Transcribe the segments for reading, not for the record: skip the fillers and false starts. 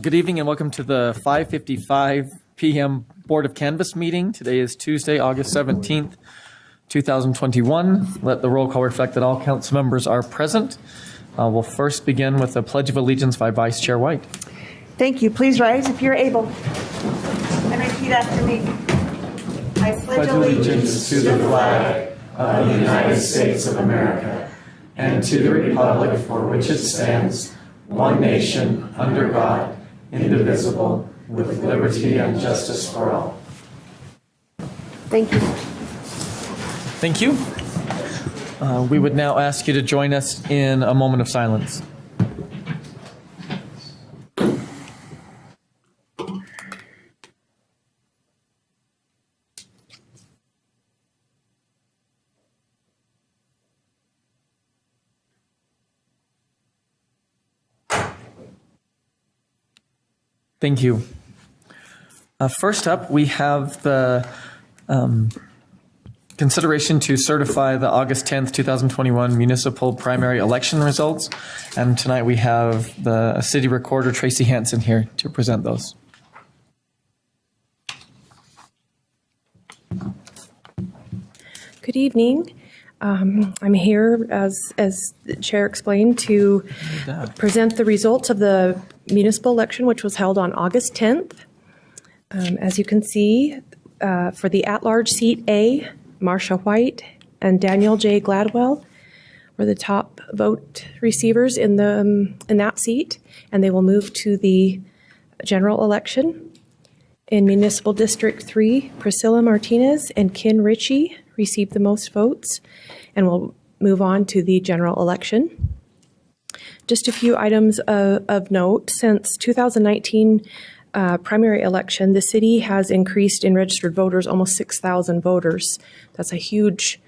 Good evening and welcome to the 5:55 p.m. Board of Canvass meeting. Today is Tuesday, August 17th, 2021. Let the roll call reflect that all council members are present. We'll first begin with the Pledge of Allegiance by Vice Chair White. Thank you. Please rise if you're able. And repeat after me. I pledge allegiance to the flag of the United States of America and to the republic for which it stands, one nation, under God, indivisible, with liberty and justice for all. Thank you. Thank you. We would now ask you to join us in a moment of silence. Thank you. First up, we have the consideration to certify the August 10th, 2021 municipal primary election results. And tonight we have the city recorder, Tracy Hansen, here to present those. Good evening. I'm here, as the chair explained, to present the results of the municipal election, which was held on August 10th. As you can see, for the at-large seat A, Marsha White and Daniel J. Gladwell were the top vote receivers in that seat, and they will move to the general election. In Municipal District 3, Priscilla Martinez and Ken Ritchie received the most votes, and we'll move on to the general election. Just a few items of note. Since 2019 primary election, the city has increased in registered voters almost 6,000 voters. That's a huge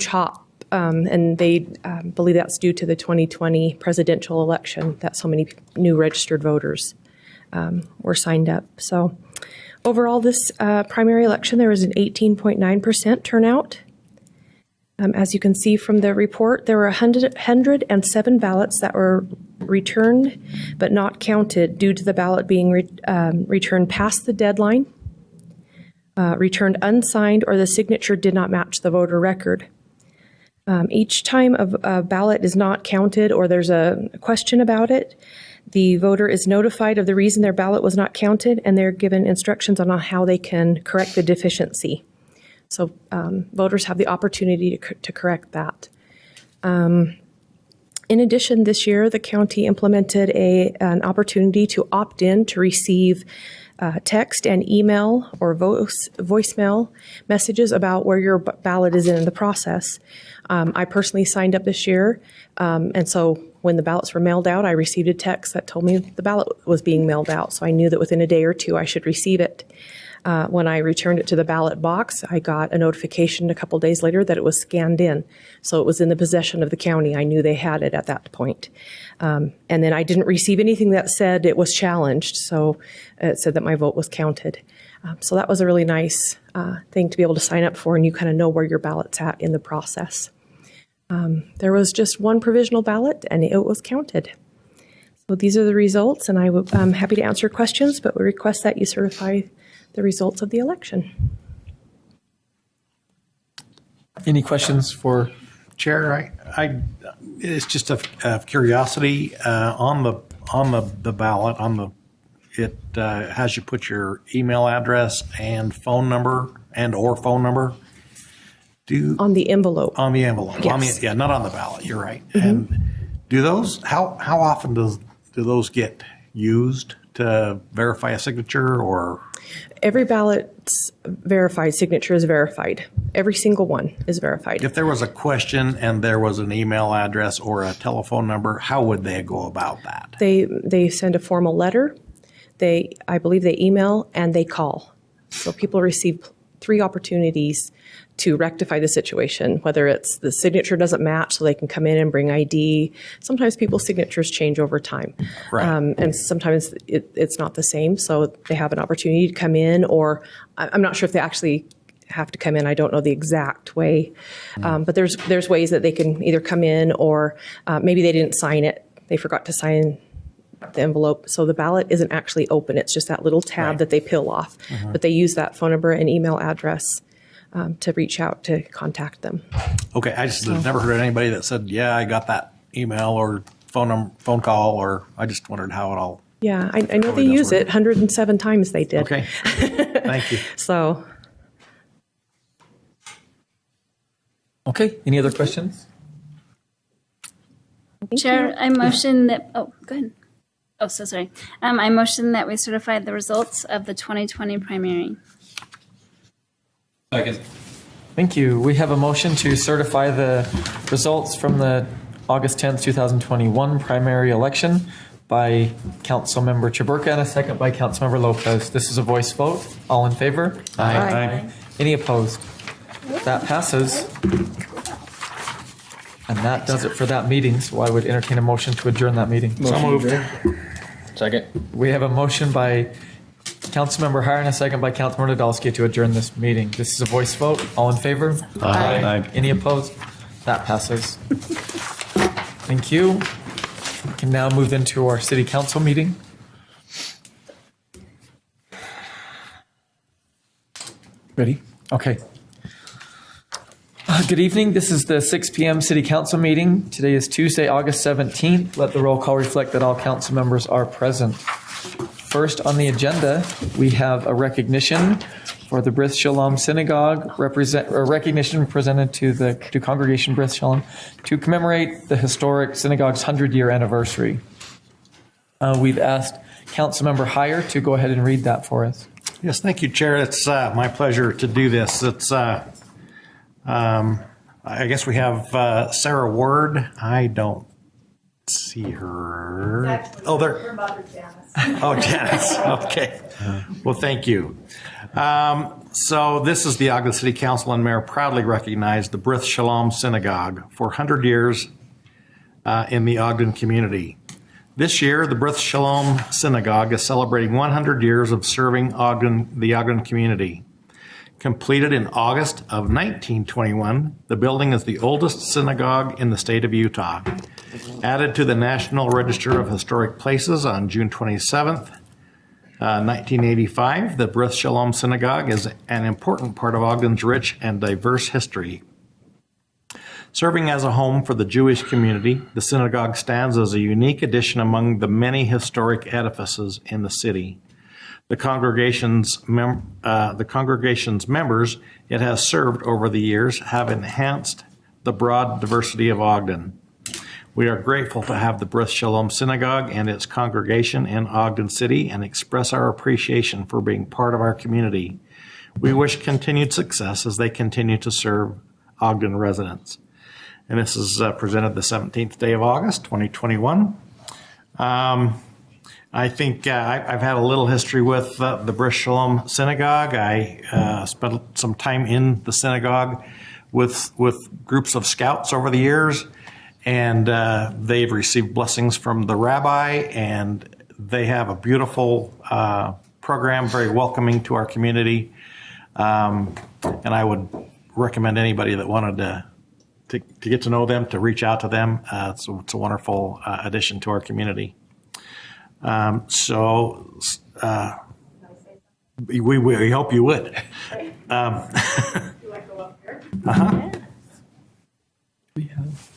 hop, and they believe that's due to the 2020 presidential election, that so many new registered voters were signed up. So overall, this primary election, there was an 18.9% turnout. As you can see from the report, there were 107 ballots that were returned but not counted due to the ballot being returned past the deadline, returned unsigned, or the signature did not match the voter record. Each time a ballot is not counted or there's a question about it, the voter is notified of the reason their ballot was not counted, and they're given instructions on how they can correct the deficiency. So voters have the opportunity to correct that. In addition, this year, the county implemented an opportunity to opt in to receive text and email or voicemail messages about where your ballot is in the process. I personally signed up this year, and so when the ballots were mailed out, I received a text that told me the ballot was being mailed out, so I knew that within a day or two I should receive it. When I returned it to the ballot box, I got a notification a couple days later that it was scanned in. So it was in the possession of the county. I knew they had it at that point. And then I didn't receive anything that said it was challenged. So it said that my vote was counted. So that was a really nice thing to be able to sign up for, and you kind of know where your ballot's at in the process. There was just one provisional ballot, and it was counted. So these are the results, and I'm happy to answer questions, but we request that you certify the results of the election. Any questions for Chair? It's just a curiosity on the ballot. It has you put your email address and phone number or phone number. On the envelope. On the envelope. Yes. Not on the ballot. You're right. Mm-hmm. And do those? How often do those get used to verify a signature or? Every ballot's verified signature is verified. Every single one is verified. If there was a question and there was an email address or a telephone number, how would they go about that? They send a formal letter. I believe they email and they call. So people receive 3 opportunities to rectify the situation, whether it's the signature doesn't match so they can come in and bring ID. Sometimes people's signatures change over time. Right. And sometimes it's not the same. So they have an opportunity to come in, or I'm not sure if they actually have to come in. I don't know the exact way. But there's ways that they can either come in, or maybe they didn't sign it. They forgot to sign the envelope. So the ballot isn't actually open. It's just that little tab that they peel off. But they use that phone number and email address to reach out to contact them. Okay, I just have never heard of anybody that said, yeah, I got that email or phone call, or I just wondered how it all. Yeah, I know Probably they does use work. it. 107 times they did. Okay, thank you. So, Okay, any other questions? Chair, I motion that, oh, go ahead. Oh, so sorry. I motion that we certify the results of the 2020 primary. Thank you. We have a motion to certify the results from the August 10th, 2021 primary election by Councilmember Chaburka and a second by Councilmember Lopez. This is a voice vote. All in favor? Aye. Any opposed? That passes. And that does it for that meeting, so I would entertain a motion to adjourn that meeting. So moved. Second. We have a motion by Councilmember Hire and a second by Councilmember Nadolski to adjourn this meeting. This is a voice vote. All in favor? Aye. Any opposed? That passes. Thank you. We can now move into our city council meeting. Ready? Okay. Good evening. This is the 6 p.m. City Council meeting. Today is Tuesday, August 17th. Let the roll call reflect that all council members are present. First on the agenda, we have a recognition for the Brith Shalom Synagogue, recognition presented to Congregation Brith Shalom to commemorate the historic synagogue's 100-year anniversary. We've asked Councilmember Hire to go ahead and read that for us. Yes, thank you, Chair. It's my pleasure to do this. It's I guess we have Sarah Word. I don't see her. Oh, there. Oh, Janice. Okay. Well, thank you. So this is the Ogden City Council and Mayor proudly recognize the Brith Shalom Synagogue for 100 years in the Ogden community. This year, the Brith Shalom Synagogue is celebrating 100 years of serving the Ogden community. Completed in August of 1921, the building is the oldest synagogue in the state of Utah. Added to the National Register of Historic Places on June 27th, 1985, the Brith Shalom Synagogue is an important part of Ogden's rich and diverse history. Serving as a home for the Jewish community, the synagogue stands as a unique addition among the many historic edifices in the city. The congregation's members it has served over the years have enhanced the broad diversity of Ogden. We are grateful to have the Brith Shalom Synagogue and its congregation in Ogden City and express our appreciation for being part of our community. We wish continued success as they continue to serve Ogden residents. And this is presented the 17th day of August, 2021. I think I've had a little history with the Brith Shalom Synagogue. I spent some time in the synagogue with groups of scouts over the years, and they've received blessings from the rabbi, and they have a beautiful program, very welcoming to our community. And I would recommend anybody that wanted to get to know them to reach out to them. It's a wonderful addition to our community. We hope you would. Do I go up here? Uh-huh. We have.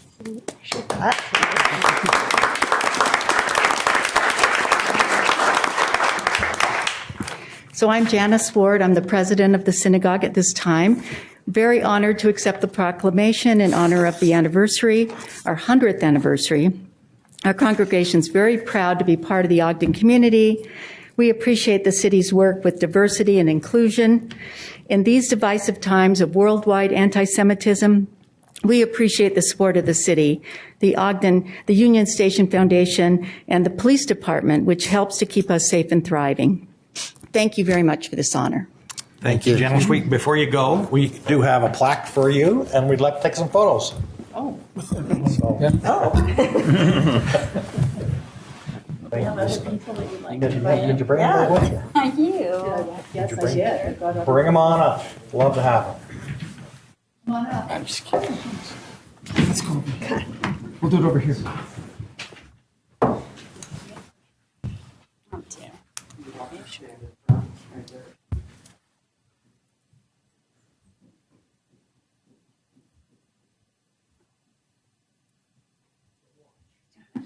So I'm Janice Ward. I'm the president of the synagogue at this time. Very honored to accept the proclamation in honor of the anniversary, our 100th anniversary. Our congregation is very proud to be part of the Ogden community. We appreciate the city's work with diversity and inclusion. In these divisive times of worldwide anti-Semitism, we appreciate the support of the city, the Union Station Foundation, and the police department, which helps to keep us safe and thriving. Thank you very much for this honor. Thank you, Janice. Before you go, we do have a plaque for you, and we'd like to take some photos. Oh. Did you bring them with you? Thank you. Yes, I did. Bring them on up. Love to have them. I'm just kidding. Let's go over here. We'll do it over here.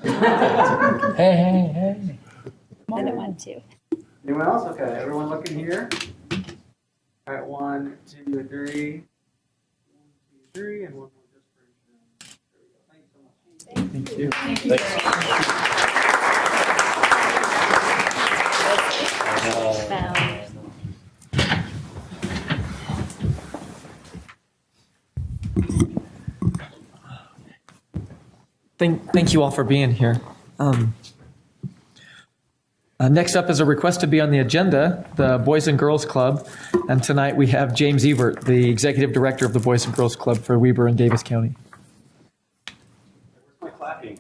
Hey. I don't want to. Anyone else? Okay, everyone looking here. All right, 1, 2, 3. 1, 2, 3, and one more just for there we go. Thank you so much. Thank you. Thank you all for being here. Next up is a request to be on the agenda, the Boys and Girls Club. And tonight we have James Ebert, the Executive Director of the Boys and Girls Club for Weber and Davis County. Where's my clapping?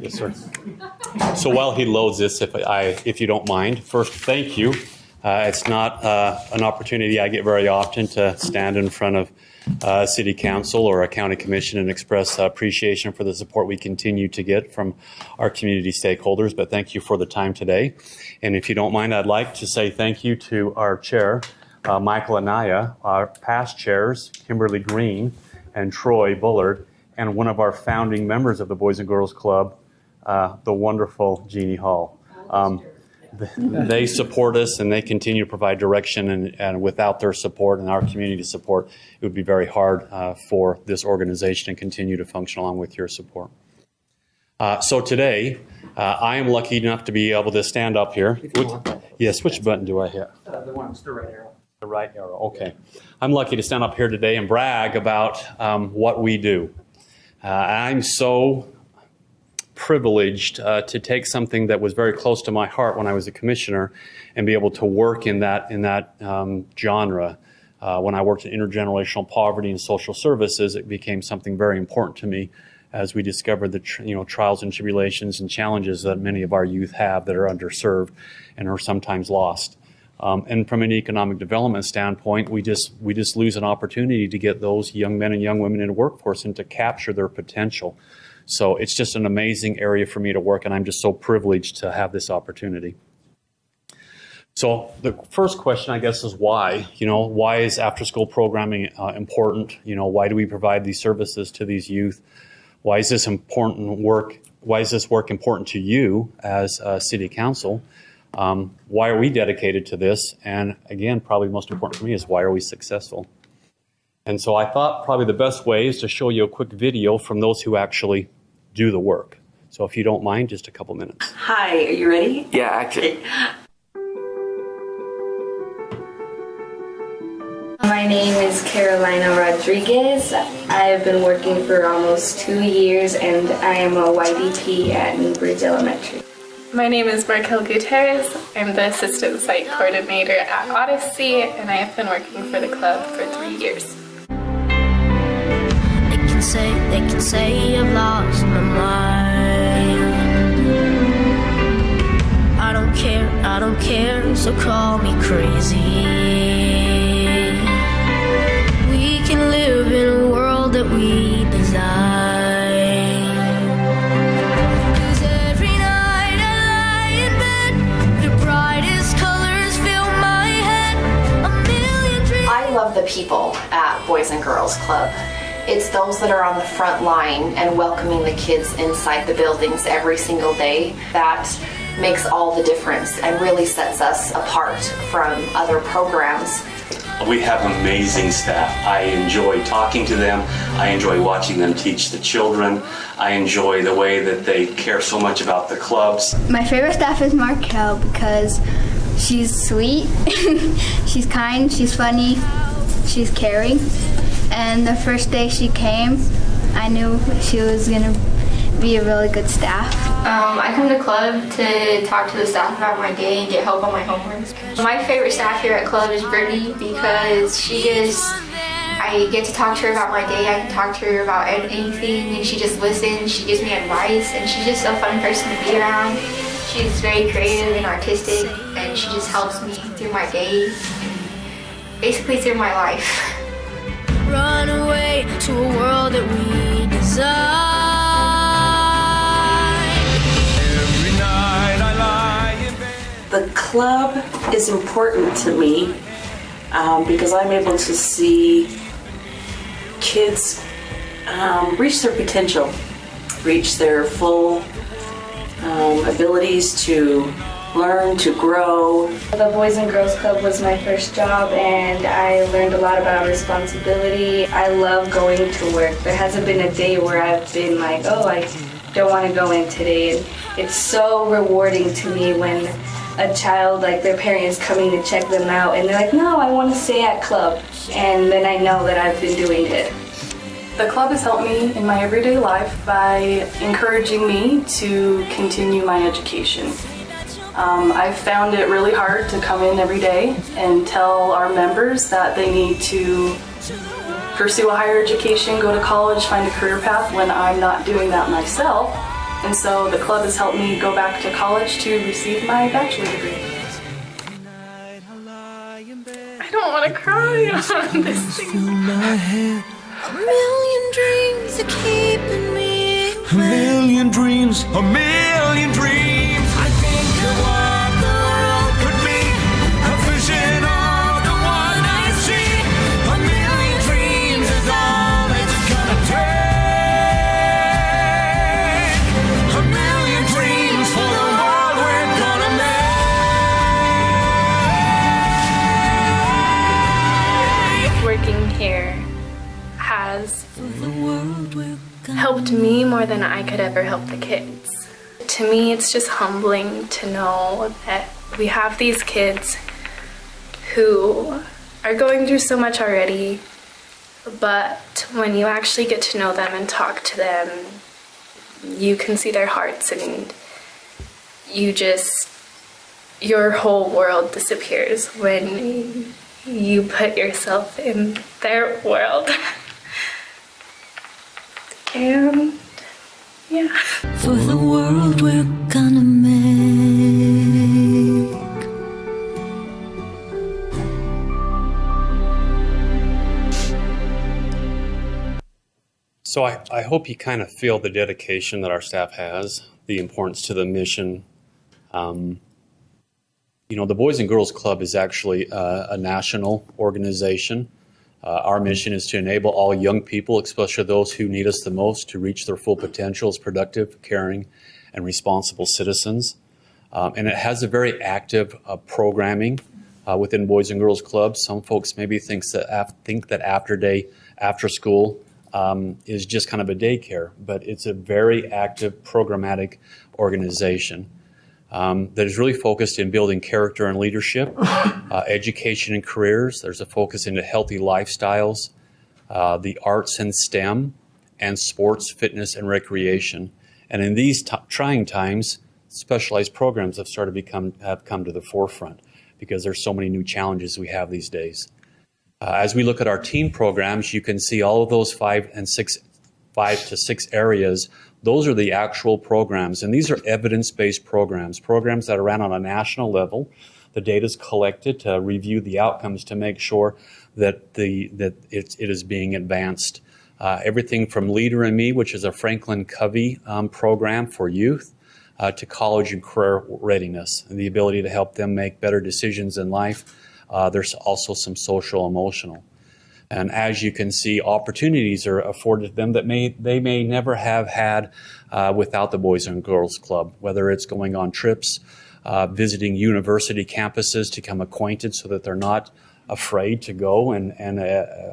Yes, sir. So while he loads this, if you don't mind, first, thank you. It's not an opportunity I get very often to stand in front of City Council or a County Commission and express appreciation for the support we continue to get from our community stakeholders. But thank you for the time today. And if you don't mind, I'd like to say thank you to our chair, Michael Anaya, our past chairs, Kimberly Green and Troy Bullard, and one of our founding members of the Boys and Girls Club, the wonderful Jeannie Hall. They support us and they continue to provide direction, and without their support and our community support, it would be very hard for this organization to continue to function along with your support. So today, I am lucky enough to be able to stand up here. Yes, which button do I hit? The one, it's the right arrow. The right arrow, okay. I'm lucky to stand up here today and brag about what we do. I'm so privileged to take something that was very close to my heart when I was a commissioner and be able to work in that genre. When I worked in intergenerational poverty and social services, it became something very important to me as we discovered the trials and tribulations and challenges that many of our youth have that are underserved and are sometimes lost. And from an economic development standpoint, we just lose an opportunity to get those young men and young women in the workforce and to capture their potential. So it's just an amazing area for me to work, and I'm just so privileged to have this opportunity. So the first question, I guess, is why? Why is after-school programming important? Why do we provide these services to these youth? Why is this important work? Why is this work important to you as City Council? Why are we dedicated to this? And again, probably most important for me is why are we successful? And so I thought probably the best way is to show you a quick video from those who actually do the work. So if you don't mind, just a couple minutes. Hi, are you ready? Yeah, actually. My name is Carolina Rodriguez. I've been working for almost 2 years and I am a YDP at Newbridge Elementary. My name is Markel Gutierrez. I'm the Assistant Site Coordinator at Odyssey and I have been working for the club for 3 years. They can say I've lost my mind. I don't care, so call me crazy. We can live in a world that we design. 'Cause every night I lie in bed, the brightest colors fill my head. A million dreams. I love the people at Boys and Girls Club. It's those that are on the front line and welcoming the kids inside the buildings every single day that makes all the difference and really sets us apart from other programs. We have amazing staff. I enjoy talking to them. I enjoy watching them teach the children. I enjoy the way that they care so much about the clubs. My favorite staff is Markel because she's sweet, she's kind, she's funny, she's caring. And the first day she came, I knew she was going to be a really good staff. I come to club to talk to the staff about my day and get help on my homework. My favorite staff here at club is Brittany because I get to talk to her about my day. I can talk to her about anything and she just listens. She gives me advice and she's just a fun person to be around. She's very creative and artistic and she just helps me through my day, basically through my life. Run away to a world that we design. Every night I lie in bed. The club is important to me because I'm able to see kids reach their potential, reach their full abilities to learn, to grow. The Boys and Girls Club was my first job, and I learned a lot about responsibility. I love going to work. There hasn't been a day where I've been like, oh, I don't want to go in today. And it's so rewarding to me when a child, like their parents coming to check them out, and they're like, no, I want to stay at club. And then I know that I've been doing it. The club has helped me in my everyday life by encouraging me to continue my education. I've found it really hard to come in every day and tell our members that they need to pursue a higher education, go to college, find a career path when I'm not doing that myself. And so the club has helped me go back to college to receive my bachelor's degree. I don't want to cry on this thing. A million dreams are keeping me A million dreams, a million dreams. I think of what the world could be, a vision of the one I see. A million dreams is all it's gonna take. A million dreams for the world we're gonna make. Working here has helped me more than I could ever help the kids. To me, it's just humbling to know that we have these kids who are going through so much already, but when you actually get to know them and talk to them, you can see their hearts, and your whole world disappears when you put yourself in their world. And yeah. for the world we're gonna make. So I hope you kind of feel the dedication that our staff has, the importance to the mission. The Boys and Girls Club is actually a national organization. Our mission is to enable all young people, especially those who need us the most, to reach their full potential as productive, caring, and responsible citizens. And it has a very active programming within Boys and Girls Club. Some folks maybe think that after school is just kind of a daycare, but it's a very active, programmatic organization that is really focused in building character and leadership, education and careers. There's a focus into healthy lifestyles, the arts and STEM, and sports, fitness, and recreation. And in these trying times, specialized programs have come to the forefront because there's so many new challenges we have these days. As we look at our teen programs, you can see all of those 5 to 6 areas. Those are the actual programs, and these are evidence-based programs that are ran on a national level. The data is collected to review the outcomes to make sure that it is being advanced. Everything from Leader in Me, which is a Franklin Covey program for youth, to college and career readiness, and the ability to help them make better decisions in life. There's also some social emotional. And as you can see, opportunities are afforded them that they may never have had without the Boys and Girls Club, whether it's going on trips, visiting university campuses to become acquainted so that they're not afraid to go and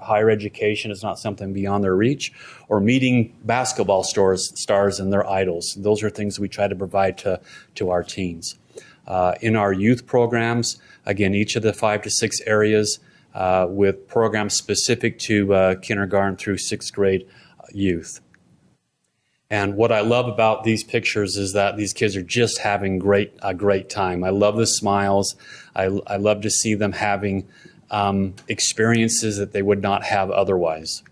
higher education is not something beyond their reach, or meeting basketball stars and their idols. Those are things we try to provide to our teens. In our youth programs, again, each of the 5 to 6 areas with programs specific to kindergarten through 6th grade youth. And what I love about these pictures is that these kids are just having a great time. I love the smiles. I love to see them having experiences that they would not have otherwise.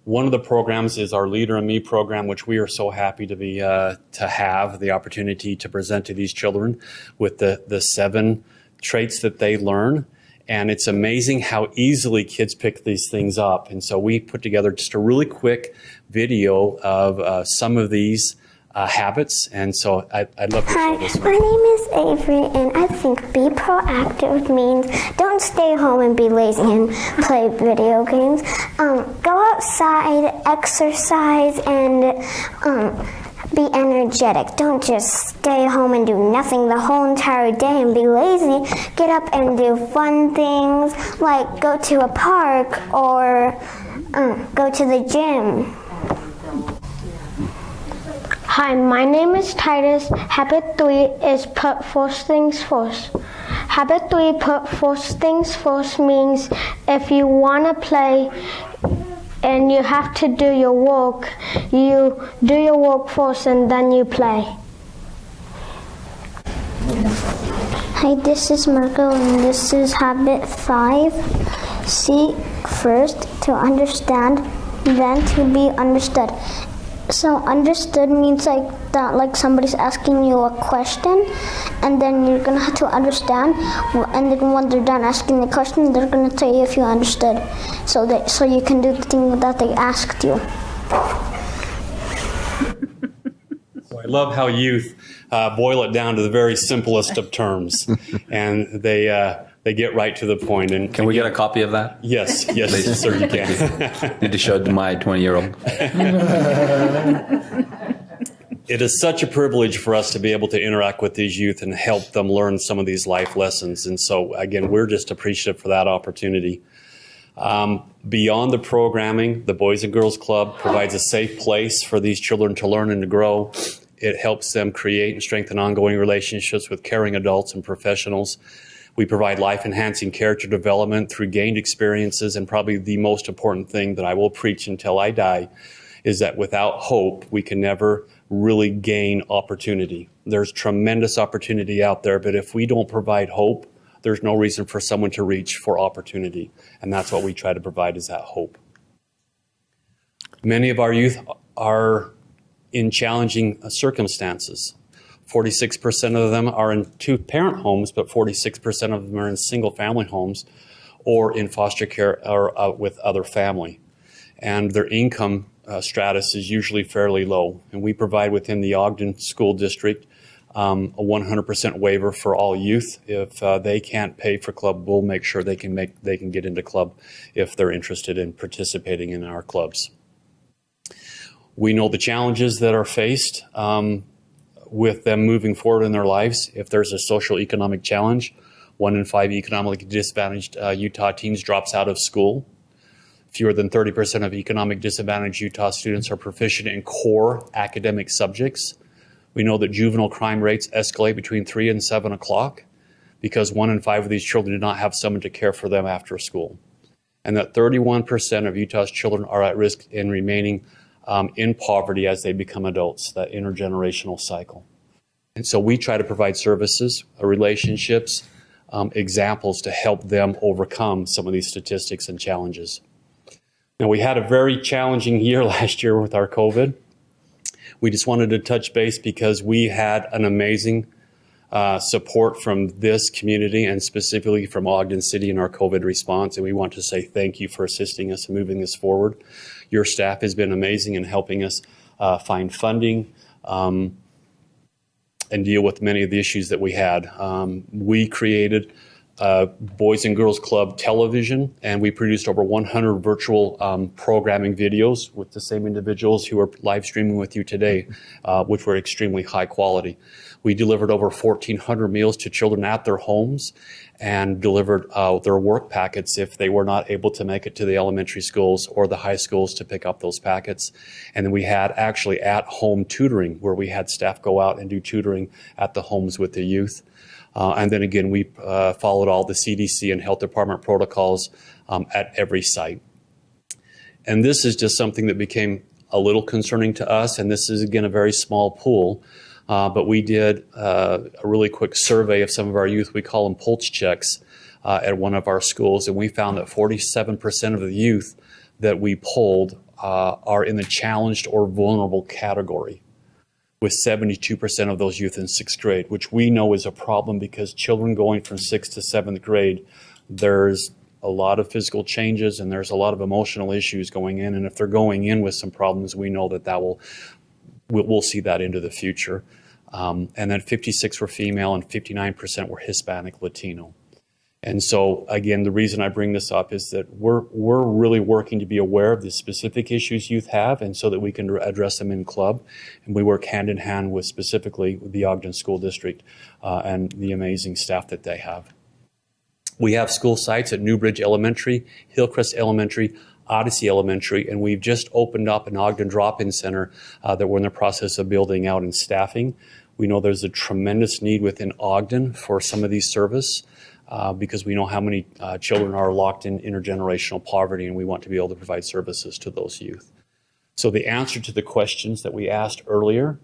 One of the programs is our Leader in Me program, which we are so happy to have the opportunity to present to these children with the 7 traits that they learn. And it's amazing how easily kids pick these things up. And so we put together just a really quick video of some of these habits. And so I'd love to Hi, show this my one. name is Avery, and I think be proactive means don't stay home and be lazy and play video games. Go outside, exercise, and be energetic. Don't just stay home and do nothing the whole entire day and be lazy. Get up and do fun things like go to a park or go to the gym. Hi, my name is Titus. Habit 3 is put first things first. Habit 3, put first things first means if you want to play and you have to do your work, you do your work first and then you play. Hi, this is Marco, and this is habit 5. Seek first to understand, then to be understood. So understood means like that, like somebody's asking you a question, and then you're gonna have to understand, and then when they're done asking the question, they're gonna tell you if you understood, so you can do the thing that they asked you. So I love how youth boil it down to the very simplest of terms, and they get right to the point. And Can we get a copy of that? Yes, sir, you can. Need to show it to my 20-year-old. It is such a privilege for us to be able to interact with these youth and help them learn some of these life lessons. And so, again, we're just appreciative for that opportunity. Beyond the programming, the Boys and Girls Club provides a safe place for these children to learn and to grow. It helps them create and strengthen ongoing relationships with caring adults and professionals. We provide life-enhancing character development through gained experiences, and probably the most important thing that I will preach until I die is that without hope, we can never really gain opportunity. There's tremendous opportunity out there, but if we don't provide hope, there's no reason for someone to reach for opportunity, and that's what we try to provide, is that hope. Many of our youth are in challenging circumstances. 46% of them are in two-parent homes, but 46% of them are in single-family homes or in foster care or with other family. And their income status is usually fairly low. And we provide within the Ogden School District a 100% waiver for all youth. If they can't pay for club, we'll make sure they can get into club if they're interested in participating in our clubs. We know the challenges that are faced with them moving forward in their lives. If there's a social economic challenge, 1 in 5 economically disadvantaged Utah teens drops out of school. Fewer than 30% of economic disadvantaged Utah students are proficient in core academic subjects. We know that juvenile crime rates escalate between 3 and 7 o'clock because 1 in 5 of these children do not have someone to care for them after school. And that 31% of Utah's children are at risk in remaining in poverty as they become adults, that intergenerational cycle. And so we try to provide services, relationships, examples to help them overcome some of these statistics and challenges. Now, we had a very challenging year last year with our COVID. We just wanted to touch base because we had an amazing support from this community and specifically from Ogden City in our COVID response. And we want to say thank you for assisting us and moving this forward. Your staff has been amazing in helping us find funding and deal with many of the issues that we had. We created Boys and Girls Club television, and we produced over 100 virtual programming videos with the same individuals who are live streaming with you today, which were extremely high quality. We delivered over 1,400 meals to children at their homes and delivered their work packets if they were not able to make it to the elementary schools or the high schools to pick up those packets. And then we had actually at-home tutoring where we had staff go out and do tutoring at the homes with the youth. And then again, we followed all the CDC and health department protocols at every site. And this is just something that became a little concerning to us. And this is, again, a very small pool. But we did a really quick survey of some of our youth. We call them pulse checks at one of our schools. And we found that 47% of the youth that we polled are in the challenged or vulnerable category, with 72% of those youth in 6th grade, which we know is a problem because children going from 6th to 7th grade, there's a lot of physical changes and there's a lot of emotional issues going in. And if they're going in with some problems, we know that that will we'll see that into the future. And then 56 were female and 59% were Hispanic Latino. And so, again, the reason I bring this up is that we're really working to be aware of the specific issues youth have, and so that we can address them in club. And we work hand in hand with specifically the Ogden School District and the amazing staff that they have. We have school sites at Newbridge Elementary, Hillcrest Elementary, Odyssey Elementary, and we've just opened up an Ogden drop-in center that we're in the process of building out and staffing. We know there's a tremendous need within Ogden for some of these services. Because we know how many children are locked in intergenerational poverty, and we want to be able to provide services to those youth. So the answer to the questions that we asked earlier,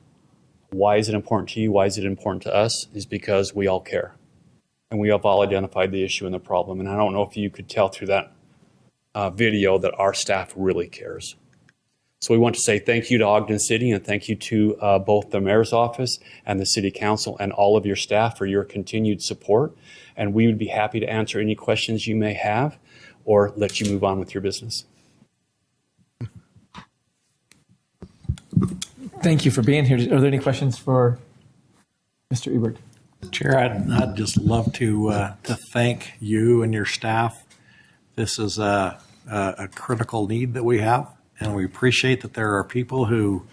why is it important to you, why is it important to us, is because we all care. And we have all identified the issue and the problem. And I don't know if you could tell through that video that our staff really cares. So we want to say thank you to Ogden City and thank you to both the Mayor's Office and the City Council and all of your staff for your continued support. And we would be happy to answer any questions you may have or let you move on with your business. Thank you for being here. Are there any questions for Mr. Ebert? Chair, I'd just love to thank you and your staff. This is a critical need that we have, and we appreciate that there are people who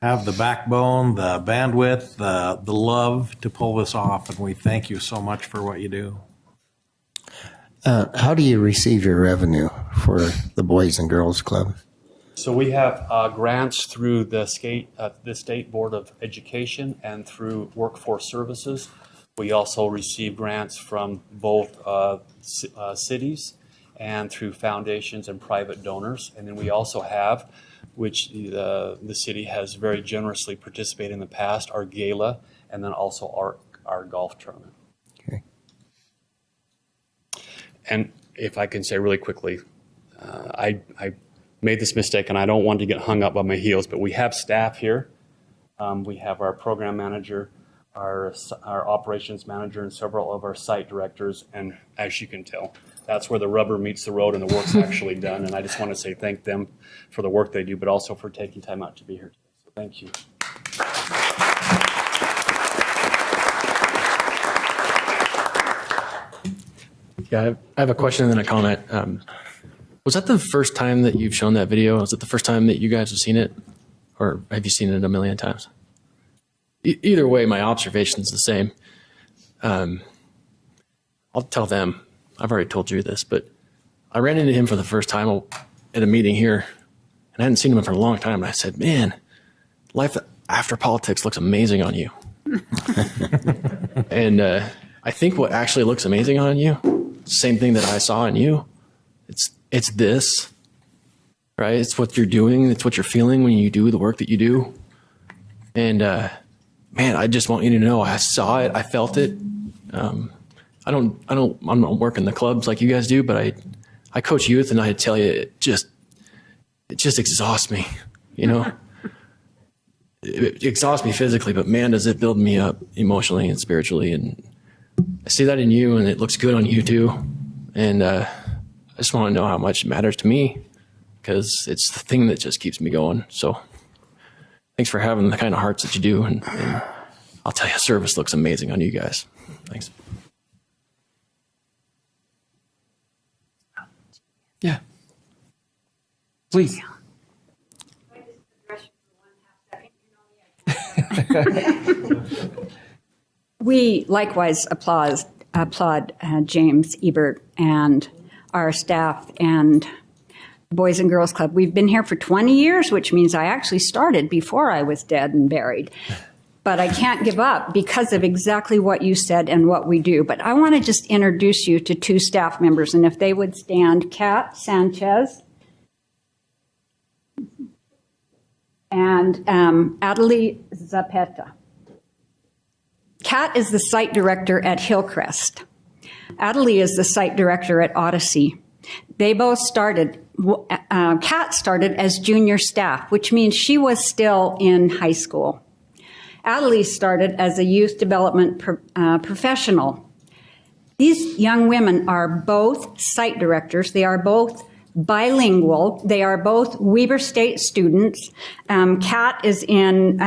have the backbone, the bandwidth, the love to pull this off, and we thank you so much for what you do. How do you receive your revenue for the Boys and Girls Club? So we have grants through the State Board of Education and through Workforce Services. We also receive grants from both cities and through foundations and private donors. And then we also have, which the city has very generously participated in the past, our gala, and then also our golf tournament. Okay. And if I can say really quickly, I made this mistake and I don't want to get hung up on my heels, but we have staff here. We have our program manager, our operations manager, and several of our site directors. And as you can tell, that's where the rubber meets the road and the work's actually done. And I just want to say thank them for the work they do, but also for taking time out to be here today. So thank you. Yeah, I have a question and then a comment. Was that the first time that you've shown that video? Was it the first time that you guys have seen it? Or have you seen it a million times? Either way, my observation's the same. I'll tell them. I've already told you this, but I ran into him for the first time at a meeting here, and I hadn't seen him for a long time. And I said, man, life after politics looks amazing on you. And I think what actually looks amazing on you, same thing that I saw in you, it's this, right? It's what you're doing. It's what you're feeling when you do the work that you do. And man, I just want you to know I saw it. I felt it. I'm not working the clubs like you guys do, but I coach youth, and I tell you, it just exhausts me, you know? It exhausts me physically, but man, does it build me up emotionally and spiritually. And I see that in you, and it looks good on you too. And I just want to know how much it matters to me, because it's the thing that just keeps me going. So thanks for having the kind of hearts that you do. And I'll tell you, service looks amazing on you guys. Thanks. Yeah. Please. We likewise applaud James Ebert and our staff and Boys and Girls Club. We've been here for 20 years, which means I actually started before I was dead and buried. But I can't give up because of exactly what you said and what we do. But I want to just introduce you to two staff members, and if they would stand, Kat Sanchez and Adelie Zapeta. Kat is the site director at Hillcrest. Adelie is the site director at Odyssey. They both started, Kat started as junior staff, which means she was still in high school. Adelie started as a youth development professional. These young women are both site directors. They are both bilingual. They are both Weber State students. Kat is in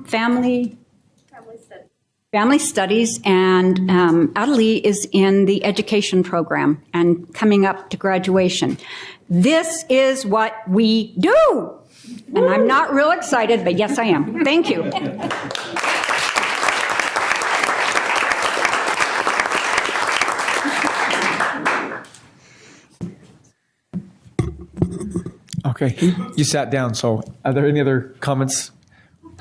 family studies, and Adelie is in the education program and coming up to graduation. This is what we do. And I'm not real excited, but yes, I am. Thank you. Okay, you sat down, so are there any other comments?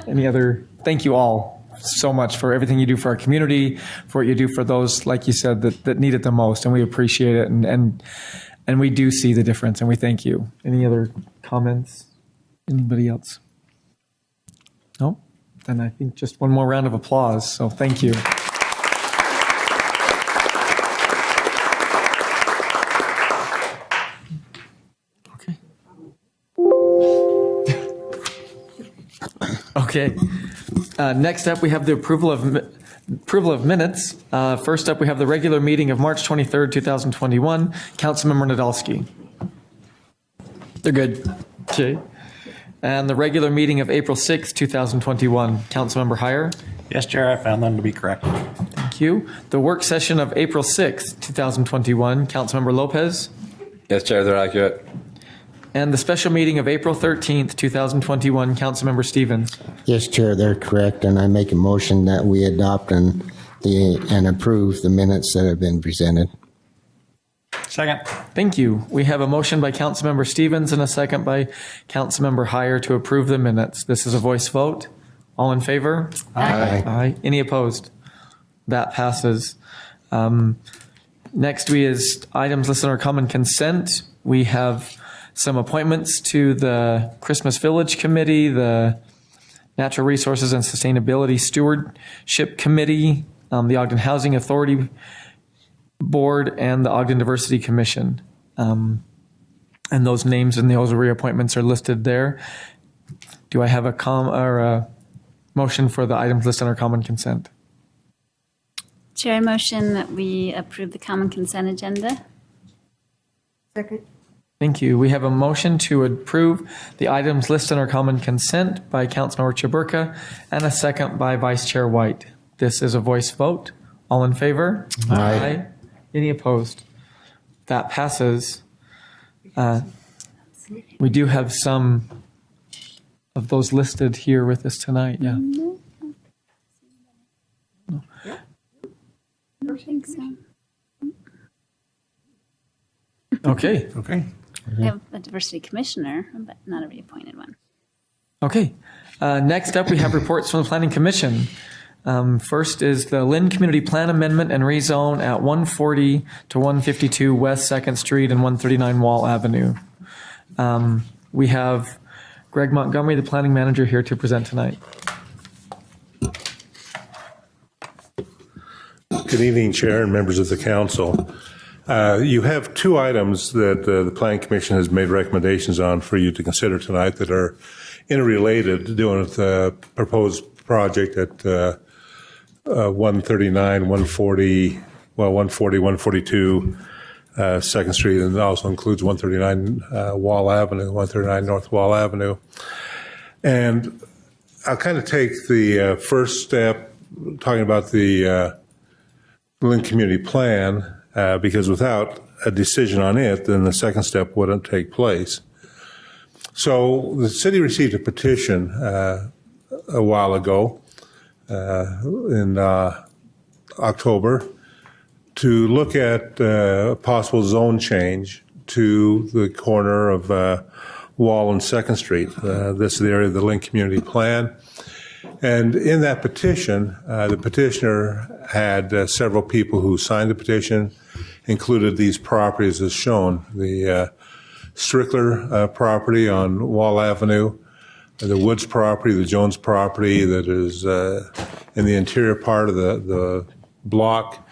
Thank you all so much for everything you do for our community, for what you do for those, like you said, that need it the most, and we appreciate it, and we do see the difference, and we thank you. Any other comments? Anybody else? No? Then I think just one more round of applause, so thank you. Okay. Next up, we have the approval of minutes. First up, we have the regular meeting of March 23rd, 2021. Councilmember Nadolski. They're good. Okay. And the regular meeting of April 6th, 2021. Councilmember Heyer. Yes, Chair, I found them to be correct. Thank you. The work session of April 6th, 2021. Councilmember Lopez. Yes, Chair, they're accurate. And the special meeting of April 13th, 2021, Councilmember Stevens. Yes, Chair, they're correct, and I make a motion that we adopt and approve the minutes that have been presented. Second. Thank you. We have a motion by Councilmember Stevens and a second by Councilmember Heyer to approve the minutes. This is a voice vote. All in favor? Aye. Aye. Any opposed? That passes. Next, is items listed on common consent. We have some appointments to the Christmas Village Committee, the Natural Resources and Sustainability Stewardship Committee, the Ogden Housing Authority Board, and the Ogden Diversity Commission. And those names and those reappointments are listed there. Do I have a motion for the items listed on our common consent? Chair, I motion that we approve the common consent agenda. Second. Thank you. We have a motion to approve the items listed on our common consent by Councilmember Chaburka and a second by Vice Chair White. This is a voice vote. All in favor? Aye. Any opposed? That passes. We do have some of those listed here with us tonight. Yeah. I don't think so. Okay. We have a diversity commissioner, but not a reappointed one. Okay. Next up, we have reports from the Planning Commission. First is the Lynn Community Plan Amendment and Rezone at 140 to 152 West 2nd Street and 139 Wall Avenue. We have Greg Montgomery, the planning manager, here to present tonight. Good evening, Chair and members of the council. You have two items that the Planning Commission has made recommendations on for you to consider tonight that are interrelated, doing with the proposed project at 139, 140, 142 2nd Street, and it also includes 139 Wall Avenue, 139 North Wall Avenue. And I'll kind of take the first step, talking about the Lynn Community Plan, because without a decision on it, then the second step wouldn't take place. So the city received a petition a while ago in October to look at a possible zone change to the corner of Wall and 2nd Street. This is the area of the Lynn Community Plan. And in that petition, the petitioner had several people who signed the petition, included these properties as shown. The Strickler property on Wall Avenue, the Woods property, the Jones property that is in the interior part of the block,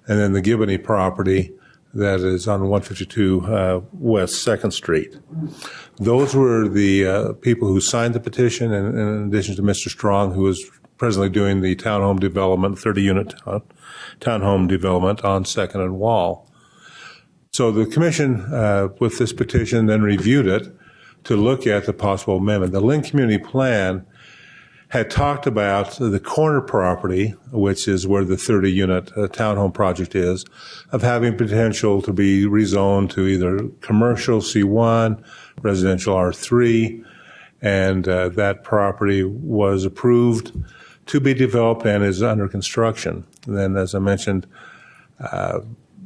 and then the Giboney property that is on 152 West 2nd Street. Those were the people who signed the petition, and in addition to Mr. Strong, who is presently doing the townhome development, 30-unit townhome development on 2nd and Wall. So the commission, with this petition, then reviewed it to look at the possible amendment. The Lynn Community Plan had talked about the corner property, which is where the 30-unit townhome project is, of having potential to be rezoned to either commercial C1, residential R3, and that property was approved to be developed and is under construction. And then, as I mentioned,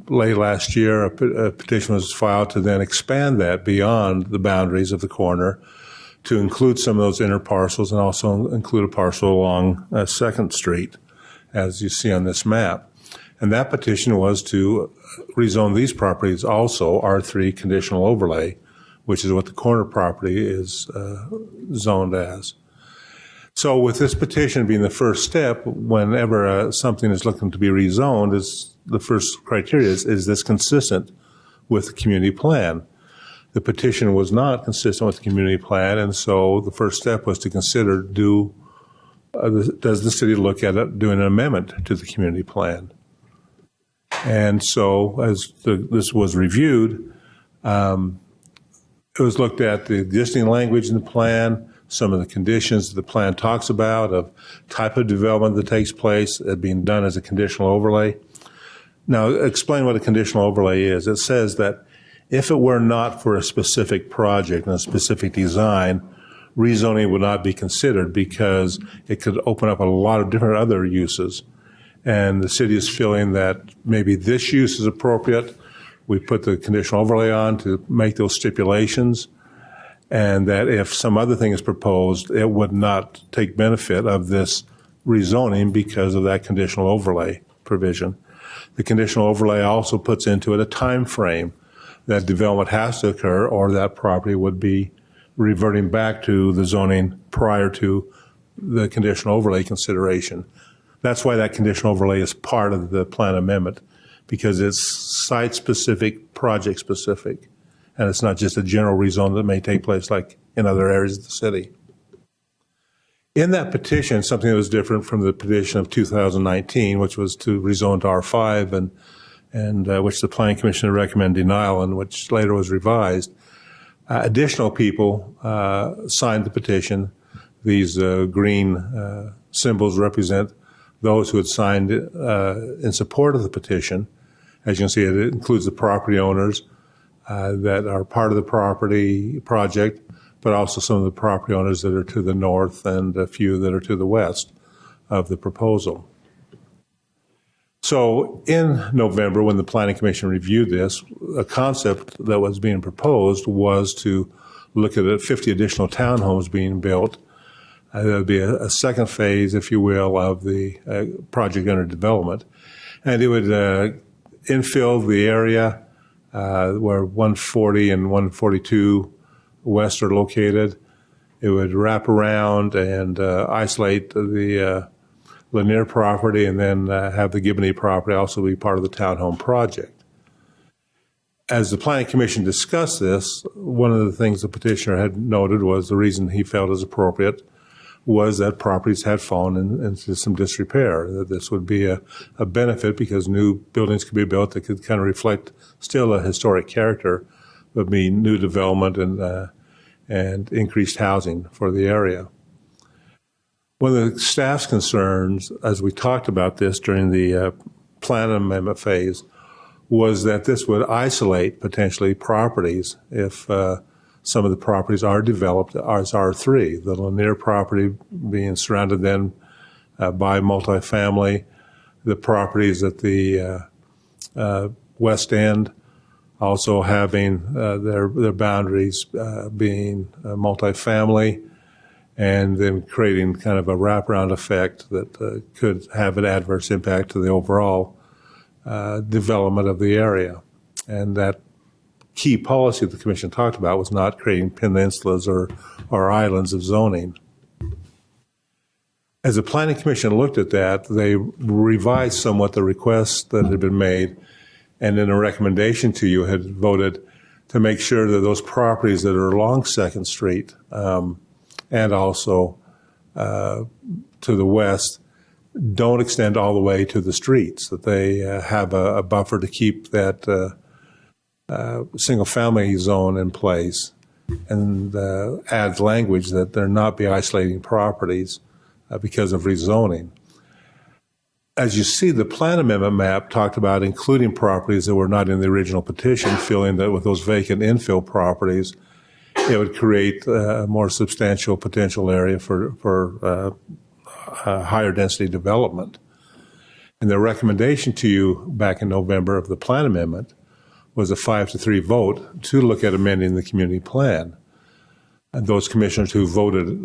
late last year, a petition was filed to then expand that beyond the boundaries of the corner to include some of those inner parcels and also include a parcel along 2nd Street, as you see on this map. And that petition was to rezone these properties also R3 conditional overlay, which is what the corner property is zoned as. So with this petition being the first step, whenever something is looking to be rezoned, is the first criteria is this consistent with the community plan? The petition was not consistent with the community plan, and so the first step was to consider does the city look at it, doing an amendment to the community plan? And so as this was reviewed, it was looked at the existing language in the plan, some of the conditions that the plan talks about of type of development that takes place being done as a conditional overlay. Now, explain what a conditional overlay is. It says that if it were not for a specific project and a specific design, rezoning would not be considered because it could open up a lot of different other uses. And the city is feeling that maybe this use is appropriate. We put the conditional overlay on to make those stipulations, and that if some other thing is proposed, it would not take benefit of this rezoning because of that conditional overlay provision. The conditional overlay also puts into it a time frame that development has to occur, or that property would be reverting back to the zoning prior to the conditional overlay consideration. That's why that conditional overlay is part of the plan amendment, because it's site-specific, project-specific, and it's not just a general rezone that may take place like in other areas of the city. In that petition, something that was different from the petition of 2019, which was to rezone to R5 and which the Planning Commission recommended denial and which later was revised, additional people signed the petition. These green symbols represent those who had signed in support of the petition. As you can see, it includes the property owners that are part of the property project, but also some of the property owners that are to the north and a few that are to the west of the proposal. So in November, when the Planning Commission reviewed this, a concept that was being proposed was to look at 50 additional townhomes being built. There would be a second phase, if you will, of the project under development. And it would infill the area where 140 and 142 West are located. It would wrap around and isolate the Lanier property, and then have the Giboney property also be part of the townhome project. As the Planning Commission discussed this, one of the things the petitioner had noted was the reason he felt is appropriate was that properties had fallen into some disrepair, that this would be a benefit because new buildings could be built that could kind of reflect still a historic character, but be new development and increased housing for the area. One of the staff's concerns, as we talked about this during the plan amendment phase, was that this would isolate potentially properties if some of the properties are developed as R3. The Lanier property being surrounded then by multifamily, the properties at the west end also having their boundaries being multifamily, and then creating kind of a wraparound effect that could have an adverse impact to the overall development of the area. And that key policy the Commission talked about was not creating peninsulas or islands of zoning. As the Planning Commission looked at that, they revised somewhat the requests that had been made, and in a recommendation to you had voted to make sure that those properties that are along 2nd Street and also to the west don't extend all the way to the streets, that they have a buffer to keep that single-family zone in place and adds language that there not be isolating properties because of rezoning. As you see, the plan amendment map talked about including properties that were not in the original petition, feeling that with those vacant infill properties, it would create a more substantial potential area for higher density development. And the recommendation to you back in November of the plan amendment was a 5-3 vote to look at amending the community plan. And those commissioners who voted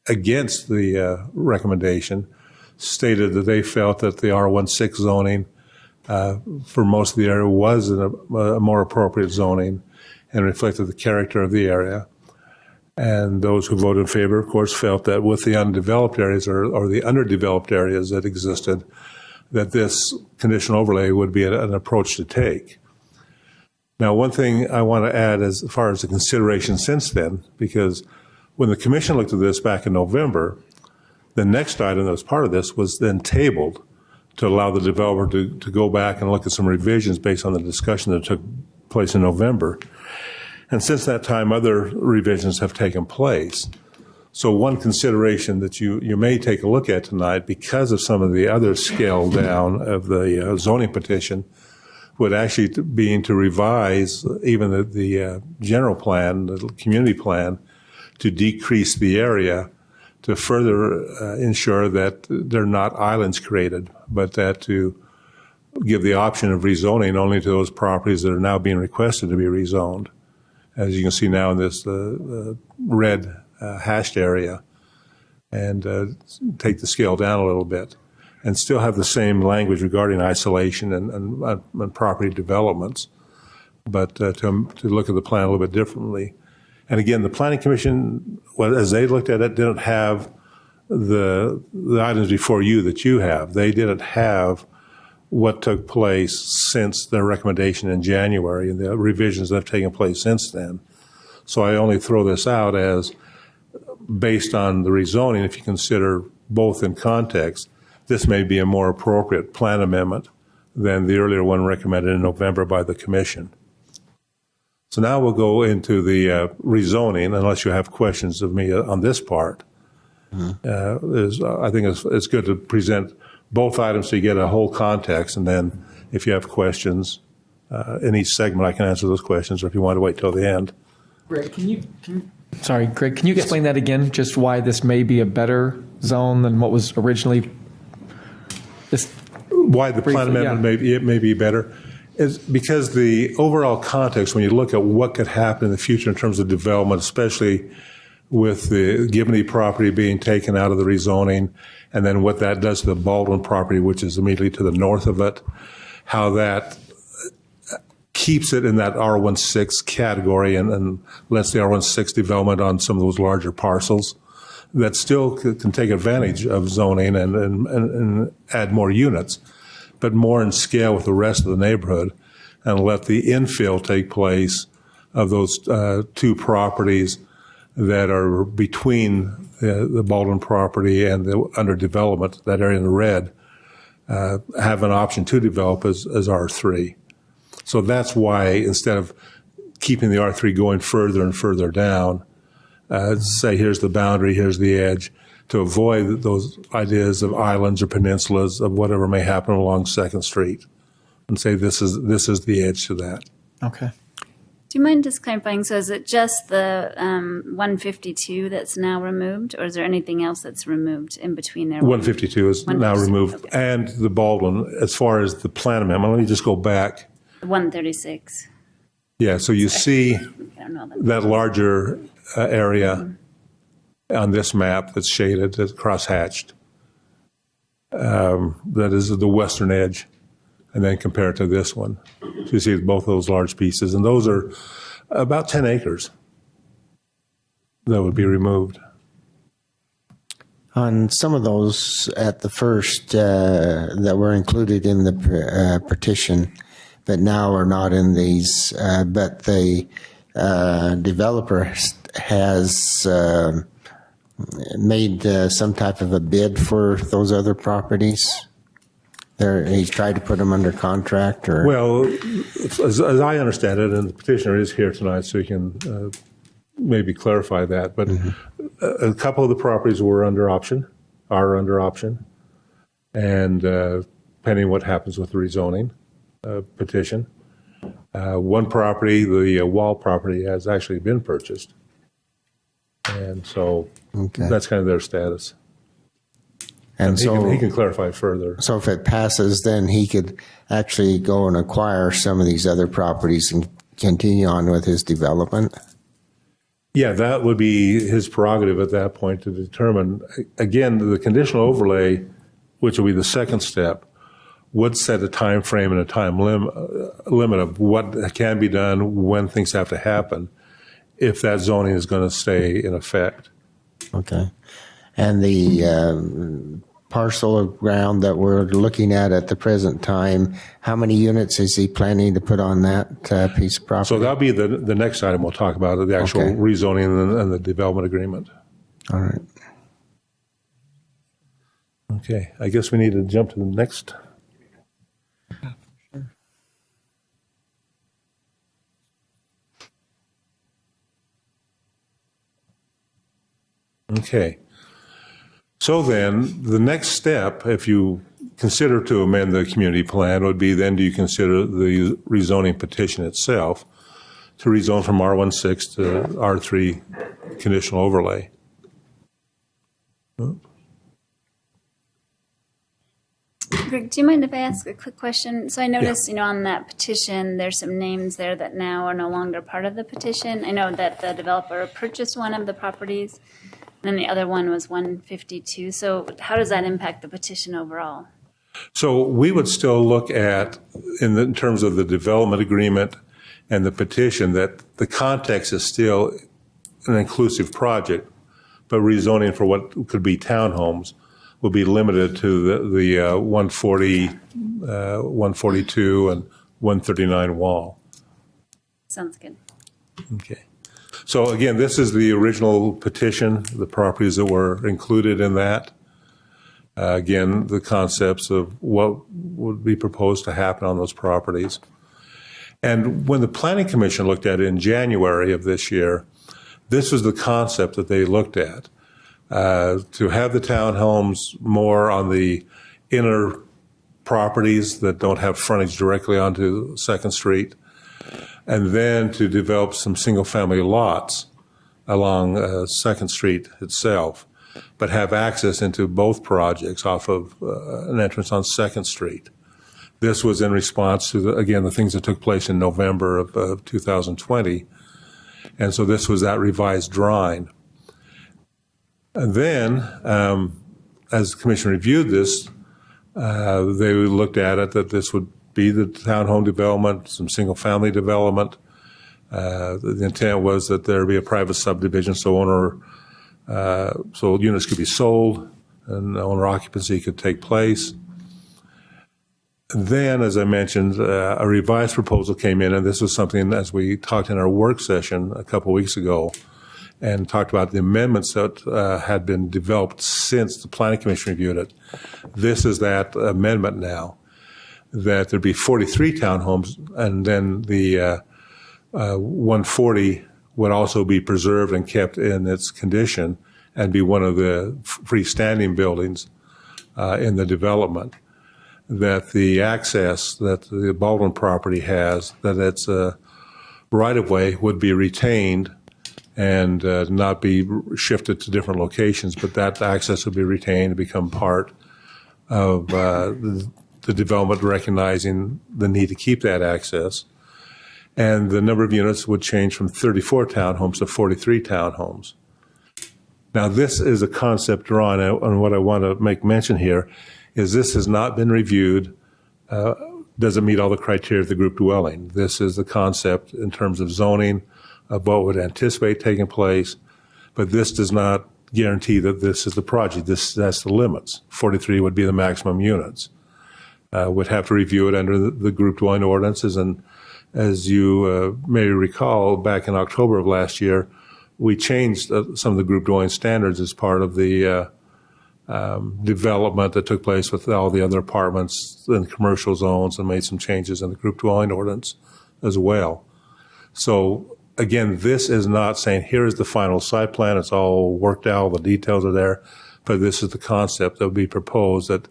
against the recommendation stated that they felt that the R16 zoning for most of the area was a more appropriate zoning and reflected the character of the area. And those who voted in favor, of course, felt that with the undeveloped areas or the underdeveloped areas that existed, that this conditional overlay would be an approach to take. Now, one thing I want to add as far as the consideration since then, because when the commission looked at this back in November, the next item that was part of this was then tabled to allow the developer to go back and look at some revisions based on the discussion that took place in November. And since that time, other revisions have taken place. So one consideration that you may take a look at tonight, because of some of the other scale down of the zoning petition, would actually be to revise even the general plan, the community plan, to decrease the area to further ensure that there are not islands created, but that to give the option of rezoning only to those properties that are now being requested to be rezoned. As you can see now in this red hashed area, and take the scale down a little bit, and still have the same language regarding isolation and property developments, but to look at the plan a little bit differently. And again, the Planning Commission, as they looked at it, didn't have the items before you that you have. They didn't have what took place since their recommendation in January and the revisions that have taken place since then. So I only throw this out as based on the rezoning, if you consider both in context, this may be a more appropriate plan amendment than the earlier one recommended in November by the Commission. So now we'll go into the rezoning, unless you have questions of me on this part. I think it's good to present both items so you get a whole context, and then if you have questions in each segment, I can answer those questions, or if you want to wait till the end. Greg, can you explain that again, just why this may be a better zone than what was originally? Why the plan amendment may be better is because the overall context, when you look at what could happen in the future in terms of development, especially with the Gibney property being taken out of the rezoning, and then what that does to the Baldwin property, which is immediately to the north of it, how that keeps it in that R16 category and lets the R16 development on some of those larger parcels that still can take advantage of zoning and add more units, but more in scale with the rest of the neighborhood, and let the infill take place of those two properties that are between the Baldwin property and the under development, that area in the red, have an option to develop as R3. So that's why instead of keeping the R3 going further and further down, say here's the boundary, here's the edge, to avoid those ideas of islands or peninsulas of whatever may happen along 2nd Street, and say this is the edge to that. Okay. Do you mind just clarifying? So is it just the 152 that's now removed, or is there anything else that's removed in between there? 152 is now removed, okay. And the Baldwin, as far as the plan amendment, let me just go back. 136. Yeah, so you see that larger area on this map that's shaded, that's cross-hatched. That is the western edge, and then compare it to this one. So you see both of those large pieces, and those are about 10 acres that would be removed. On some of those at the first that were included in the petition, but now are not in these, but the developer has made some type of a bid for those other properties. He's tried to put them under contract, or? Well, as I understand it, and the petitioner is here tonight, so he can maybe clarify that, but a couple of the properties are under option, and depending what happens with the rezoning petition. One property, the Wall property, has actually been purchased, and so that's kind of their status. And so he can clarify further. So if it passes, then he could actually go and acquire some of these other properties and continue on with his development? Yeah, that would be his prerogative at that point to determine. Again, the conditional overlay, which will be the second step, would set a time frame and a time limit of what can be done, when things have to happen, if that zoning is going to stay in effect. Okay. And the parcel of ground that we're looking at the present time, how many units is he planning to put on that piece of property? So that'll be the next item we'll talk about, the actual rezoning and the development agreement. All right. Okay, I guess we need to jump to the next. Okay. So then, the next step, if you consider to amend the community plan, would be then do you consider the rezoning petition itself to rezone from R16 to R3 conditional overlay? Greg, do you mind if I ask a quick question? So I noticed, on that petition, there's some names there that now are no longer part of the petition. I know that the developer purchased one of the properties, and then the other one was 152. So how does that impact the petition overall? So we would still look at, in terms of the development agreement and the petition, that the context is still an inclusive project, but rezoning for what could be townhomes will be limited to the 140, 142, and 139 Wall. Sounds good. Okay. So again, this is the original petition, the properties that were included in that. Again, the concepts of what would be proposed to happen on those properties. And when the Planning Commission looked at it in January of this year, this was the concept that they looked at. To have the townhomes more on the inner properties that don't have frontage directly onto 2nd Street, and then to develop some single-family lots along 2nd Street itself, but have access into both projects off of an entrance on 2nd Street. This was in response to, the things that took place in November of 2020, and so this was that revised drawing. And then, as the commission reviewed this, they looked at it that this would be the townhome development, some single-family development. The intent was that there be a private subdivision, so units could be sold and owner occupancy could take place. Then, as I mentioned, a revised proposal came in, and this was something, as we talked in our work session a couple weeks ago, and talked about the amendments that had been developed since the Planning Commission reviewed it. This is that amendment now, that there'd be 43 townhomes, and then the 140 would also be preserved and kept in its condition and be one of the freestanding buildings in the development. That the access that the Baldwin property has, that its right-of-way would be retained and not be shifted to different locations, but that access would be retained and become part of the development, recognizing the need to keep that access. And the number of units would change from 34 townhomes to 43 townhomes. Now, this is a concept drawing, and what I want to make mention here is this has not been reviewed, doesn't meet all the criteria of the group dwelling. This is the concept in terms of zoning, of what would anticipate taking place, but this does not guarantee that this is the project. That's the limits. 43 would be the maximum units. Would have to review it under the group dwelling ordinances, and as you may recall, back in October of last year, we changed some of the group dwelling standards as part of the development that took place with all the other apartments and commercial zones and made some changes in the group dwelling ordinance as well. So again, this is not saying here is the final site plan, it's all worked out, all the details are there, but this is the concept that would be proposed that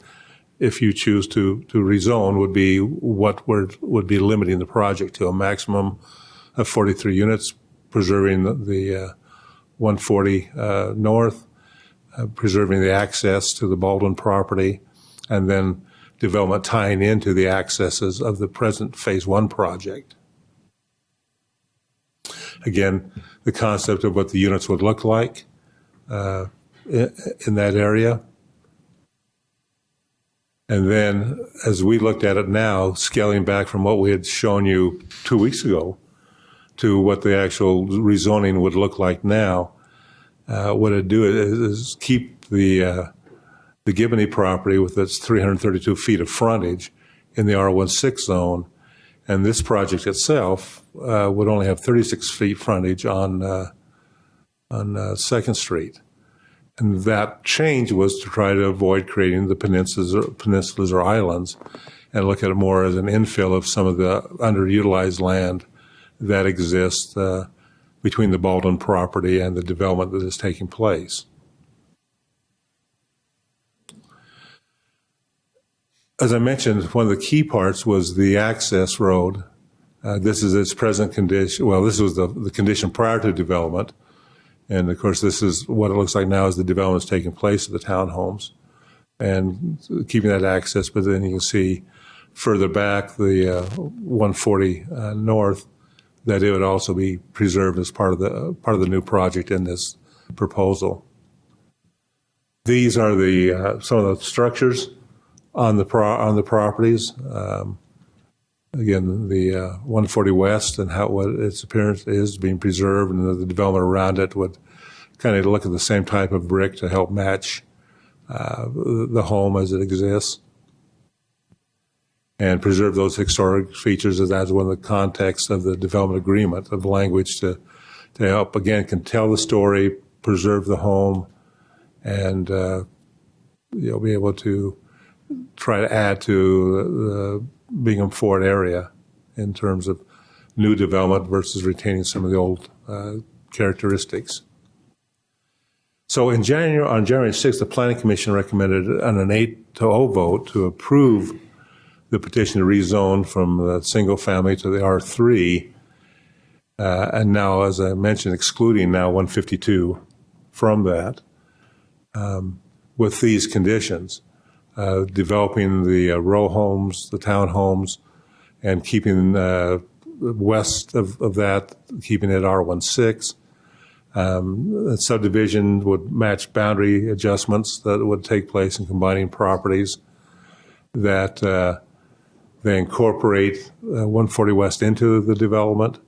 if you choose to rezone would be what would be limiting the project to a maximum of 43 units, preserving the 140 north, preserving the access to the Baldwin property, and then development tying into the accesses of the present Phase 1 project. Again, the concept of what the units would look like in that area. And then, as we looked at it now, scaling back from what we had shown you 2 weeks ago to what the actual rezoning would look like now, what it'd do is keep the Gibney property with its 332 feet of frontage in the R16 zone, and this project itself would only have 36 feet frontage on 2nd Street. And that change was to try to avoid creating the peninsulas or islands and look at it more as an infill of some of the underutilized land that exists between the Baldwin property and the development that is taking place. As I mentioned, one of the key parts was the access road. This is its present condition. Well, this was the condition prior to development. And of course, this is what it looks like now as the development is taking place at the townhomes and keeping that access. But then you can see further back the 140 north that it would also be preserved as part of the new project in this proposal. These are some of the structures on the properties. Again, the 140 West and what its appearance is being preserved, and the development around it would kind of look at the same type of brick to help match the home as it exists, and preserve those historic features as one of the contexts of the development agreement of language to help, again, can tell the story, preserve the home, and be able to try to add to the Bingham Ford area in terms of new development versus retaining some of the old characteristics. So on January 6th, the Planning Commission recommended on an 8-0 vote to approve the petition to rezone from the single family to the R3, and now, as I mentioned, excluding now 152 from that, with these conditions. Developing the row homes, the townhomes, and keeping west of that, keeping it R16. The subdivision would match boundary adjustments that would take place in combining properties that they incorporate 140 West into the development.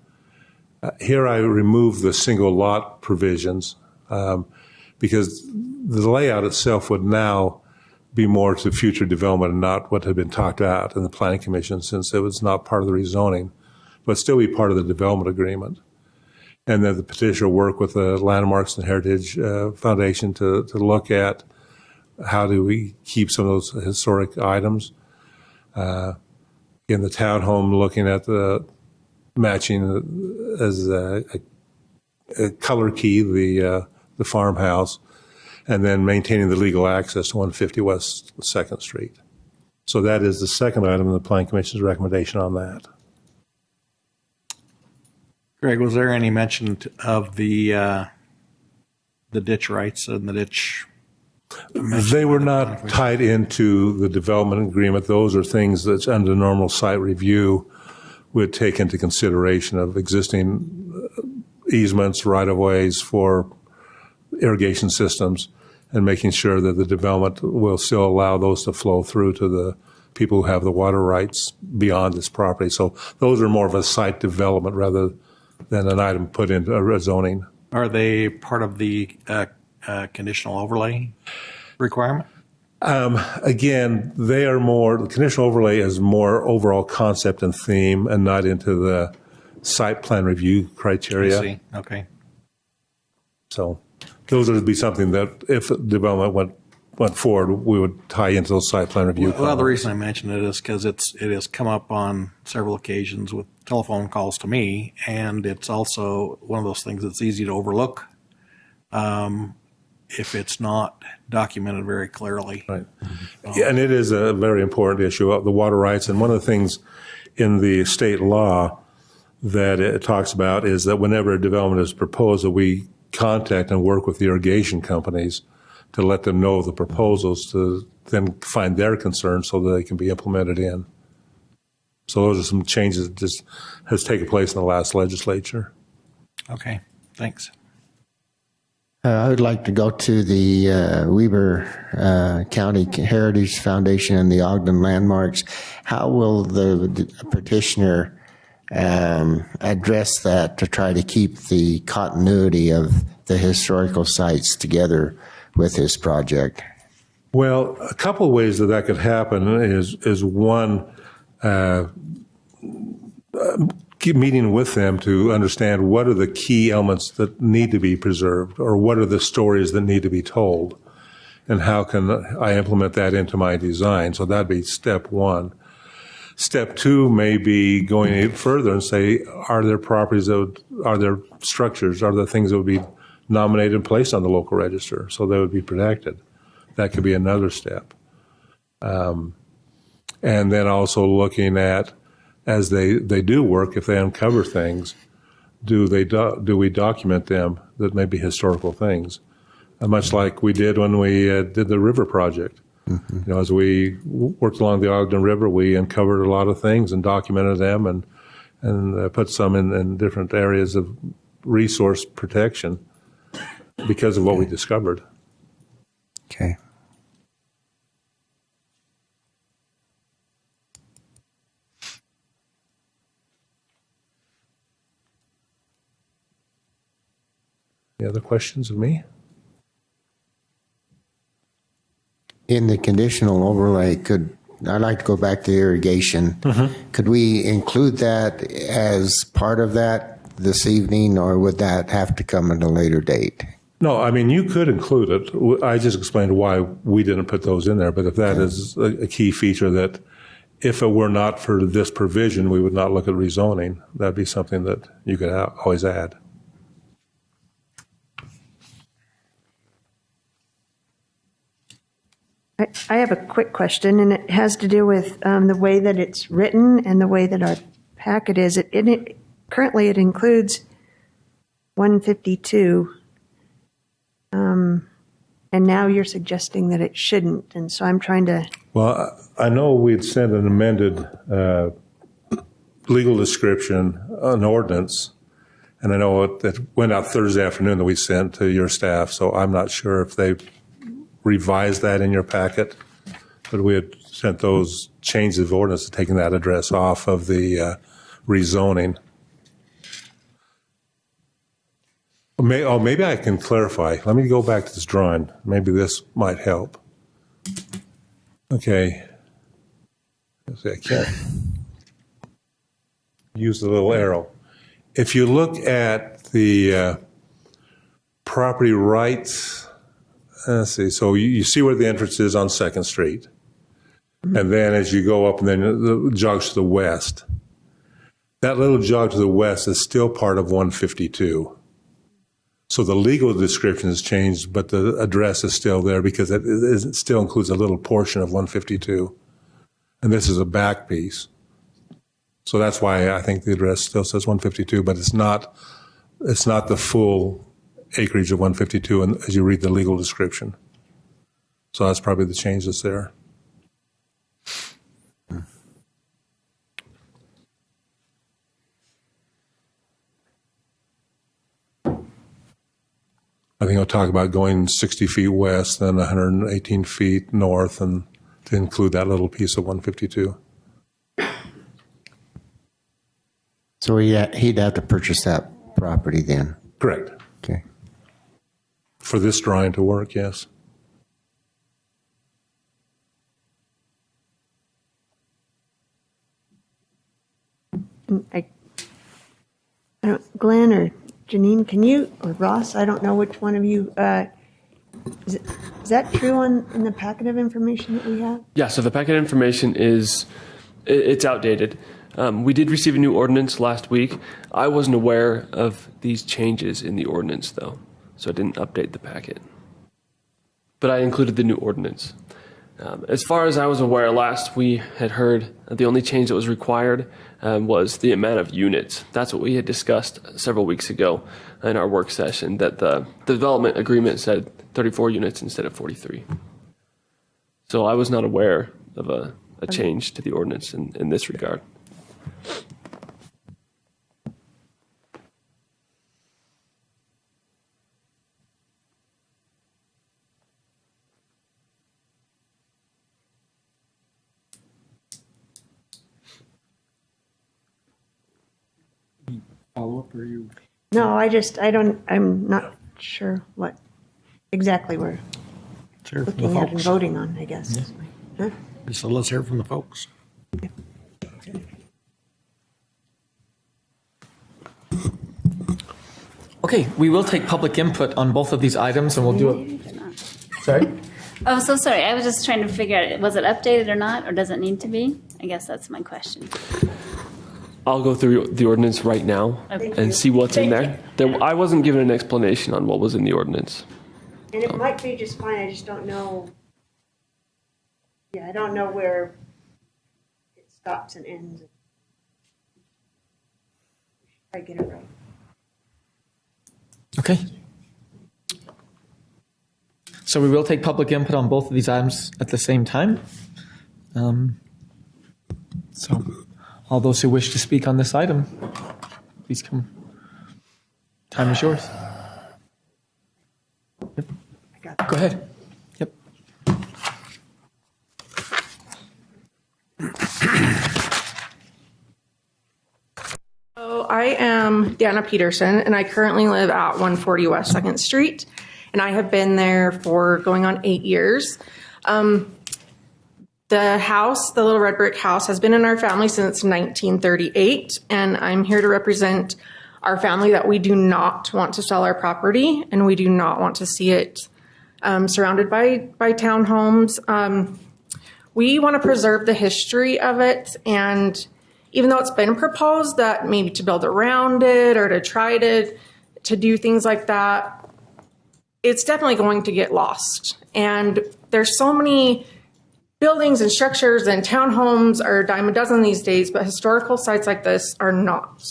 Here I remove the single lot provisions because the layout itself would now be more to future development and not what had been talked about in the Planning Commission, since it was not part of the rezoning, but still be part of the development agreement. And then the petitioner work with the Landmarks and Heritage Foundation to look at how do we keep some of those historic items. In the townhome, looking at the matching as a color key, the farmhouse, and then maintaining the legal access to 150 West 2nd Street. So that is the second item in the Planning Commission's recommendation on that. Greg, was there any mention of the ditch rights and the ditch? They were not tied into the development agreement. Those are things that under normal site review would take into consideration of existing easements, right-of-ways for irrigation systems, and making sure that the development will still allow those to flow through to the people who have the water rights beyond this property. So those are more of a site development rather than an item put into a zoning. Are they part of the conditional overlay requirement? Again, they are more, the conditional overlay is more overall concept and theme and not into the site plan review criteria. I see. Okay. So those would be something that if development went went forward, we would tie into those site plan review. Well, the reason I mention it is because it has come up on several occasions with telephone calls to me, and it's also one of those things that's easy to overlook if it's not documented very clearly. Right. Yeah, and it is a very important issue of the water rights. And one of the things in the state law that it talks about is that whenever a development is proposed, that we contact and work with the irrigation companies to let them know of the proposals, to then find their concerns so that they can be implemented in. So those are some changes that just has taken place in the last legislature. Okay, thanks. I would like to go to the Weber County Heritage Foundation and the Ogden Landmarks. How will the petitioner address that to try to keep the continuity of the historical sites together with his project? Well, a couple of ways that could happen is one, keep meeting with them to understand what are the key elements that need to be preserved, or what are the stories that need to be told, and how can I implement that into my design. So that'd be step one. Step two may be going further and say, are there properties, are there structures, are there things that would be nominated and placed on the local register so they would be protected? That could be another step. And then also looking at, as they do work, if they uncover things, do we document them that may be historical things? Much like we did when we did the river project. Mm-hmm. You know, as we worked along the Ogden River, we uncovered a lot of things and documented them and put some in different areas of resource protection because of what we discovered. Okay. Any other questions of me? In the conditional overlay, I'd like to go back to irrigation. Mm-hmm. Could we include that as part of that this evening, or would that have to come at a later date? No, I mean, you could include it. I just explained why we didn't put those in there, but if that is a key feature that if it were not for this provision, we would not look at rezoning, that'd be something that you could always add. I have a quick question, and it has to do with the way that it's written and the way that our packet is. Currently, it includes 152, and now you're suggesting that it shouldn't, and so I'm trying to... Well, I know we'd sent an amended legal description, an ordinance, and I know it went out Thursday afternoon that we sent to your staff, so I'm not sure if they revised that in your packet, but we had sent those changes of ordinance taking that address off of the rezoning. Maybe I can clarify. Let me go back to this drawing. Maybe this might help. Okay. Let's see, I can't use the little arrow. If you look at the property rights, let's see. So you see where the entrance is on 2nd Street. And then as you go up and then the jogs to the west, that little jog to the west is still part of 152. So the legal description has changed, but the address is still there because it still includes a little portion of 152. And this is a back piece. So that's why I think the address still says 152, but it's not the full acreage of 152 and as you read the legal description. So that's probably the change that's there. I think I'll talk about going 60 feet west, then 118 feet north, and to include that little piece of 152. So he'd have to purchase that property then? Correct. Okay. For this drawing to work, yes. Glenn or Janine, can you, or Ross, I don't know which one of you, Is that true in the packet of information that we have? Yeah, so the packet information it's outdated. We did receive a new ordinance last week. I wasn't aware of these changes in the ordinance, though, so I didn't update the packet. But I included the new ordinance. As far as I was aware, last we had heard the only change that was required was the amount of units. That's what we had discussed several weeks ago in our work session, that the development agreement said 34 units instead of 43. So I was not aware of a change to the ordinance in this regard. Follow up, or you? No, I'm not sure what exactly we're Hear from the looking at and folks. voting on, I guess. Huh? So let's hear from the folks. Okay, we will take public input on both of these items, and we'll do it. Sorry? Oh, so sorry. I was just trying to figure out, was it updated or not, or does it need to be? I guess that's my question. I'll go through the ordinance right now and see what's in there. I wasn't given an explanation on what was in the ordinance. And it might be just fine, I just don't know. Yeah, I don't know where it stops and ends. I get it right. Okay. So we will take public input on both of these items at the same time. So all those who wish to speak on this item, please come. Time is yours. Yep. Go ahead. Yep. So I am Dana Peterson, and I currently live at 140 West 2nd Street, and I have been there for going on 8 years. The house, the little red brick house, has been in our family since 1938, and I'm here to represent our family that we do not want to sell our property, and we do not want to see it surrounded by townhomes. We want to preserve the history of it, and even though it's been proposed that maybe to build around it or to try to do things like that, it's definitely going to get lost. And there's so many buildings and structures and townhomes are a dime a dozen these days, but historical sites like this are not.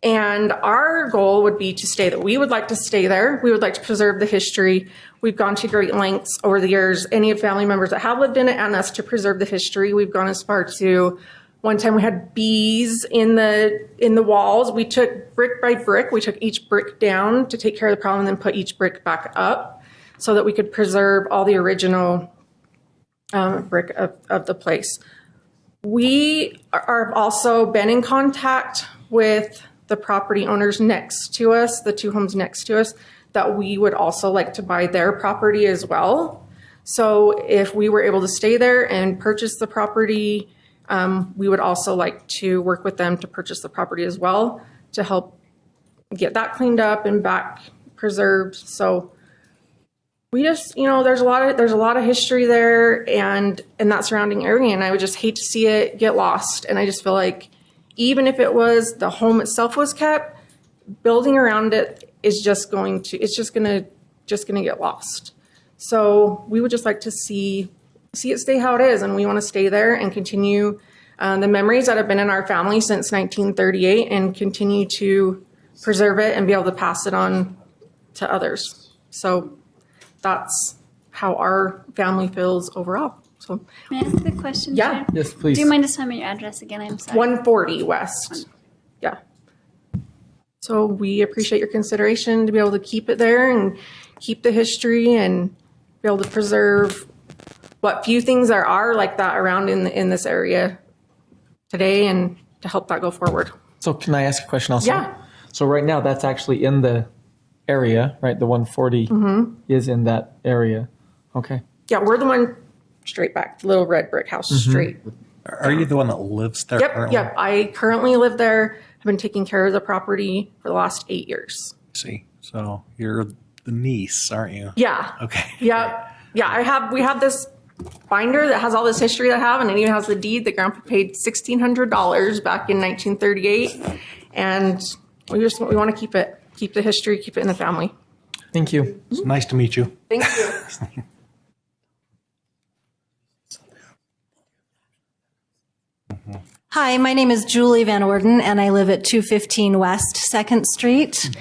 And our goal would be to stay there. We would like to stay there. We would like to preserve the history. We've gone to great lengths over the years, any of family members that have lived in it and us, to preserve the history. We've gone as far to, one time we had bees in the walls. We took brick by brick. We took each brick down to take care of the problem and then put each brick back up so that we could preserve all the original brick of the place. We are also been in contact with the property owners next to us, the two homes next to us, that we would also like to buy their property as well. So if we were able to stay there and purchase the property, we would also like to work with them to purchase the property as well to help get that cleaned up and back preserved. So we just, there's a lot of history there and in that surrounding area, and I would just hate to see it get lost. And I just feel like even if it was the home itself was kept, building around it is just going to get lost. So we would just like to see it stay how it is, and we want to stay there and continue the memories that have been in our family since 1938 and continue to preserve it and be able to pass it on to others. So that's how our family feels overall. So, may I ask a question? Yeah. Sharon? Yes, please. Do you mind just telling me your address again? I'm sorry. 140 West. Yeah. So we appreciate your consideration to be able to keep it there and keep the history and be able to preserve what few things there are like that around in this area today and to help that go forward. So can I ask a question also? Yeah. So right now that's actually in the area, right? The 140 is in that area. Okay. Yeah, we're the one straight back, the little red brick house straight. Are you the one that lives there Yep, currently? yep. I currently live there. I've been taking care of the property for the last 8 years. See, so you're the niece, aren't you? Yeah. Okay. Yeah. Yeah. We have this binder that has all this history that I have, and it even has the deed that Grandpa paid $1,600 back in 1938. And we want to keep the history, keep it in the family. Thank you. It's nice to meet you. Thank you. Hi, my name is Julie Van Orden, and I live at 215 West 2nd Street.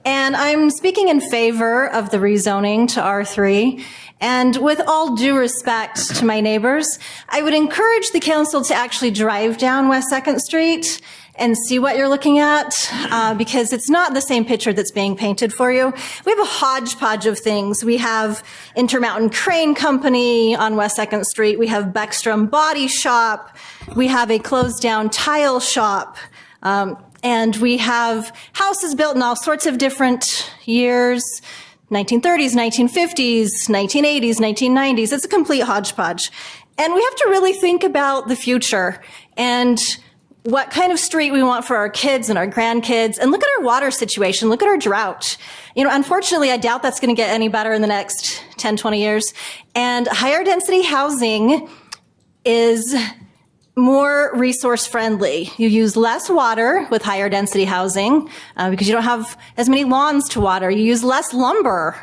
And I'm speaking in favor of the rezoning to R3. And with all due respect to my neighbors, I would encourage the council to actually drive down West 2nd Street and see what you're looking at, because it's not the same picture that's being painted for you. We have a hodgepodge of things. We have Intermountain Crane Company on West 2nd Street. We have Beckstrom Body Shop. We have a closed down tile shop. And we have houses built in all sorts of different years, 1930s, 1950s, 1980s, 1990s. It's a complete hodgepodge. And we have to really think about the future and what kind of street we want for our kids and our grandkids. And look at our water situation. Look at our drought. Unfortunately, I doubt that's going to get any better in the next 10, 20 years. And higher density housing is more resource friendly. You use less water with higher density housing because you don't have as many lawns to water. You use less lumber.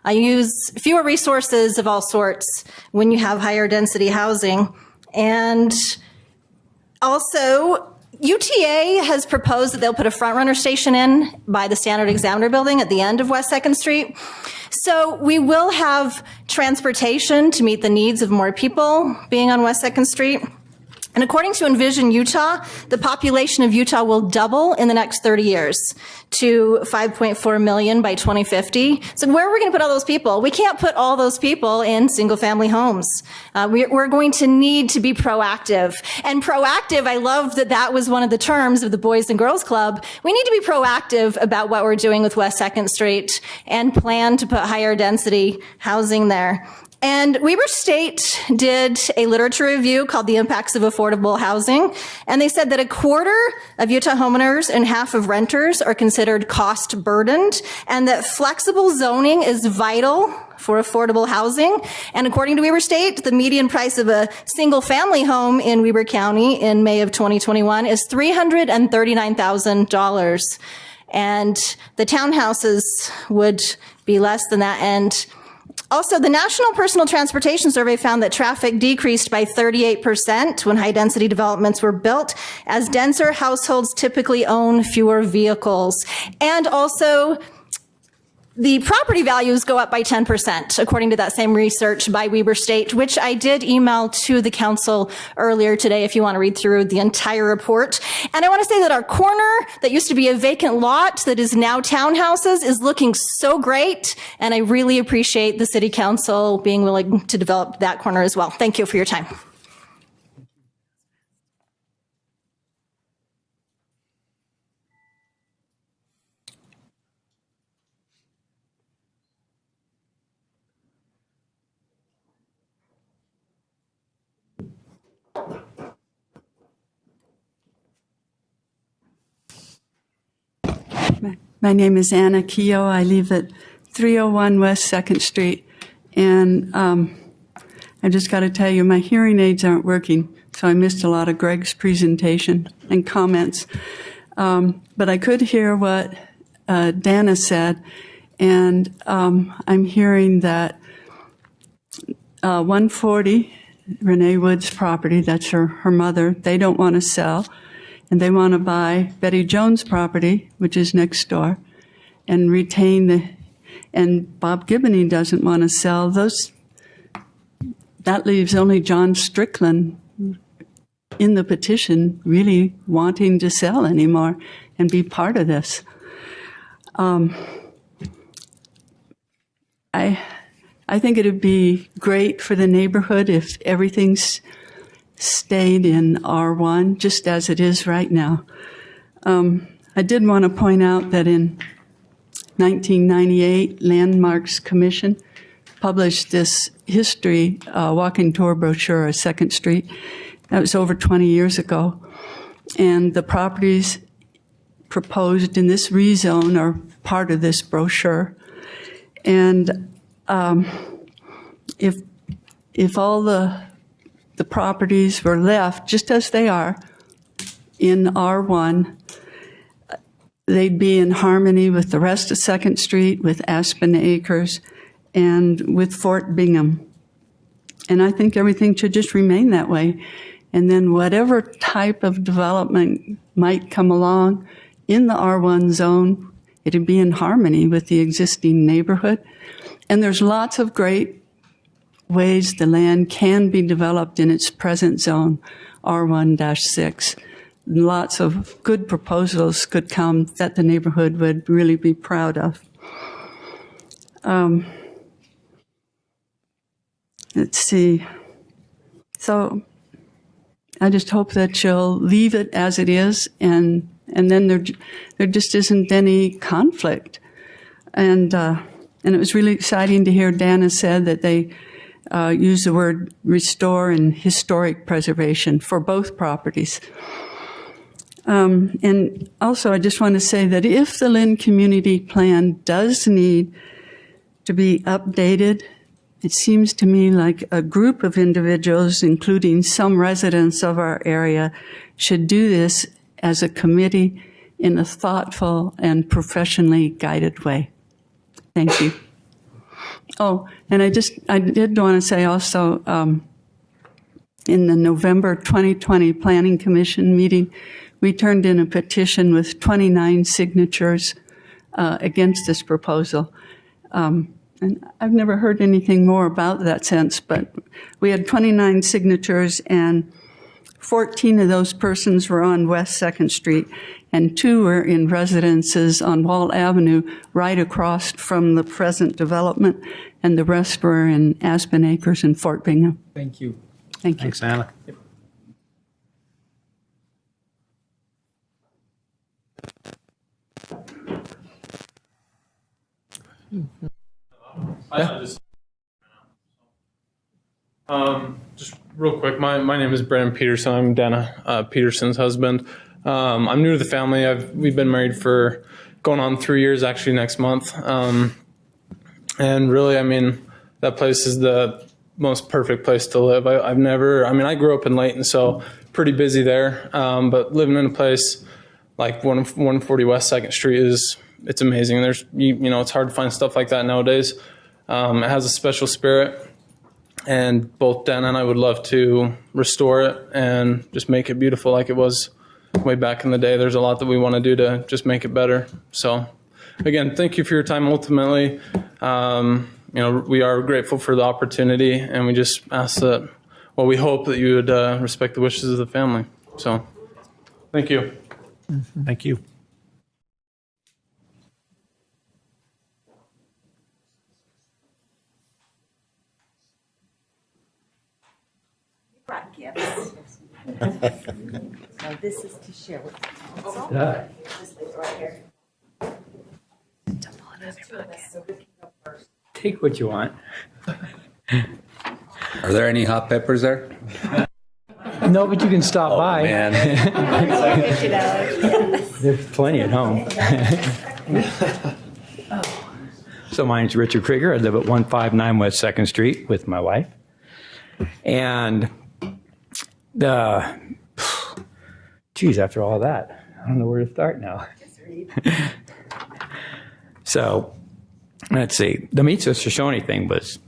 You use fewer resources of all sorts when you have higher density housing. And also, UTA has proposed that they'll put a front runner station in by the Standard Examiner building at the end of West 2nd Street. So we will have transportation to meet the needs of more people being on West 2nd Street. And according to Envision Utah, the population of Utah will double in the next 30 years to 5.4 million by 2050. So where are we going to put all those people? We can't put all those people in single-family homes. We're going to need to be proactive. And proactive, I love that that was one of the terms of the Boys and Girls Club. We need to be proactive about what we're doing with West 2nd Street and plan to put higher density housing there. And Weber State did a literature review called The Impacts of Affordable Housing, and they said that a quarter of Utah homeowners and half of renters are considered cost burdened, and that flexible zoning is vital for affordable housing. And according to Weber State, the median price of a single family home in Weber County in May of 2021 is $339,000. And the townhouses would be less than that. And also, the National Personal Transportation Survey found that traffic decreased by 38% when high-density developments were built, as denser households typically own fewer vehicles. And also, the property values go up by 10%, according to that same research by Weber State, which I did email to the council earlier today if you want to read through the entire report. And I want to say that our corner that used to be a vacant lot that is now townhouses is looking so great, and I really appreciate the city council being willing to develop that corner as well. Thank you for your time. My name is Anna Keogh. I live at 301 West 2nd Street. And I just got to tell you, my hearing aids aren't working, so I missed a lot of Greg's presentation and comments. But I could hear what Dana said, and I'm hearing that 140, Renee Wood's property, that's her mother, they don't want to sell. And they want to buy Betty Jones' property, which is next door, and retain and Bob Gibney doesn't want to sell those. That leaves only John Strickland in the petition really wanting to sell anymore and be part of this. I think it would be great for the neighborhood if everything's stayed in R1, just as it is right now. I did want to point out that in 1998, Landmarks Commission published this history walking tour brochure of 2nd Street. That was over 20 years ago. And the properties proposed in this rezone are part of this brochure. And if all the properties were left just as they are in R1, they'd be in harmony with the rest of 2nd Street, with Aspen Acres, and with Fort Bingham. And I think everything should just remain that way. And then whatever type of development might come along in the R1 zone, it'd be in harmony with the existing neighborhood. And there's lots of great ways the land can be developed in its present zone, R1-6. Lots of good proposals could come that the neighborhood would really be proud of. Let's see. So I just hope that you'll leave it as it is, and then there just isn't any conflict. And it was really exciting to hear Dana said that they use the word restore and historic preservation for both properties. And also, I just want to say that if the Lynn Community Plan does need to be updated, it seems to me like a group of individuals, including some residents of our area, should do this as a committee in a thoughtful and professionally guided way. Thank you. Oh, and I did want to say also, in the November 2020 Planning Commission meeting, we turned in a petition with 29 signatures against this proposal. And I've never heard anything more about that since, but we had 29 signatures, and 14 of those persons were on West 2nd Street, and 2 were in residences on Wall Avenue right across from the present development, and the rest were in Aspen Acres and Fort Bingham. Thank you. Thank you. Thanks, Anna. Just real quick, my name is Brandon Peterson. I'm Dana Peterson's husband. I'm new to the family. We've been married for going on 3 years, actually next month. And really, I mean, that place is the most perfect place to live. I grew up in Layton, so pretty busy there. But living in a place like 140 West 2nd Street it's amazing. There's, it's hard to find stuff like that nowadays. It has a special spirit. And both Dan and I would love to restore it and just make it beautiful like it was way back in the day. There's a lot that we want to do to just make it better. So, again, thank you for your time. Ultimately, we are grateful for the opportunity, and we just ask that, we hope that you would respect the wishes of the family. So, thank you. Thank you. Brought gifts. So this is to share with the council. Just leave it right here. Take what you want. Are there any hot peppers there? No, but you can stop by. Man. There's plenty at home. So my name's Richard Krieger. I live at 159 West 2nd Street with my wife. And after all that, I don't know where to start now. So, let's see. The Meet Sister Shoshone thing was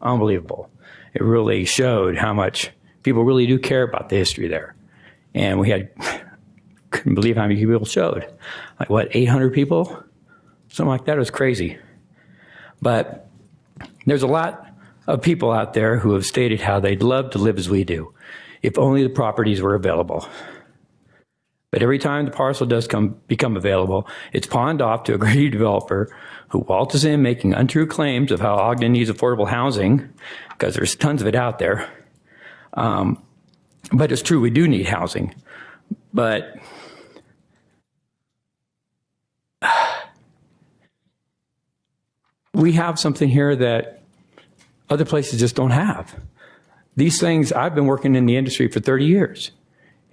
unbelievable. It really showed how much people really do care about the history there. And couldn't believe how many people showed. 800 people? Something like that. It was crazy. But there's a lot of people out there who have stated how they'd love to live as we do, if only the properties were available. But every time the parcel does become available, it's pawned off to a greedy developer who waltzes in making untrue claims of how Ogden needs affordable housing, because there's tons of it out there. But it's true, we do need housing. But we have something here that other places just don't have. These things, I've been working in the industry for 30 years,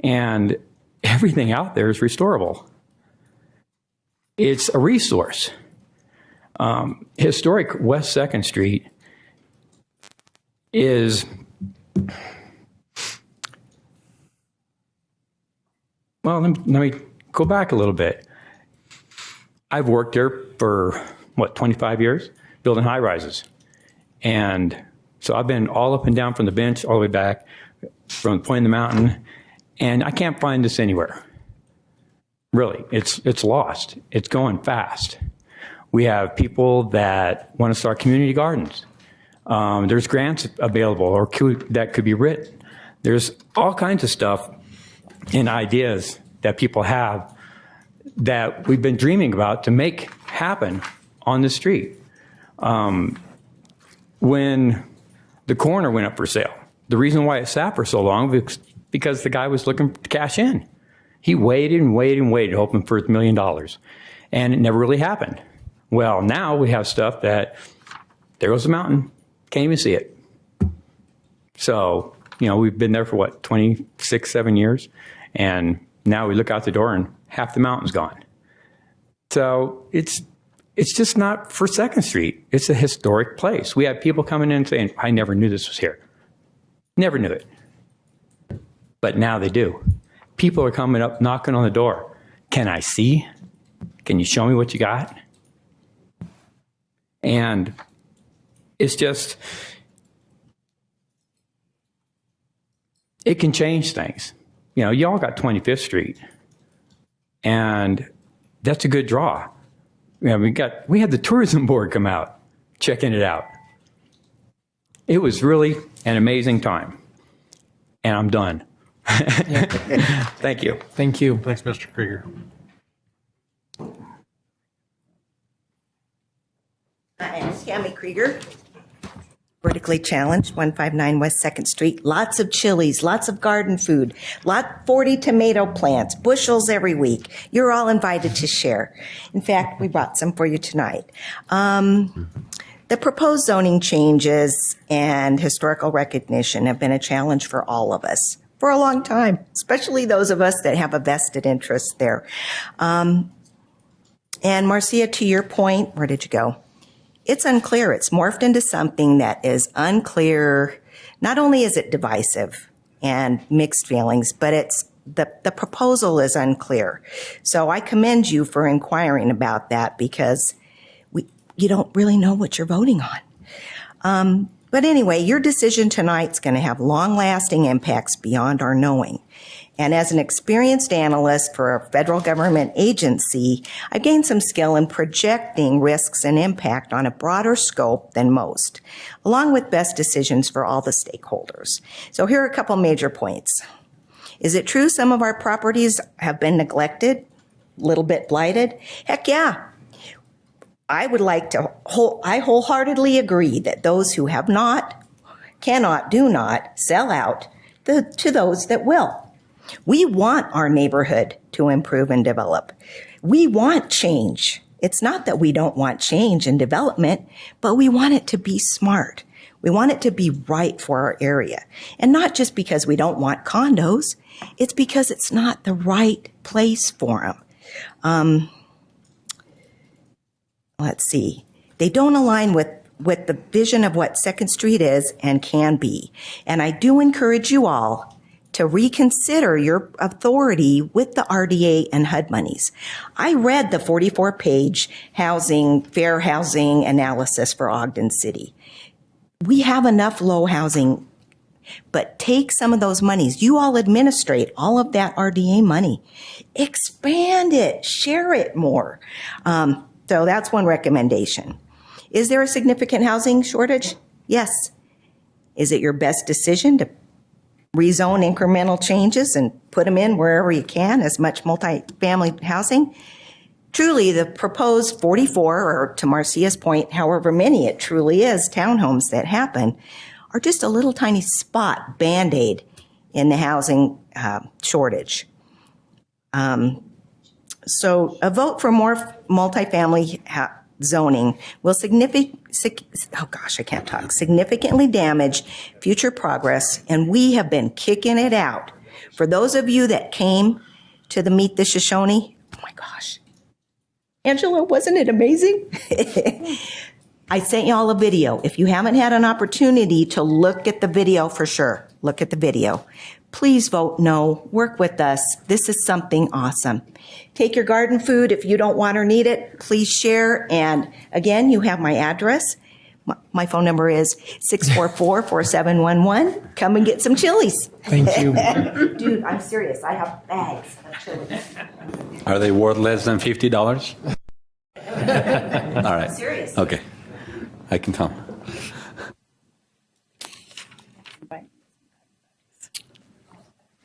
and everything out there is restorable. It's a resource. Historic West 2nd Street is, well, let me go back a little bit. I've worked there for, 25 years, building high rises. And so I've been all up and down from the bench, all the way back, from the point of the mountain, and I can't find this anywhere. Really, it's lost. It's going fast. We have people that want to start community gardens. There's grants available that could be written. There's all kinds of stuff and ideas that people have that we've been dreaming about to make happen on the street. When the corner went up for sale, the reason why it sat for so long was because the guy was looking to cash in. He waited and waited and waited, hoping for $1 million. And it never really happened. Well, now we have stuff that, there goes the mountain, can't even see it. So, we've been there for 26, 7 years. And now we look out the door and half the mountain's gone. So it's just not for 2nd Street. It's a historic place. We have people coming in saying, I never knew this was here. Never knew it. But now they do. People are coming up, knocking on the door. Can I see? Can you show me what you got? And it's just, it can change things. Y'all got 25th Street, and that's a good draw. We had the tourism board come out, checking it out. It was really an amazing time. And I'm done. Thank you. Thank you. Thanks, Mr. Krieger. I am Tammy Krieger, vertically challenged, 159 West 2nd Street. Lots of chilies, lots of garden food, 40 tomato plants, bushels every week. You're all invited to share. In fact, we brought some for you tonight. The proposed zoning changes and historical recognition have been a challenge for all of us for a long time, especially those of us that have a vested interest there. And Marcia, to your point, where did you go? It's unclear. It's morphed into something that is unclear. Not only is it divisive and mixed feelings, but the proposal is unclear. So I commend you for inquiring about that, because you don't really know what you're voting on. But anyway, your decision tonight's going to have long-lasting impacts beyond our knowing. And as an experienced analyst for a federal government agency, I've gained some skill in projecting risks and impact on a broader scope than most, along with best decisions for all the stakeholders. So here are a couple major points. Is it true some of our properties have been neglected, a little bit blighted? Heck yeah. I wholeheartedly agree that those who have not, cannot, do not sell out to those that will. We want our neighborhood to improve and develop. We want change. It's not that we don't want change and development, but we want it to be smart. We want it to be right for our area. And not just because we don't want condos, it's because it's not the right place for them. Let's see. They don't align with the vision of what 2nd Street is and can be. And I do encourage you all to reconsider your authority with the RDA and HUD monies. I read the 44-page fair housing analysis for Ogden City. We have enough low housing, but take some of those monies. You all administrate all of that RDA money. Expand it, share it more. So that's one recommendation. Is there a significant housing shortage? Yes. Is it your best decision to rezone incremental changes and put them in wherever you can, as much multifamily housing? Truly, the proposed 44, or to Marcia's point, however many it truly is, townhomes that happen, are just a little tiny spot, Band-Aid, in the housing shortage. So a vote for more multifamily zoning will significantly damage future progress, and we have been kicking it out. For those of you that came to the Meet the Shoshone, oh my gosh, Angela, wasn't it amazing? I sent y'all a video. If you haven't had an opportunity to look at the video, for sure, look at the video. Please vote no. Work with us. This is something awesome. Take your garden food. If you don't want or need it, please share. And again, you have my address. My phone number is 644-4711. Come and get some chilies. Thank you. Dude, I'm serious. I have bags of chilies. Are they worth less than $50? All right. Serious. Okay. I can come.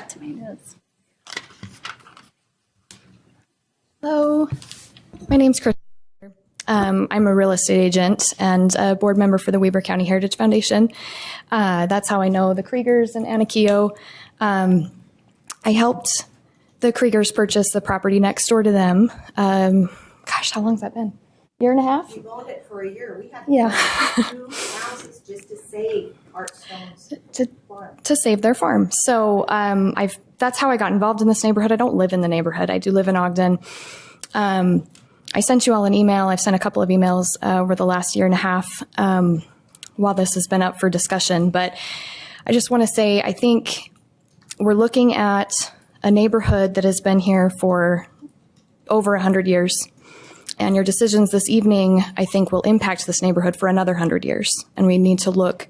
Tomatoes. Hello, my name's Chris. I'm a real estate agent and a board member for the Weber County Heritage Foundation. That's how I know the Kriegers and Anna Keogh. I helped the Kriegers purchase the property next door to them. Gosh, how long's that been? Year and a half? We owned it for a year. We had Yeah. 2 houses just to save Artstone's farm. To save their farm. So that's how I got involved in this neighborhood. I don't live in the neighborhood. I do live in Ogden. I sent you all an email. I've sent a couple of emails over the last year and a half while this has been up for discussion. But I just want to say, I think we're looking at a neighborhood that has been here for over 100 years. And your decisions this evening, I think, will impact this neighborhood for another 100 years. And we need to look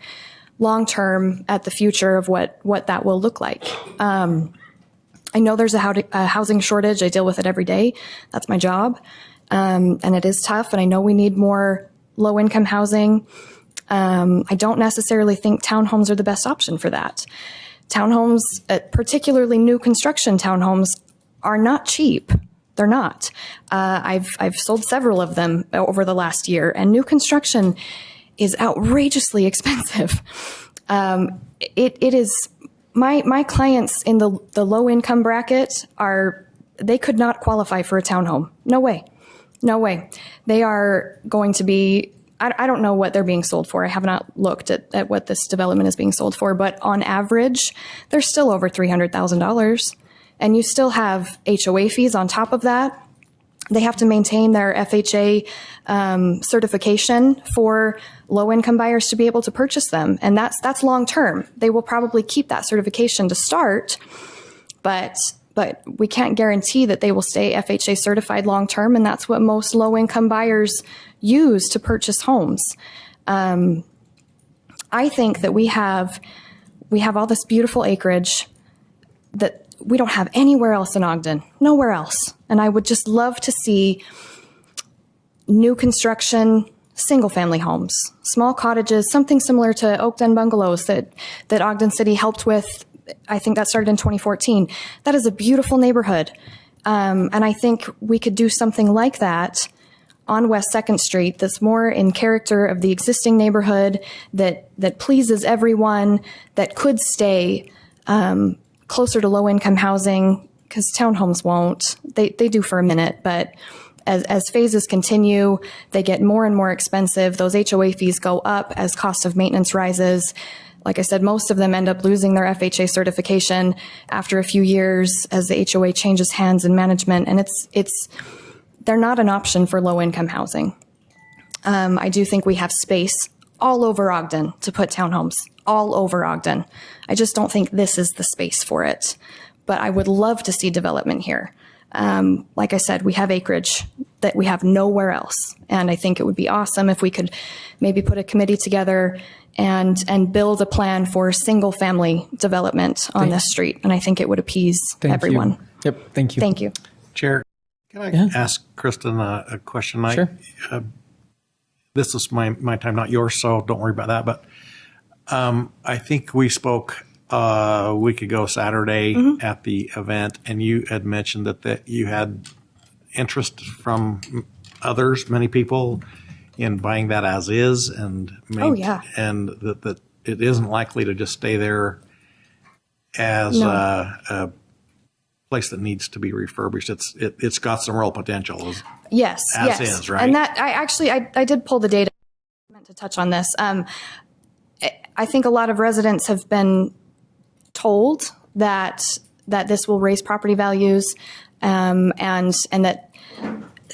long-term at the future of what that will look like. I know there's a housing shortage. I deal with it every day. That's my job. And it is tough. And I know we need more low-income housing. I don't necessarily think townhomes are the best option for that. Townhomes, particularly new construction townhomes, are not cheap. They're not. I've sold several of them over the last year, and new construction is outrageously expensive. It is. My clients in the low income bracket they could not qualify for a townhome. No way. They are going to be. I don't know what they're being sold for. I have not looked at what this development is being sold for, but on average, they're still over $300,000. And you still have HOA fees on top of that. They have to maintain their FHA certification for low-income buyers to be able to purchase them. And that's long-term. They will probably keep that certification to start, but we can't guarantee that they will stay FHA certified long-term, and that's what most low-income buyers use to purchase homes. I think that we have all this beautiful acreage that we don't have anywhere else in Ogden, nowhere else. And I would just love to see new construction, single-family homes, small cottages, something similar to OGDEN bungalows that Ogden City helped with. I think that started in 2014. That is a beautiful neighborhood. And I think we could do something like that on West 2nd Street that's more in character of the existing neighborhood, that pleases everyone, that could stay closer to low-income housing, because townhomes won't. They do for a minute, but as phases continue, they get more and more expensive. Those HOA fees go up as cost of maintenance rises. Like I said, most of them end up losing their FHA certification after a few years as the HOA changes hands in management, and they're not an option for low-income housing. I do think we have space all over Ogden to put townhomes, all over Ogden. I just don't think this is the space for it. But I would love to see development here. Like I said, we have acreage that we have nowhere else. And I think it would be awesome if we could maybe put a committee together and build a plan for single family development on this street. And I think it would appease everyone. Yep, thank you. Chair, can I ask Kristen a question? Sure. This is my time, not yours, so don't worry about that. But I think we spoke a week ago Saturday at the event, and you had mentioned that you had interest from others, many people, in buying that as is, and and that it isn't likely to just stay there as a place that needs to be refurbished. It's got some real potential. Yes. Is, right? And that I did pull the data. I meant to touch on this. I think a lot of residents have been told that this will raise property values, and that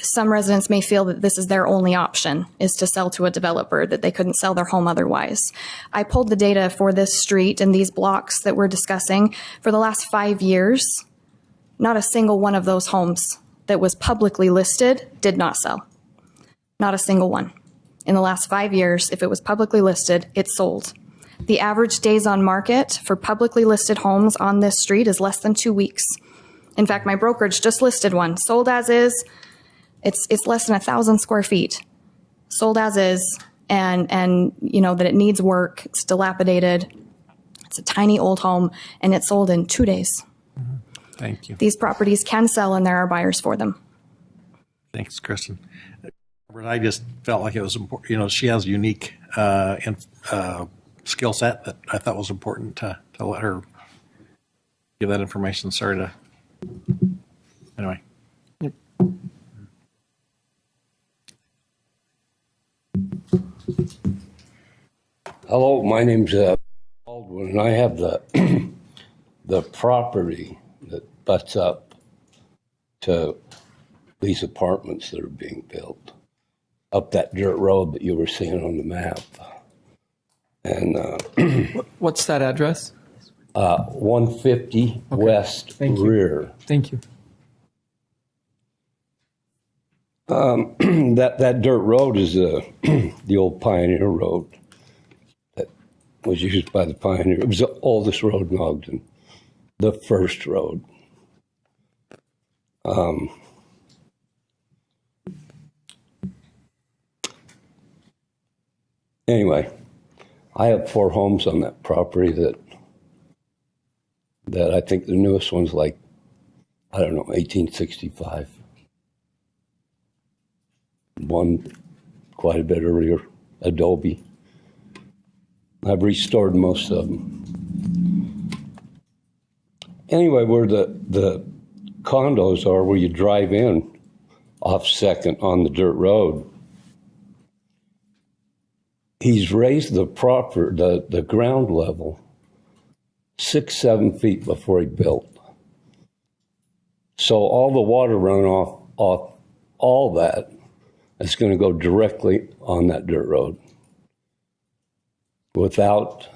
some residents may feel that this is their only option, is to sell to a developer, that they couldn't sell their home otherwise. I pulled the data for this street and these blocks that we're discussing. For the last 5 years, not a single one of those homes that was publicly listed did not sell. Not a single one. In the last 5 years, if it was publicly listed, it sold. The average days on market for publicly listed homes on this street is less than 2 weeks. In fact, my brokerage just listed one, sold as is. It's less than 1,000 square feet, sold as is, and you know that it needs work. It's dilapidated. It's a tiny old home, and it sold in 2 days. Thank you. These properties can sell, and there are buyers for them. Thanks, Kristen. I just felt like it was important. You know, she has a unique skill set that I thought was important to let her give that information. Sorry to. Anyway. Yep. Hello, my name's Baldwin, and I have the the property that butts up to these apartments that are being built up that dirt road that you were seeing on the map. And what's that address? 150 West Rear. Thank you. That dirt road is the old Pioneer Road that was used by the Pioneer. It was the oldest road in Ogden, the first road. Anyway, I have 4 homes on that property that I think the newest one's like, I don't know, 1865. One quite a bit earlier, adobe. I've restored most of them. Anyway, where the condos are, where you drive in off 2nd on the dirt road, he's raised the ground level 6-7 feet before he built. So all the water runoff off all that is going to go directly on that dirt road without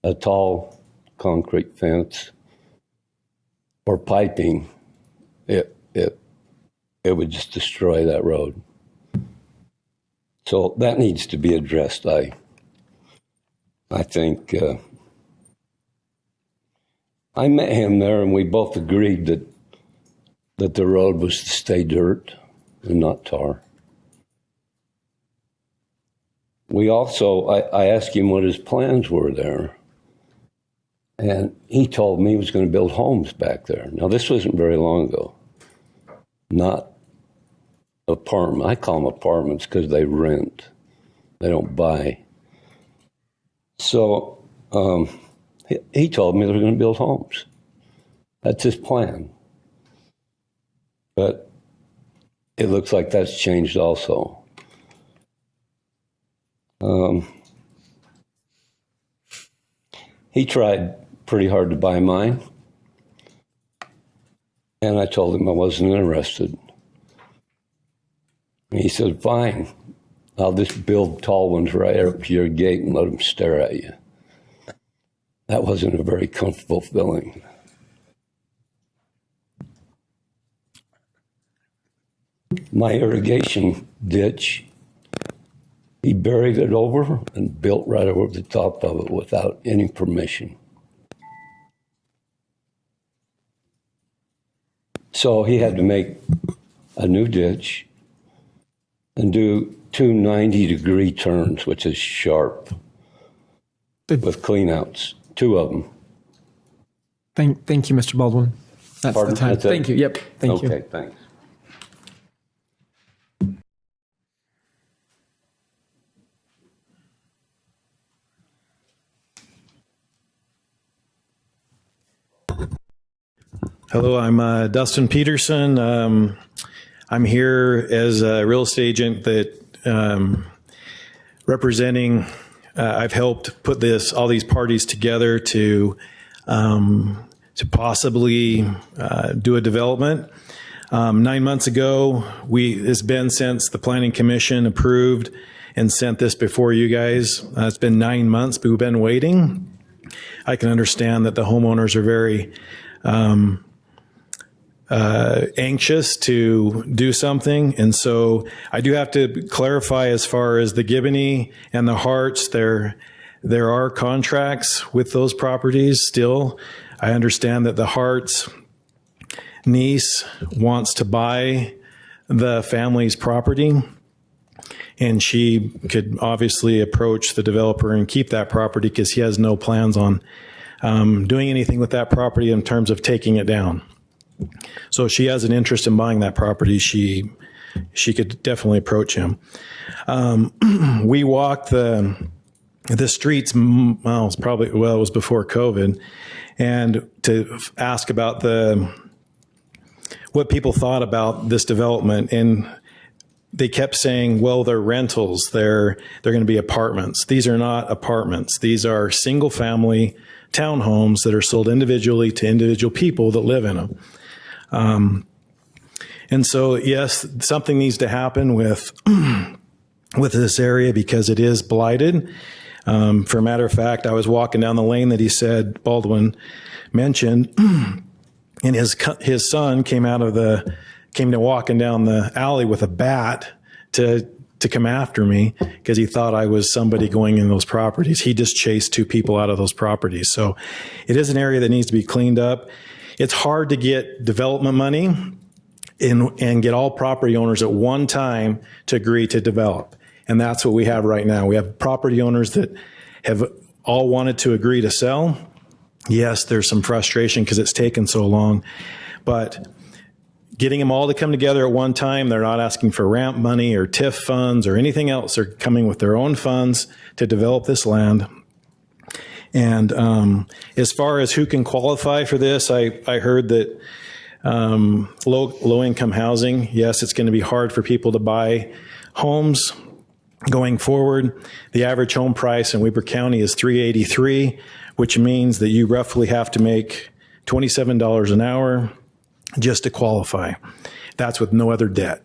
a tall concrete fence or piping. It would just destroy that road. So that needs to be addressed. I think I met him there, and we both agreed that the road was to stay dirt and not tar. We also, I asked him what his plans were there, and he told me he was going to build homes back there. Now, this wasn't very long ago. Not apartment. I call them apartments because they rent. They don't buy. So he told me they were going to build homes. That's his plan. But it looks like that's changed also. He tried pretty hard to buy mine, and I told him I wasn't interested. And he said, fine, I'll just build tall ones right up to your gate and let them stare at you. That wasn't a very comfortable feeling. My irrigation ditch, he buried it over and built right over the top of it without any permission. So he had to make a new ditch and do 2 90-degree turns, which is sharp, with cleanouts, 2 of them. Thank you, Mr. Baldwin. That's Pardon? the time. That's it? Thank you. Yep. Thank you. Okay, thanks. Hello, I'm Dustin Peterson. I'm here as a real estate agent that representing. I've helped put all these parties together to possibly do a development. 9 months ago, it's been since the Planning Commission approved and sent this before you guys. It's been 9 months, but we've been waiting. I can understand that the homeowners are very anxious to do something. And so I do have to clarify as far as the Giboney and the Harts, there are contracts with those properties still. I understand that the Harts' niece wants to buy the family's property, and she could obviously approach the developer and keep that property because he has no plans on doing anything with that property in terms of taking it down. So if she has an interest in buying that property, she could definitely approach him. We walked the streets, well, it was before COVID, and to ask about what people thought about this development, and they kept saying, well, they're rentals, they're going to be apartments. These are not apartments. These are single family townhomes that are sold individually to individual people that live in them. And so, yes, something needs to happen with this area because it is blighted. For a matter of fact, I was walking down the lane that he said Baldwin mentioned, and his son came to walking down the alley with a bat to come after me because he thought I was somebody going in those properties. He just chased two people out of those properties. So it is an area that needs to be cleaned up. It's hard to get development money and get all property owners at one time to agree to develop. And that's what we have right now. We have property owners that have all wanted to agree to sell. Yes, there's some frustration because it's taken so long, but getting them all to come together at one time, they're not asking for ramp money or TIF funds or anything else. They're coming with their own funds to develop this land. And as far as who can qualify for this, I heard that low-income housing, yes, it's going to be hard for people to buy homes going forward. The average home price in Weber County is $383, which means that you roughly have to make $27 an hour just to qualify. That's with no other debt.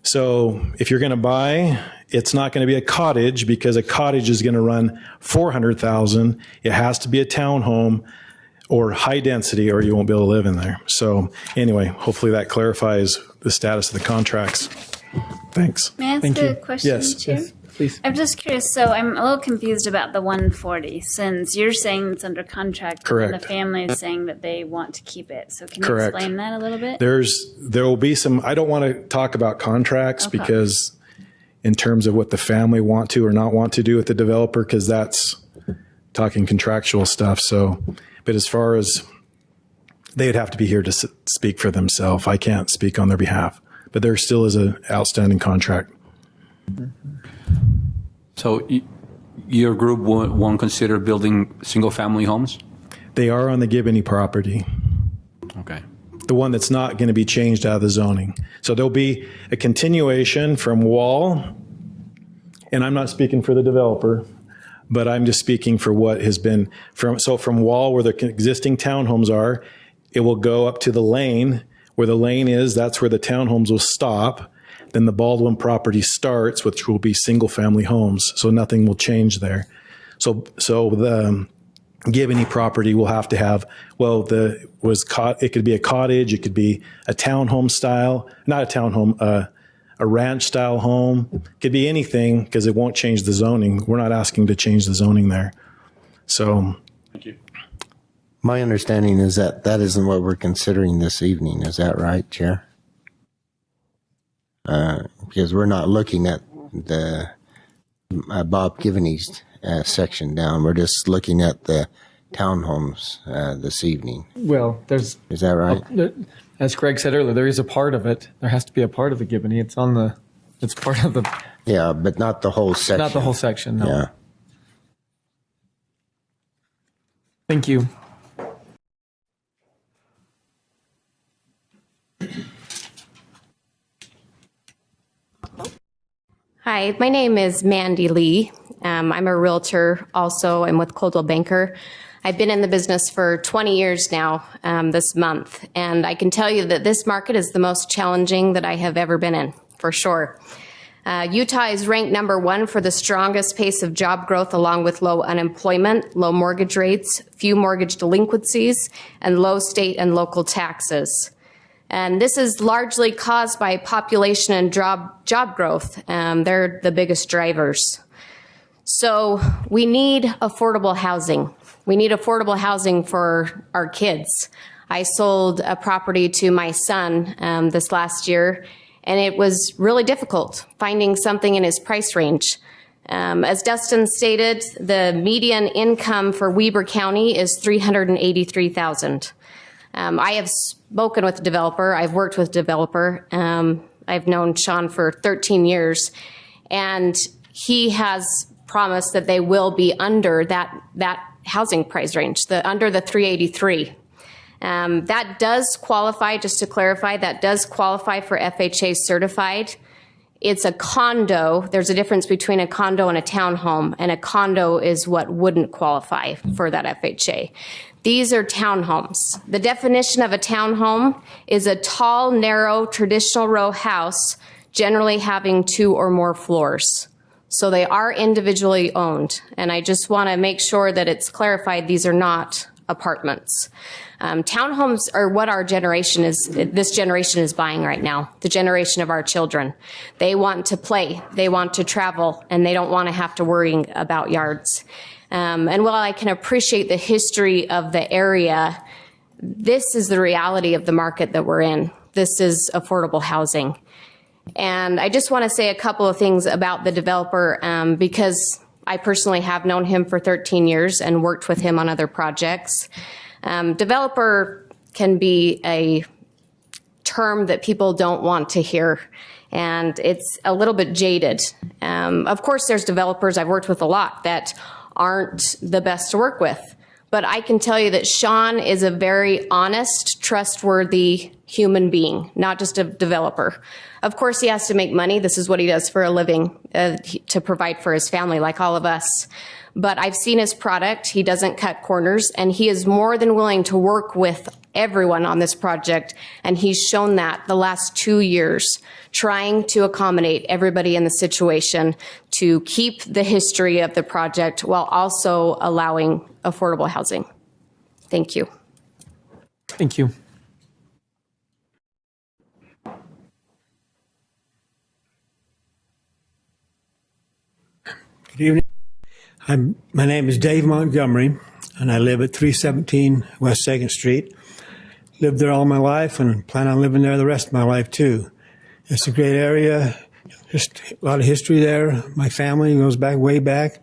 So if you're going to buy, it's not going to be a cottage because a cottage is going to run $400,000. It has to be a townhome or high density, or you won't be able to live in there. So anyway, hopefully that clarifies the status of the contracts. Thanks. May I ask a question, Yes. Chair? Yes, please. I'm just curious. So I'm a little confused about the 140 since you're saying it's under contract. Correct. And the family is saying that they want to keep it. So can you Correct. explain that a little bit? There will be some, I don't want to talk about contracts because in terms of what the family want to or not want to do with the developer, because that's talking contractual stuff. So, but as far as they'd have to be here to speak for themselves. I can't speak on their behalf, but there still is an outstanding contract. So your group won't consider building single-family homes? They are on the Giboney property. Okay. The one that's not going to be changed out of the zoning. So there'll be a continuation from Wall, and I'm not speaking for the developer, but I'm just speaking for what has been from Wall, where the existing townhomes are, it will go up to the lane. Where the lane is, that's where the townhomes will stop. Then the Baldwin property starts, which will be single-family homes, so nothing will change there. So the Giboney property will have to have, it could be a cottage, it could be a townhome style, not a townhome, a ranch-style home. It could be anything because it won't change the zoning. We're not asking to change the zoning there. So. Thank you. My understanding is that that isn't what we're considering this evening. Is that right, Chair? Because we're not looking at the Bob Givney's section down. We're just looking at the townhomes this evening. Well, is that right? As Craig said earlier, there is a part of it. There has to be a part of the Giboney. It's part of the. Yeah, but not the whole section. Not the whole section. No. Yeah. Thank you. Hi, my name is Mandy Lee. I'm a realtor also. I'm with Coldwell Banker. I've been in the business for 20 years now this month, and I can tell you that this market is the most challenging that I have ever been in, for sure. Utah is ranked number 1 for the strongest pace of job growth, along with low unemployment, low mortgage rates, few mortgage delinquencies, and low state and local taxes. And this is largely caused by population and job growth. They're the biggest drivers. So we need affordable housing. We need affordable housing for our kids. I sold a property to my son this last year, and it was really difficult finding something in his price range. As Dustin stated, the median income for Weber County is $383,000. I have spoken with the developer. I've worked with the developer. I've known Sean for 13 years, and he has promised that they will be under that housing price range, under the 383. That does qualify, just to clarify, that does qualify for FHA certified. It's a condo. There's a difference between a condo and a townhome, and a condo is what wouldn't qualify for that FHA. These are townhomes. The definition of a townhome is a tall, narrow, traditional row house, generally having 2 or more floors. So they are individually owned, and I just want to make sure that it's clarified these are not apartments. Townhomes are what this generation is buying right now, the generation of our children. They want to play, they want to travel, and they don't want to have to worry about yards. And while I can appreciate the history of the area, this is the reality of the market that we're in. This is affordable housing. And I just want to say a couple of things about the developer, because I personally have known him for 13 years and worked with him on other projects. Developer can be a term that people don't want to hear, and it's a little bit jaded. Of course, there's developers I've worked with a lot that aren't the best to work with, but I can tell you that Sean is a very honest, trustworthy human being, not just a developer. Of course, he has to make money. This is what he does for a living, to provide for his family, like all of us. But I've seen his product. He doesn't cut corners, and he is more than willing to work with everyone on this project. And he's shown that the last 2 years, trying to accommodate everybody in the situation to keep the history of the project while also allowing affordable housing. Thank you. Thank you. Good evening. My name is Dave Montgomery, and I live at 317 West 2nd Street. Lived there all my life and plan on living there the rest of my life, too. It's a great area, just a lot of history there. My family goes back, way back.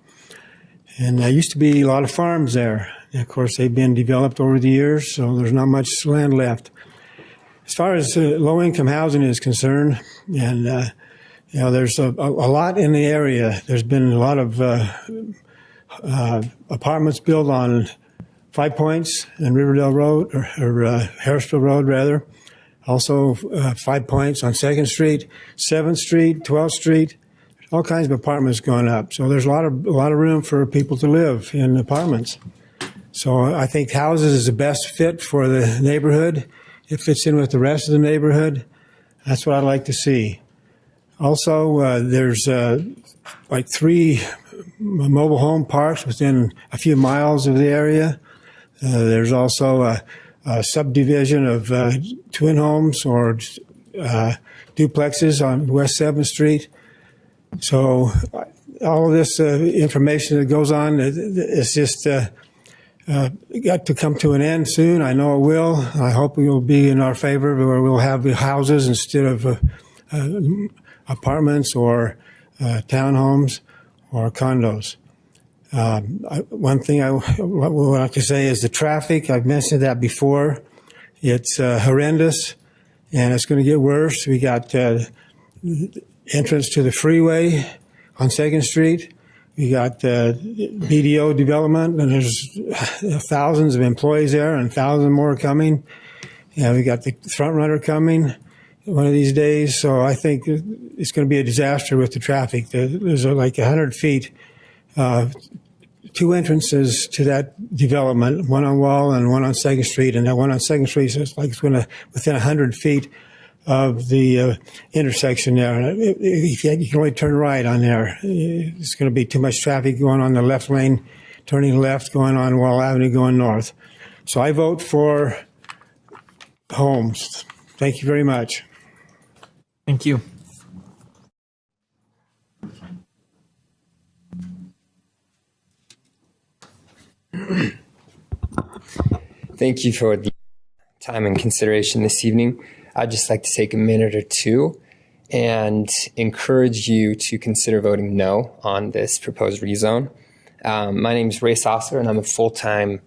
And there used to be a lot of farms there. And of course, they've been developed over the years, so there's not much land left. As far as low-income housing is concerned, and there's a lot in the area. There's been a lot of apartments built on 5 Points and Riverdale Road, or Harrisville Road, rather. Also 5 Points on 2nd Street, 7th Street, 12th Street. All kinds of apartments going up. So there's a lot of room for people to live in apartments. So I think houses is the best fit for the neighborhood. It fits in with the rest of the neighborhood. That's what I'd like to see. Also, there's like 3 mobile home parks within a few miles of the area. There's also a subdivision of twin homes or duplexes on West 7th Street. So all of this information that goes on, it's just got to come to an end soon. I know it will. I hope it will be in our favor, where we'll have houses instead of apartments or townhomes or condos. One thing I would like to say is the traffic. I've mentioned that before. It's horrendous, and it's going to get worse. We got entrance to the freeway on 2nd Street. We got BDO development, and there's thousands of employees there and thousands more coming. Yeah, we got the front runner coming one of these days. So I think it's going to be a disaster with the traffic. There's like 100 feet two entrances to that development, one on Wall and one on Second Street, and that one on Second Street is like it's going to within 100 feet of the intersection there. And you can only turn right on there. It's going to be too much traffic going on the left lane, turning left, going on Wall Avenue, going north. So I vote for Holmes. Thank you very much. Thank you. Thank you for the time and consideration this evening. I'd just like to take a minute or two and encourage you to consider voting no on this proposed rezone. My name is Ray Sosler, and I'm a full-time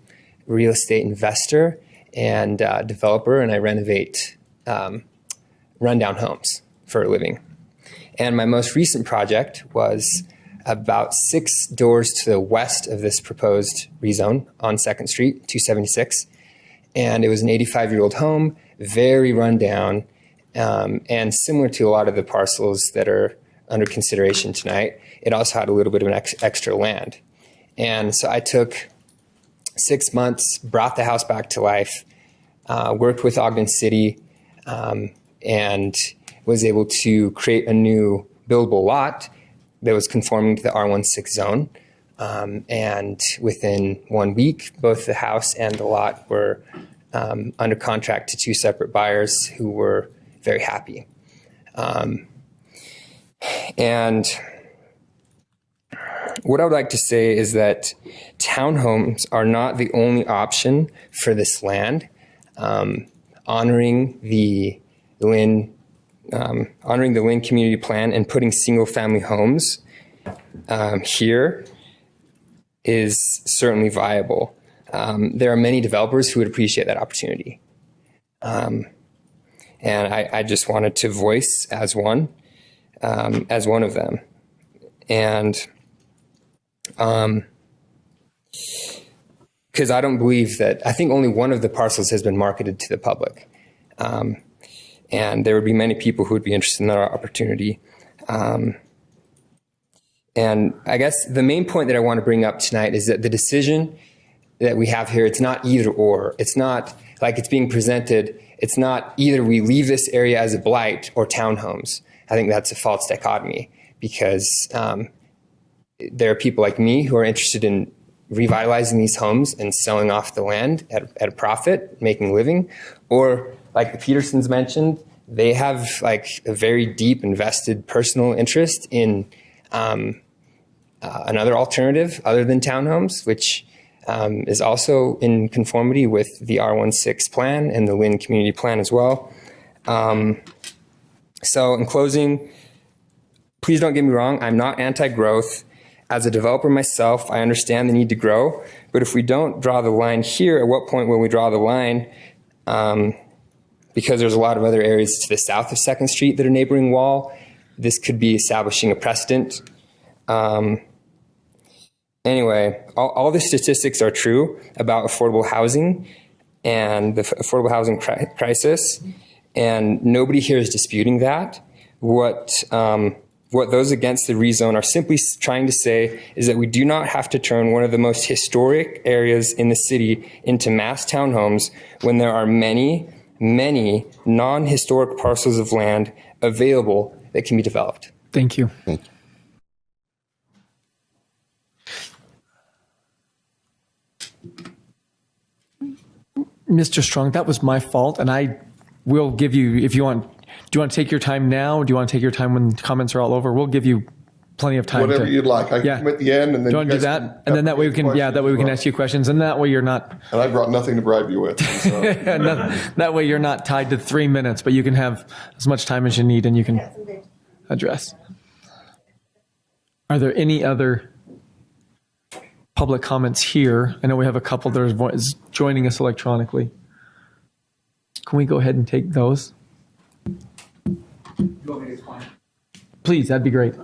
real estate investor and developer, and I renovate rundown homes for a living. And my most recent project was about 6 doors to the west of this proposed rezone on 2nd Street, 276. And it was an 85-year-old home, very rundown, and similar to a lot of the parcels that are under consideration tonight. It also had a little bit of an extra land. And so I took 6 months, brought the house back to life, worked with Ogden City, and was able to create a new buildable lot that was conforming to the R16 zone. And within 1 week, both the house and the lot were under contract to 2 separate buyers who were very happy. And what I would like to say is that townhomes are not the only option for this land. Honoring the Lynn community plan and putting single-family homes here is certainly viable. There are many developers who would appreciate that opportunity. And I just wanted to voice as one of them. And because I don't believe that, I think only one of the parcels has been marketed to the public. And there would be many people who would be interested in that opportunity. And I guess the main point that I want to bring up tonight is that the decision that we have here, it's not either or. It's not like it's being presented. It's not either we leave this area as a blight or townhomes. I think that's a false dichotomy because there are people like me who are interested in revitalizing these homes and selling off the land at a profit, making a living. Or like the Petersons mentioned, they have like a very deep invested personal interest in another alternative other than townhomes, which is also in conformity with the R16 plan and the Lynn community plan as well. So in closing, please don't get me wrong, I'm not anti-growth. As a developer myself, I understand the need to grow, but if we don't draw the line here, at what point will we draw the line? Because there's a lot of other areas to the south of 2nd Street that are neighboring Wall. This could be establishing a precedent. Anyway, all the statistics are true about affordable housing and the affordable housing crisis, and nobody here is disputing that. What those against the rezone are simply trying to say is that we do not have to turn one of the most historic areas in the city into mass townhomes when there are many, many non-historic parcels of land available that can be developed. Thank you. Thank you. Mr. Strong, that was my fault, and I will give you, if you want, do you want to take your time now? Do you want to take your time when comments are all over? We'll give you plenty of time. Whatever you'd like. I can come at the end, and then do you want to do that? And then that way we can, that way we can ask you questions, and that way you're not. And I brought nothing to bribe you with. So. That way you're not tied to 3 minutes, but you can have as much time as you need, and you can address. Are there any other public comments here? I know we have a couple that are joining us electronically. Can we go ahead and take those? Please, that'd be great.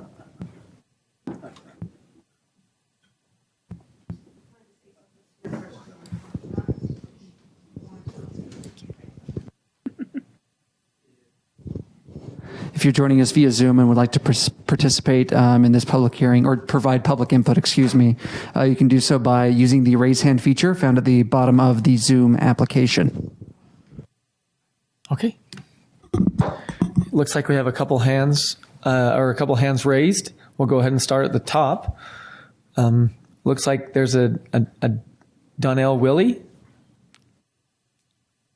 if you're joining us via Zoom and would like to participate in this public hearing or provide public input, you can do so by using the raise hand feature found at the bottom of the Zoom application. Okay. Looks like we have a couple hands raised. We'll go ahead and start at the top. Looks like there's a Donnell Willie.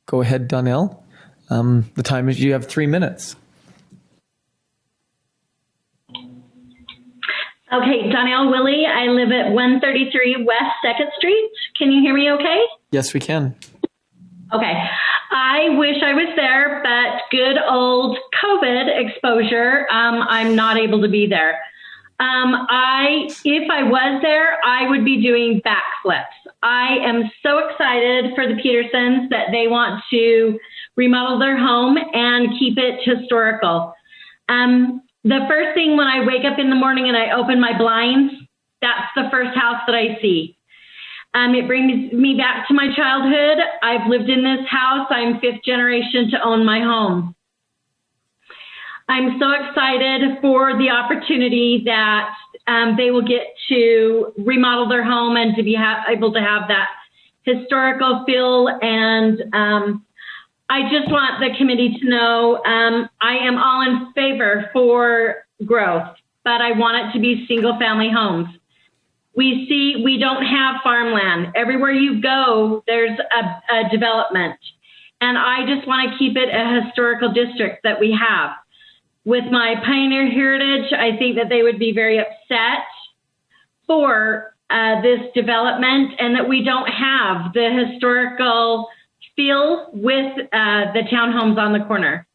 Go ahead, Donnell. The time is, you have 3 minutes. Okay, Donnell Willie. I live at 133 West 2nd Street. Can you hear me okay? Yes, we can. Okay. I wish I was there, but good old COVID exposure, I'm not able to be there. If I was there, I would be doing backflips. I am so excited for the Petersons that they want to remodel their home and keep it historical. The first thing when I wake up in the morning and I open my blinds, that's the first house that I see. It brings me back to my childhood. I've lived in this house. I'm 5th generation to own my home. I'm so excited for the opportunity that they will get to remodel their home and to be able to have that historical feel. And I just want the committee to know I am all in favor for growth, but I want it to be single family homes. We don't have farmland. Everywhere you go, there's a development. And I just want to keep it a historical district that we have. With my pioneer heritage, I think that they would be very upset for this development and that we don't have the historical feel with the townhomes on the corner.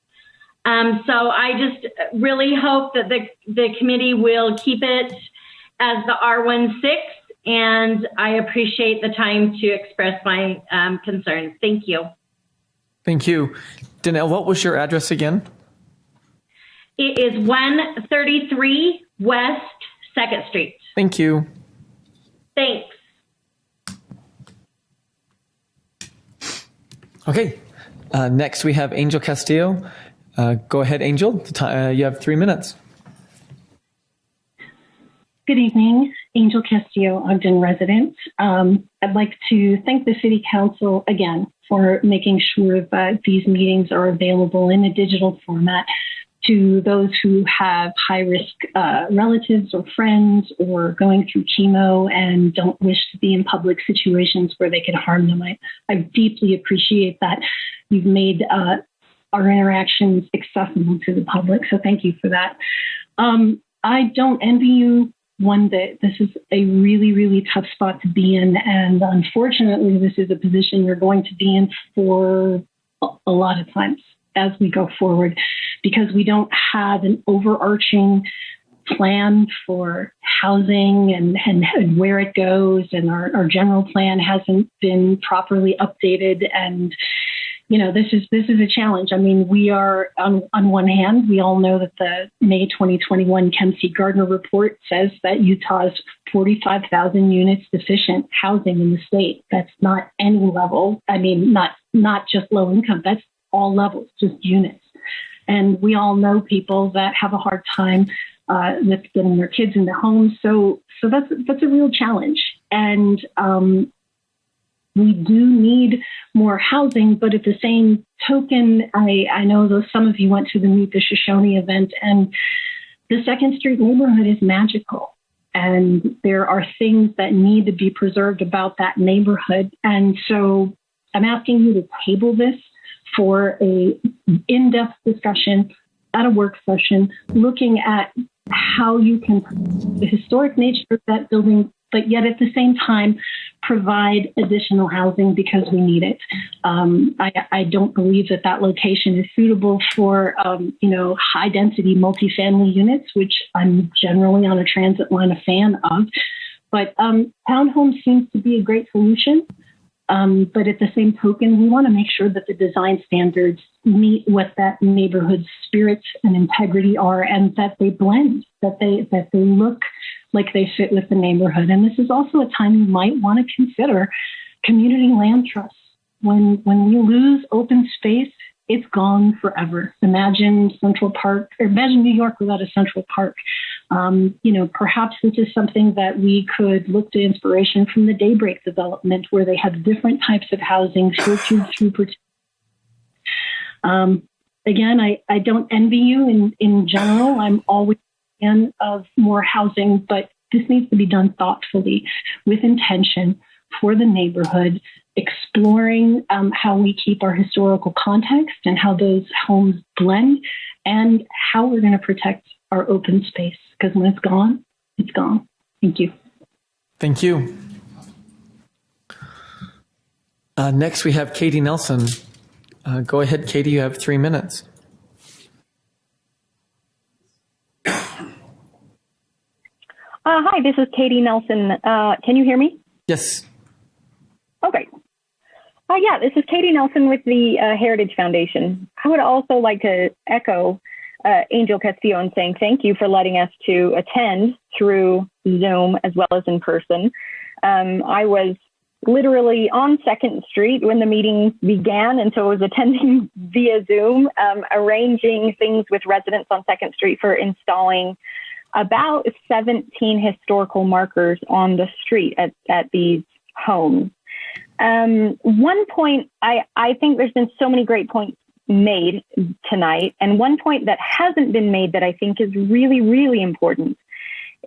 So I just really hope that the committee will keep it as the R16, and I appreciate the time to express my concerns. Thank you. Thank you. Donnell, what was your address again? It is 133 West 2nd Street. Thank you. Thanks. Okay. Next, we have Angel Castillo. Go ahead, Angel. You have 3 minutes. Good evening, Angel Castillo, Ogden resident. I'd like to thank the City Council again for making sure that these meetings are available in a digital format to those who have high-risk relatives or friends or going through chemo and don't wish to be in public situations where they could harm them. I deeply appreciate that you've made our interactions accessible to the public, so thank you for that. I don't envy you one bit. This is a really, really tough spot to be in, and unfortunately, this is a position you're going to be in for a lot of times as we go forward, because we don't have an overarching plan for housing and where it goes, and our general plan hasn't been properly updated. And you know, this is a challenge. I mean, we are on one hand, we all know that the May 2021 Kempsey Gardner report says that Utah is 45,000 units deficient housing in the state. That's not any level. I mean, not just low income. That's all levels, just units. And we all know people that have a hard time with getting their kids into homes. So that's a real challenge. And we do need more housing, but at the same token, I know that some of you went to the Meet the Shoshone event, and the 2nd Street neighborhood is magical. And there are things that need to be preserved about that neighborhood. And so I'm asking you to table this for a in-depth discussion at a work session, looking at how you can the historic nature of that building, but yet at the same time provide additional housing because we need it. I don't believe that location is suitable for high density multifamily units, which I'm generally on a transit line a fan of. But townhomes seems to be a great solution. But at the same token, we want to make sure that the design standards meet what that neighborhood's spirit and integrity are, and that they blend, that they look like they fit with the neighborhood. And this is also a time you might want to consider community land trusts. When we lose open space it's gone forever. Imagine Central Park, or imagine New York without a Central Park. Perhaps this is something that we could look to inspiration from the Daybreak development, where they have different types of housing filtered through. Again, I don't envy you in general. I'm always a fan of more housing, but this needs to be done thoughtfully, with intention, for the neighborhood, exploring how we keep our historical context and how those homes blend, and how we're going to protect our open space. Because when it's gone, it's gone. Thank you. Thank you. Next, we have Katie Nelson. Go ahead, Katie. You have 3 minutes. Hi, this is Katie Nelson. Can you hear me? Yes. Okay. Yeah, this is Katie Nelson with the Heritage Foundation. I would also like to echo Angel Castillo in saying thank you for letting us to attend through Zoom as well as in person. I was literally on 2nd Street when the meeting began, and so I was attending via Zoom, arranging things with residents on 2nd Street for installing about 17 historical markers on the street at these homes. One point, I think there's been so many great points made tonight, and one point that hasn't been made that I think is really, really important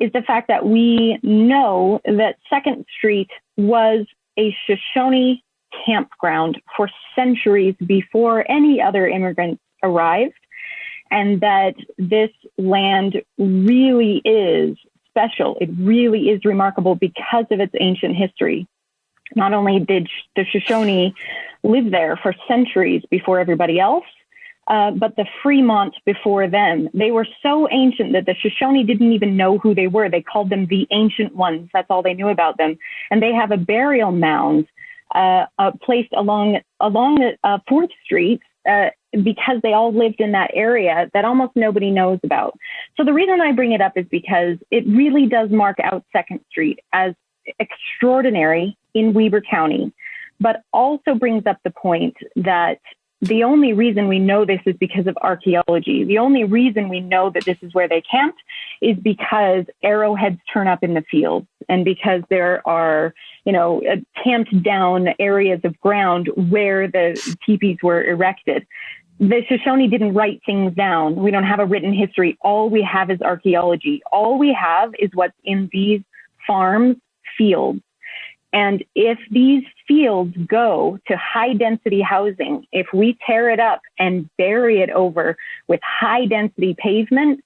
is the fact that we know that 2nd Street was a Shoshone campground for centuries before any other immigrants arrived, and that this land really is special. It really is remarkable because of its ancient history. Not only did the Shoshone live there for centuries before everybody else, but the Fremont before them. They were so ancient that the Shoshone didn't even know who they were. They called them the Ancient Ones. That's all they knew about them. And they have a burial mound placed along 4th Street because they all lived in that area that almost nobody knows about. So the reason I bring it up is because it really does mark out 2nd Street as extraordinary in Weber County, but also brings up the point that the only reason we know this is because of archaeology. The only reason we know that this is where they camped is because arrowheads turn up in the fields, and because there are, camped down areas of ground where the teepees were erected. The Shoshone didn't write things down. We don't have a written history. All we have is archaeology. All we have is what's in these farms, fields. And if these fields go to high density housing, if we tear it up and bury it over with high density pavement,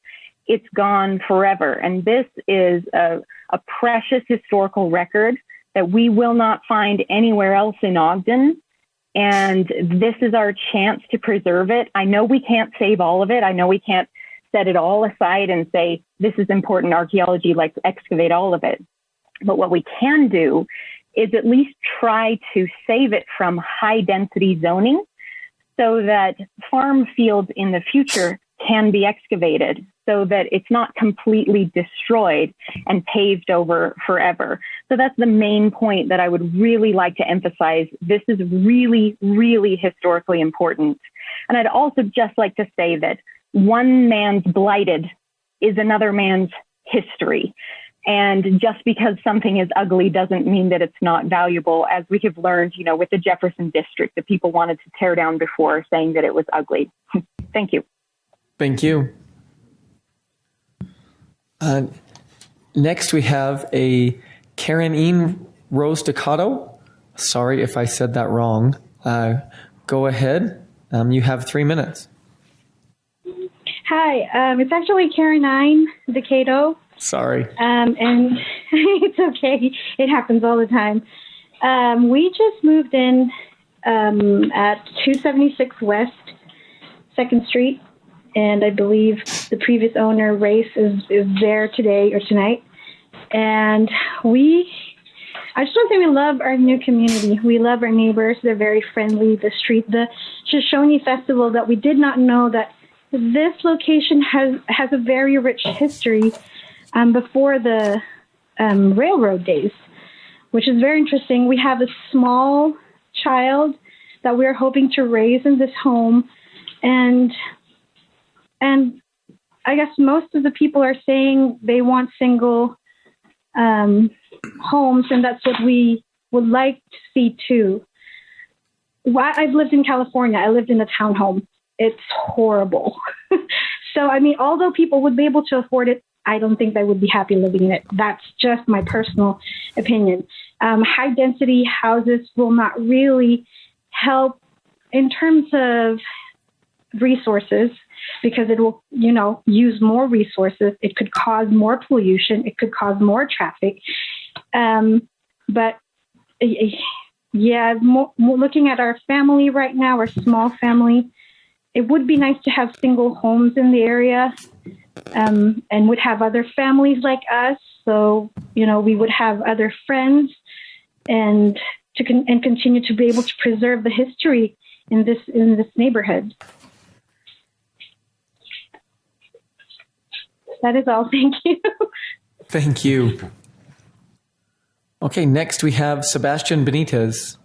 it's gone forever. And this is a precious historical record that we will not find anywhere else in Ogden. And this is our chance to preserve it. I know we can't save all of it. I know we can't set it all aside and say, this is important archaeology, like excavate all of it. But what we can do is at least try to save it from high density zoning so that farm fields in the future can be excavated so that it's not completely destroyed and paved over forever. So that's the main point that I would really like to emphasize. This is really, really historically important. And I'd also just like to say that one man's blighted is another man's history. And just because something is ugly doesn't mean that it's not valuable, as we have learned, with the Jefferson District that people wanted to tear down before, saying that it was ugly. Thank you. Thank you. Next, we have a Karen Rose Staccato. Sorry if I said that wrong. Go ahead. You have 3 minutes. Hi, it's actually Karen Decato. Sorry. And it's okay. It happens all the time. We just moved in at 276 West 2nd Street. And I believe the previous owner, Race, is there today or tonight. And I just want to say we love our new community. We love our neighbors. They're very friendly. The Shoshone Festival, that we did not know that this location has a very rich history before the railroad days, which is very interesting. We have a small child that we're hoping to raise in this home And I guess most of the people are saying they want single homes, and that's what we would like to see too. I've lived in California. I lived in a townhome. It's horrible. So, I mean, although people would be able to afford it, I don't think they would be happy living in it. That's just my personal opinion. High density houses will not really help in terms of resources, because it will, use more resources. It could cause more pollution. It could cause more traffic. But yeah, more looking at our family right now, our small family, it would be nice to have single homes in the area, and would have other families like us. So, we would have other friends and continue to be able to preserve the history in this neighborhood. That is all. Thank you. Thank you. Okay, next we have Sebastian Benitez.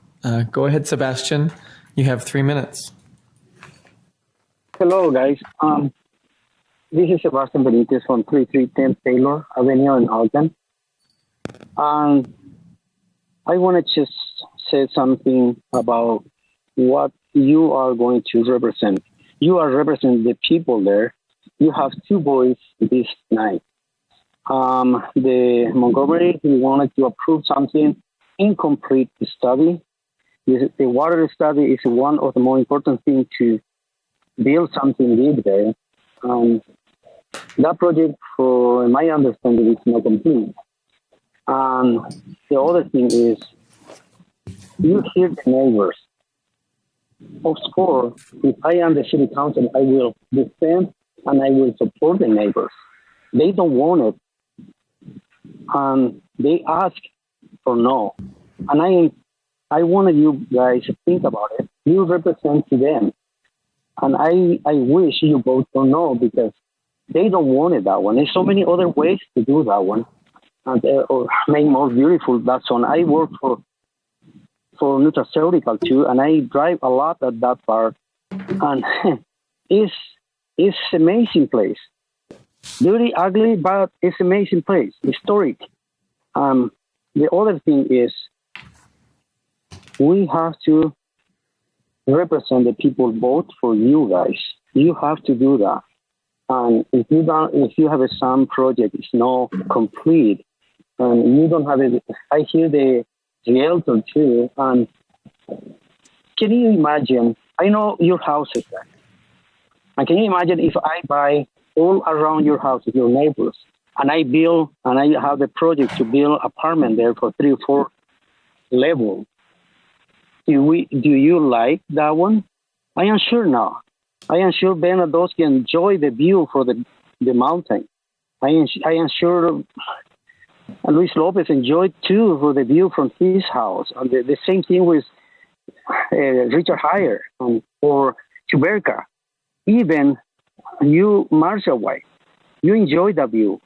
Go ahead, Sebastian. You have 3 minutes. Hello, guys. This is Sebastian Benitez from 3310 Taylor Avenue in Ogden. I want to just say something about what you are going to represent. You are representing the people there. You have 2 boys this night. The Montgomery, he wanted to approve something incomplete study. The water study is one of the more important things to build something big there. That project, for my understanding, is not complete. The other thing is, you hear the neighbors. Of course, if I am the city council, I will defend and I will support the neighbors. They don't want it. They ask for no. And I want you guys to think about it. You represent to them. And I wish you vote for no, because they don't want it, that one. There's so many other ways to do that one. Or make more beautiful that one. I work for nutraceutical too, and I drive a lot at that part. And it's amazing place. Dirty, ugly, but it's amazing place. Historic. The other thing is, we have to represent the people. Vote for you guys. You have to do that. And if you have some project is not complete, and you don't have it, I hear the realtor too. And can you imagine? I know your house is there. And can you imagine if I buy all around your houses, your neighbors, and I build, and I have the project to build apartment there for 3 or 4 levels? Do you like that one? I am sure not. I am sure Bernadotte's can enjoy the view for the mountain. I am sure Luis Lopez enjoyed too for the view from his house. And the same thing with Richard Heyer or Chuberca. Even you, Marcia White, you enjoy the view.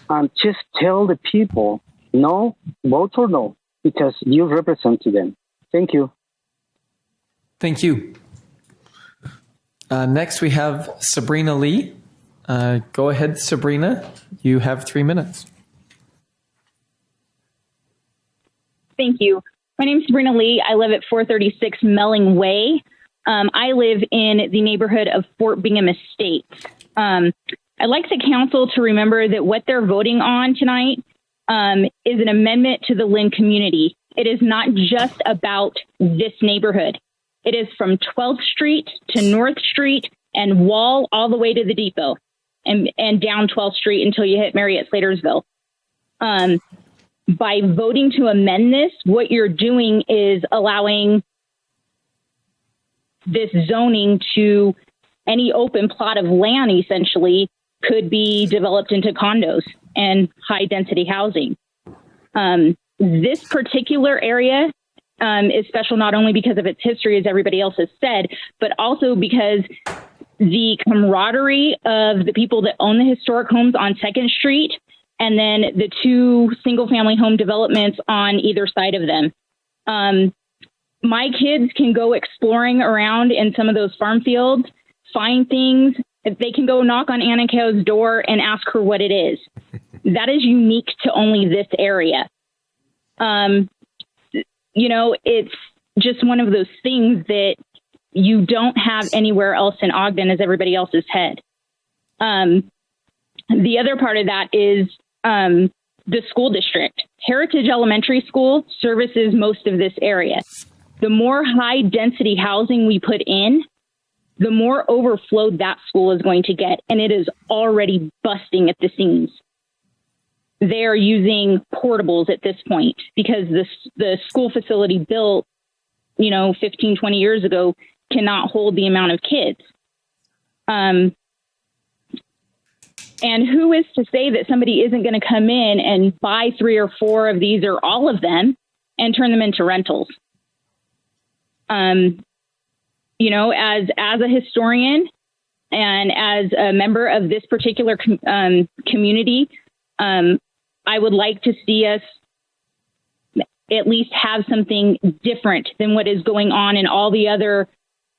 And just tell the people, no, vote for no, because you represent to them. Thank you. Thank you. Next, we have Sabrina Lee. Go ahead, Sabrina. You have 3 minutes. Thank you. My name is Sabrina Lee. I live at 436 Melling Way. I live in the neighborhood of Fort Bingham Estates. I'd like the council to remember that what they're voting on tonight is an amendment to the Lynn community. It is not just about this neighborhood. It is from 12th Street to North Street and Wall all the way to the depot and down 12th Street until you hit Marriott Slatersville. By voting to amend this, what you're doing is allowing this zoning to any open plot of land essentially could be developed into condos and high density housing. This particular area is special not only because of its history, as everybody else has said, but also because the camaraderie of the people that own the historic homes on 2nd Street and then the 2 single family home developments on either side of them. My kids can go exploring around in some of those farm fields, find things. If they can go knock on Anna Ko's door and ask her what it is. That is unique to only this area. It's just one of those things that you don't have anywhere else in Ogden as everybody else's head. The other part of that is the school district. Heritage Elementary School services most of this area. The more high density housing we put in, the more overflowed that school is going to get. And it is already busting at the seams. They're using portables at this point because the school facility built, 15, 20 years ago cannot hold the amount of kids. And who is to say that somebody isn't going to come in and buy 3 or 4 of these or all of them and turn them into rentals? As a historian and as a member of this particular community, I would like to see us at least have something different than what is going on in all the other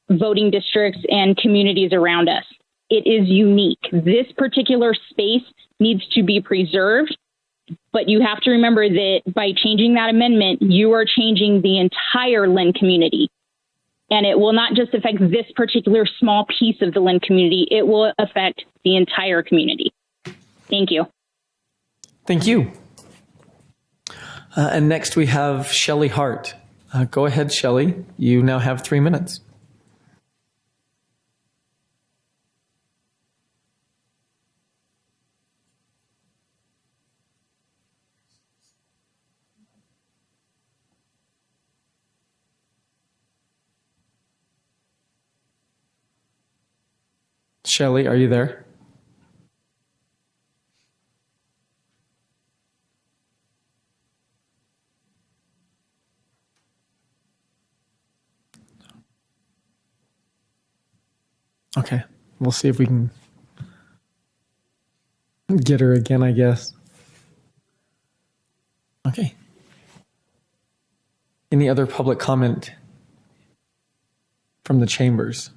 voting districts and communities around us. It is unique. This particular space needs to be preserved, but you have to remember that by changing that amendment, you are changing the entire Lynn community. And it will not just affect this particular small piece of the Lynn community, it will affect the entire community. Thank you. Thank you. And next we have Shelley Hart. Go ahead, Shelley. You now have 3 minutes. Shelley, are you there? Okay, we'll see if we can get her again, I guess. Okay. Any other public comment from the chambers?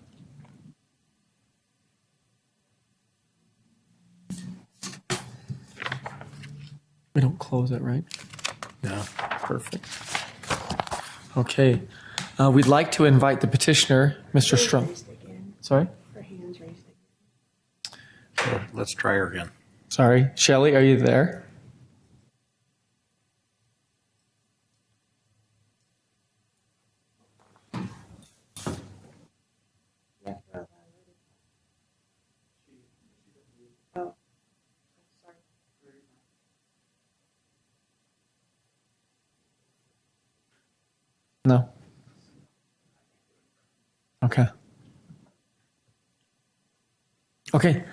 We don't close it, right? No. Perfect. Okay. We'd like to invite the petitioner, Mr. Strong. Sorry? Let's try her again. Sorry. Shelley, are you there? No. Okay. Okay.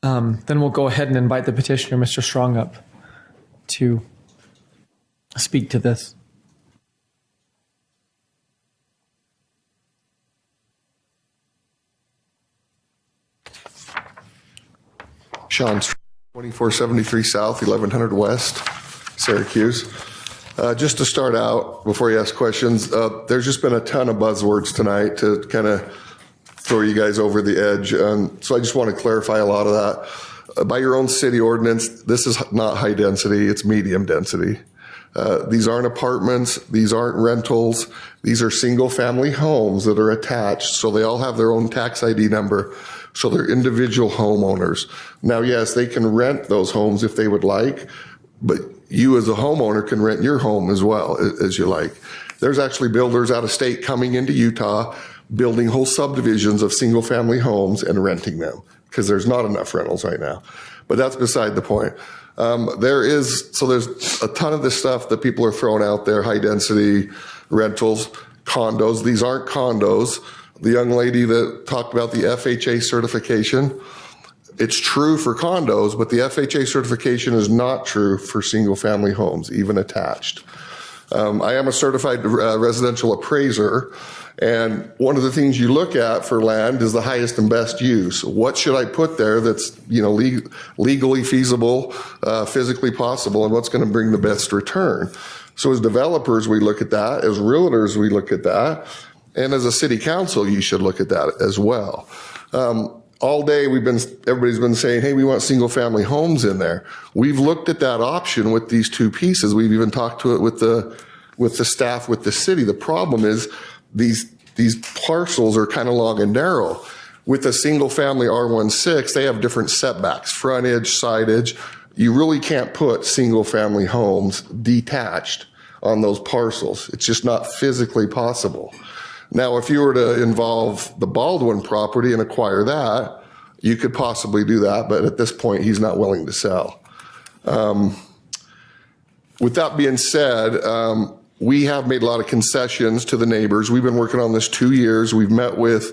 Then we'll go ahead and invite the petitioner, Mr. Strong, up to speak to this. Sean, 2473 South, 1100 West, Syracuse. Just to start out, before you ask questions, there's just been a ton of buzzwords tonight to kind of throw you guys over the edge. So I just want to clarify a lot of that. By your own city ordinance, this is not high density, it's medium density. These aren't apartments, these aren't rentals, these are single family homes that are attached, so they all have their own tax ID number, so they're individual homeowners. Now, yes, they can rent those homes if they would like, but you as a homeowner can rent your home as well as you like. There's actually builders out of state coming into Utah, building whole subdivisions of single family homes and renting them because there's not enough rentals right now. But that's beside the point. There's a ton of this stuff that people are throwing out there, high density rentals, condos. These aren't condos. The young lady that talked about the FHA certification, it's true for condos, but the FHA certification is not true for single family homes, even attached. I am a certified residential appraiser, and one of the things you look at for land is the highest and best use. What should I put there that's legally feasible, physically possible, and what's going to bring the best return? So as developers, we look at that. As realtors, we look at that. And as a city council, you should look at that as well. All day everybody's been saying, hey, we want single family homes in there. We've looked at that option with these two pieces. We've even talked to it with the staff, with the city. The problem is these parcels are kind of long and narrow. With a single family R16, they have different setbacks, frontage, sidage. You really can't put single family homes detached on those parcels. It's just not physically possible. Now, if you were to involve the Baldwin property and acquire that, you could possibly do that, but at this point, he's not willing to sell. With that being said, we have made a lot of concessions to the neighbors. We've been working on this 2 years. We've met with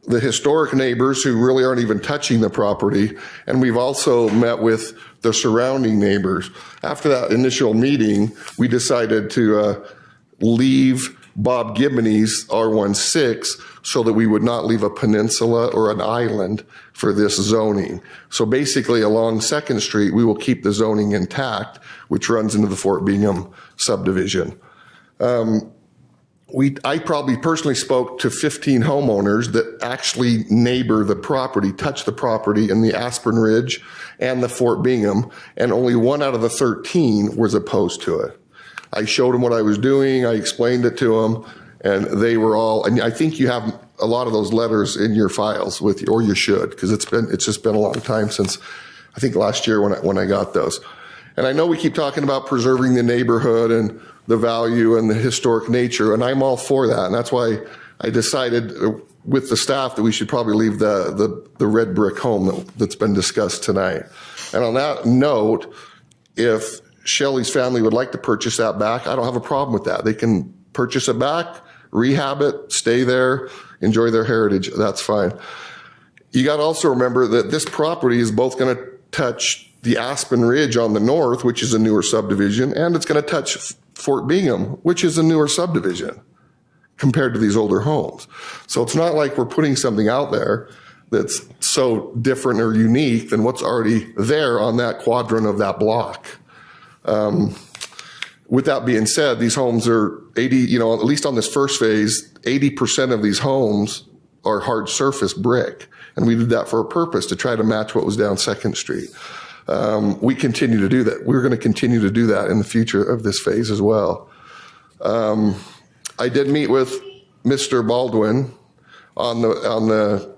the historic neighbors who really aren't even touching the property, and we've also met with the surrounding neighbors. After that initial meeting, we decided to leave Bob Gibney's R16 so that we would not leave a peninsula or an island for this zoning. So basically along 2nd Street, we will keep the zoning intact, which runs into the Fort Bingham subdivision. I probably personally spoke to 15 homeowners that actually neighbor the property, touch the property in the Aspen Ridge and the Fort Bingham, and only 1 out of the 13 was opposed to it. I showed them what I was doing, I explained it to them, and they were all, and I think you have a lot of those letters in your files with you, or you should, because it's just been a long time since, I think last year when I got those. And I know we keep talking about preserving the neighborhood and the value and the historic nature, and I'm all for that. And that's why I decided with the staff that we should probably leave the red brick home that's been discussed tonight. And on that note, if Shelley's family would like to purchase that back, I don't have a problem with that. They can purchase it back, rehab it, stay there, enjoy their heritage. That's fine. You got to also remember that this property is both going to touch the Aspen Ridge on the north, which is a newer subdivision, and it's going to touch Fort Bingham, which is a newer subdivision compared to these older homes. So it's not like we're putting something out there that's so different or unique than what's already there on that quadrant of that block. With that being said, these homes are 80, at least on this first phase, 80% of these homes are hard surface brick. And we did that for a purpose, to try to match what was down 2nd Street. We continue to do that. We're going to continue to do that in the future of this phase as well. I did meet with Mr. Baldwin on the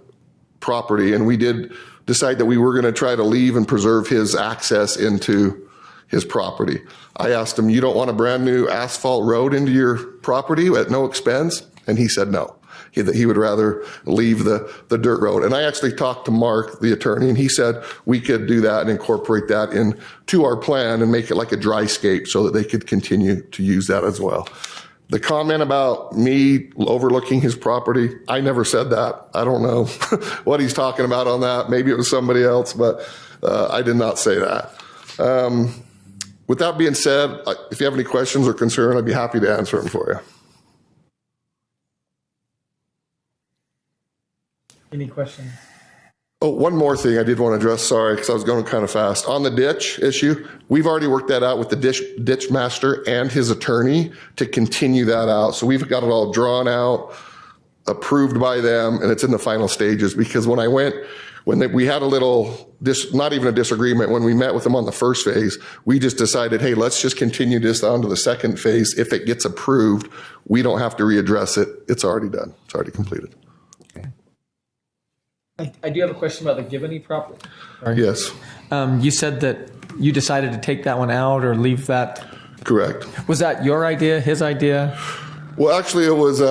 property, and we did decide that we were going to try to leave and preserve his access into his property. I asked him, you don't want a brand new asphalt road into your property at no expense? And he said no. He would rather leave the dirt road. And I actually talked to Mark, the attorney, and he said we could do that and incorporate that into our plan and make it like a dryscape so that they could continue to use that as well. The comment about me overlooking his property, I never said that. I don't know what he's talking about on that. Maybe it was somebody else, but I did not say that. With that being said, if you have any questions or concern, I'd be happy to answer them for you. Any questions? Oh, one more thing I did want to address, sorry, because I was going kind of fast. On the ditch issue, we've already worked that out with the ditch master and his attorney to continue that out. So we've got it all drawn out, approved by them, and it's in the final stages. Because when we had a little, not even a disagreement, when we met with them on the first phase, we just decided, hey, let's just continue this on to the 2nd phase. If it gets approved, we don't have to readdress it. It's already done. It's already completed. I do have a question about the Gibney property. Sorry. Yes. You said that you decided to take that one out or leave that. Correct. Was that your idea, his idea? Well, actually, it was,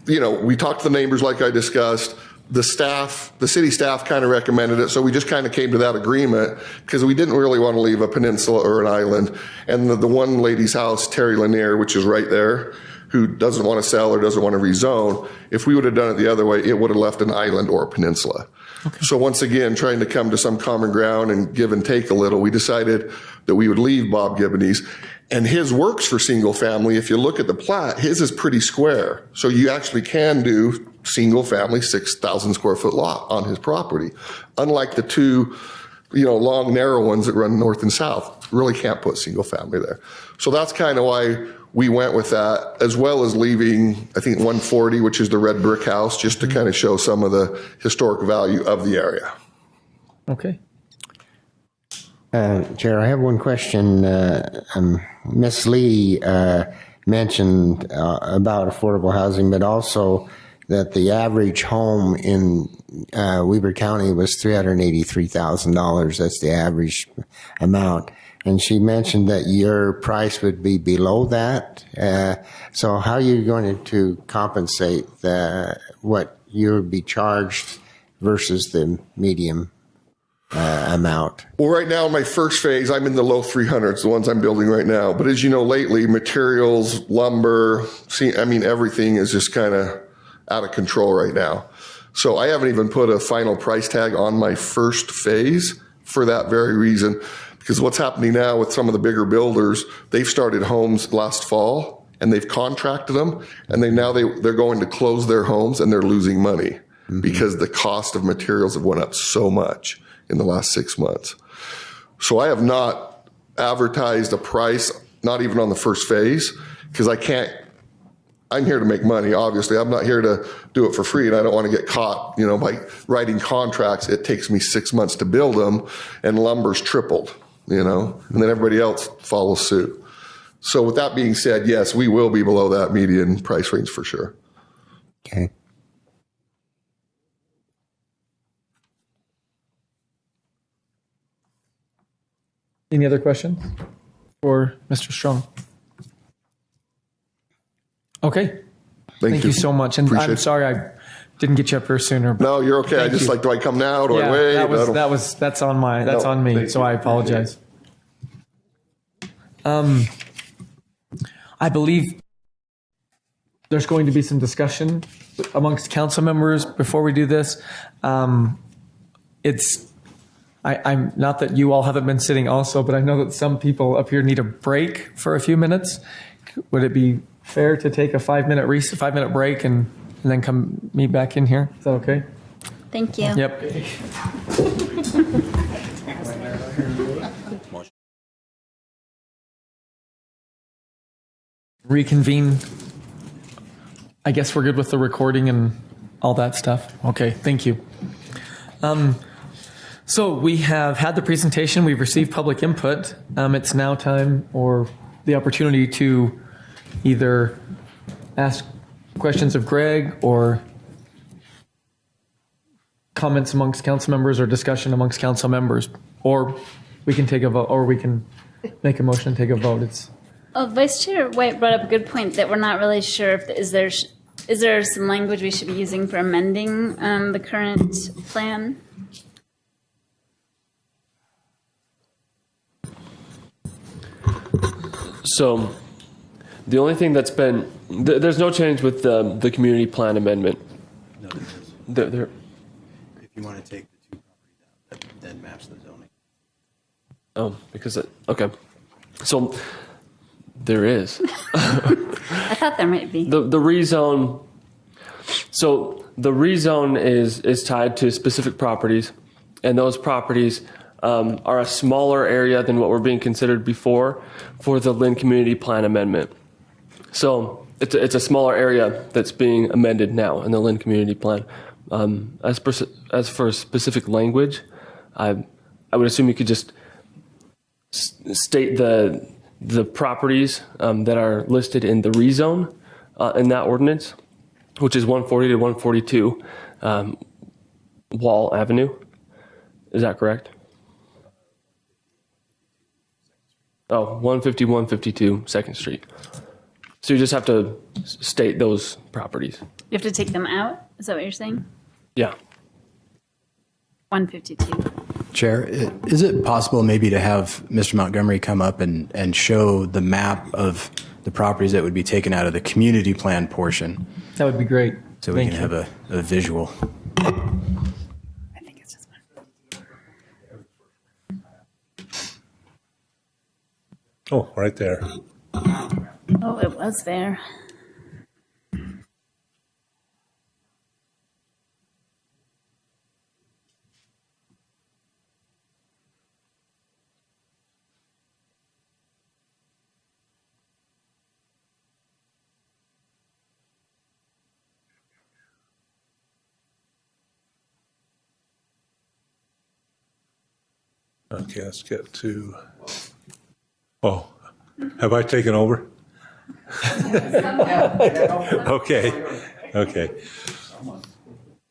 we talked to the neighbors like I discussed. The city staff kind of recommended it, so we just kind of came to that agreement because we didn't really want to leave a peninsula or an island. And the one lady's house, Terry Lanier, which is right there, who doesn't want to sell or doesn't want to rezone, if we would have done it the other way, it would have left an island or a peninsula. Okay. So once again, trying to come to some common ground and give and take a little, we decided that we would leave Bob Gibney's. And his works for single family, if you look at the plat, his is pretty square. So you actually can do single family 6,000 square foot lot on his property. Unlike the two, long, narrow ones that run north and south. Really can't put single family there. So that's kind of why we went with that, as well as leaving, I think, 140, which is the red brick house, just to kind of show some of the historic value of the area. Okay. Chair, I have one question. Ms. Lee mentioned about affordable housing, but also that the average home in Weber County was $383,000. That's the average amount. And she mentioned that your price would be below that. So how are you going to compensate what you would be charged versus the medium amount? Well, right now, my first phase, I'm in the low 300s, the ones I'm building right now. But as you know, lately, materials, lumber, everything is just kind of out of control right now. So I haven't even put a final price tag on my first phase for that very reason. Because what's happening now with some of the bigger builders, they've started homes last fall and they've contracted them, and they're going to close their homes and they're losing money because the cost of materials have went up so much in the last 6 months. So I have not advertised a price, not even on the first phase, because I'm here to make money, obviously. I'm not here to do it for free, and I don't want to get caught, by writing contracts. It takes me 6 months to build them, and lumber's tripled, and then everybody else follows suit. So with that being said, yes, we will be below that median price range for sure. Okay. Any other questions for Mr. Strong? Okay. Thank you so much. And Appreciate I'm sorry I didn't get you up here sooner. No, you're okay. Do I come now? Do I wait? That's on me. So I apologize. I believe there's going to be some discussion amongst council members before we do this. I'm not that you all haven't been sitting also, but I know that some people up here need a break for a few minutes. Would it be fair to take a 5-minute break and then come meet back in here? Is that okay? Thank you. Yep. Reconvene. I guess we're good with the recording and all that stuff. Okay, thank you. So we have had the presentation. We've received public input. It's now time or the opportunity to either ask questions of Greg or comments amongst council members or discussion amongst council members, or we can take a vote, or we can make a motion and take a vote. Vice Chair White brought up a good point that we're not really sure if is there some language we should be using for amending the current plan? So the only thing that's been, there's no change with the community plan amendment. No, there. If you want to take the two properties out, that then maps the zoning. Oh, okay. So there is. I thought there might be. The rezone. So the rezone is tied to specific properties, and those properties are a smaller area than what were being considered before for the Lynn Community Plan Amendment. So it's a smaller area that's being amended now in the Lynn Community Plan. As for specific language, I would assume you could just state the properties that are listed in the rezone in that ordinance, which is 140 to 142 Wall Avenue. Is that correct? Oh, 150, 152 2nd Street. So you just have to state those properties. You have to take them out? Is that what you're saying? Yeah. 152. Chair, is it possible maybe to have Mr. Montgomery come up and show the map of the properties that would be taken out of the community plan portion? That would be great. So we can have a visual. I think it's just one. Oh, right there. Oh, it was there. Okay, let's get to. Oh, have I taken over? Okay.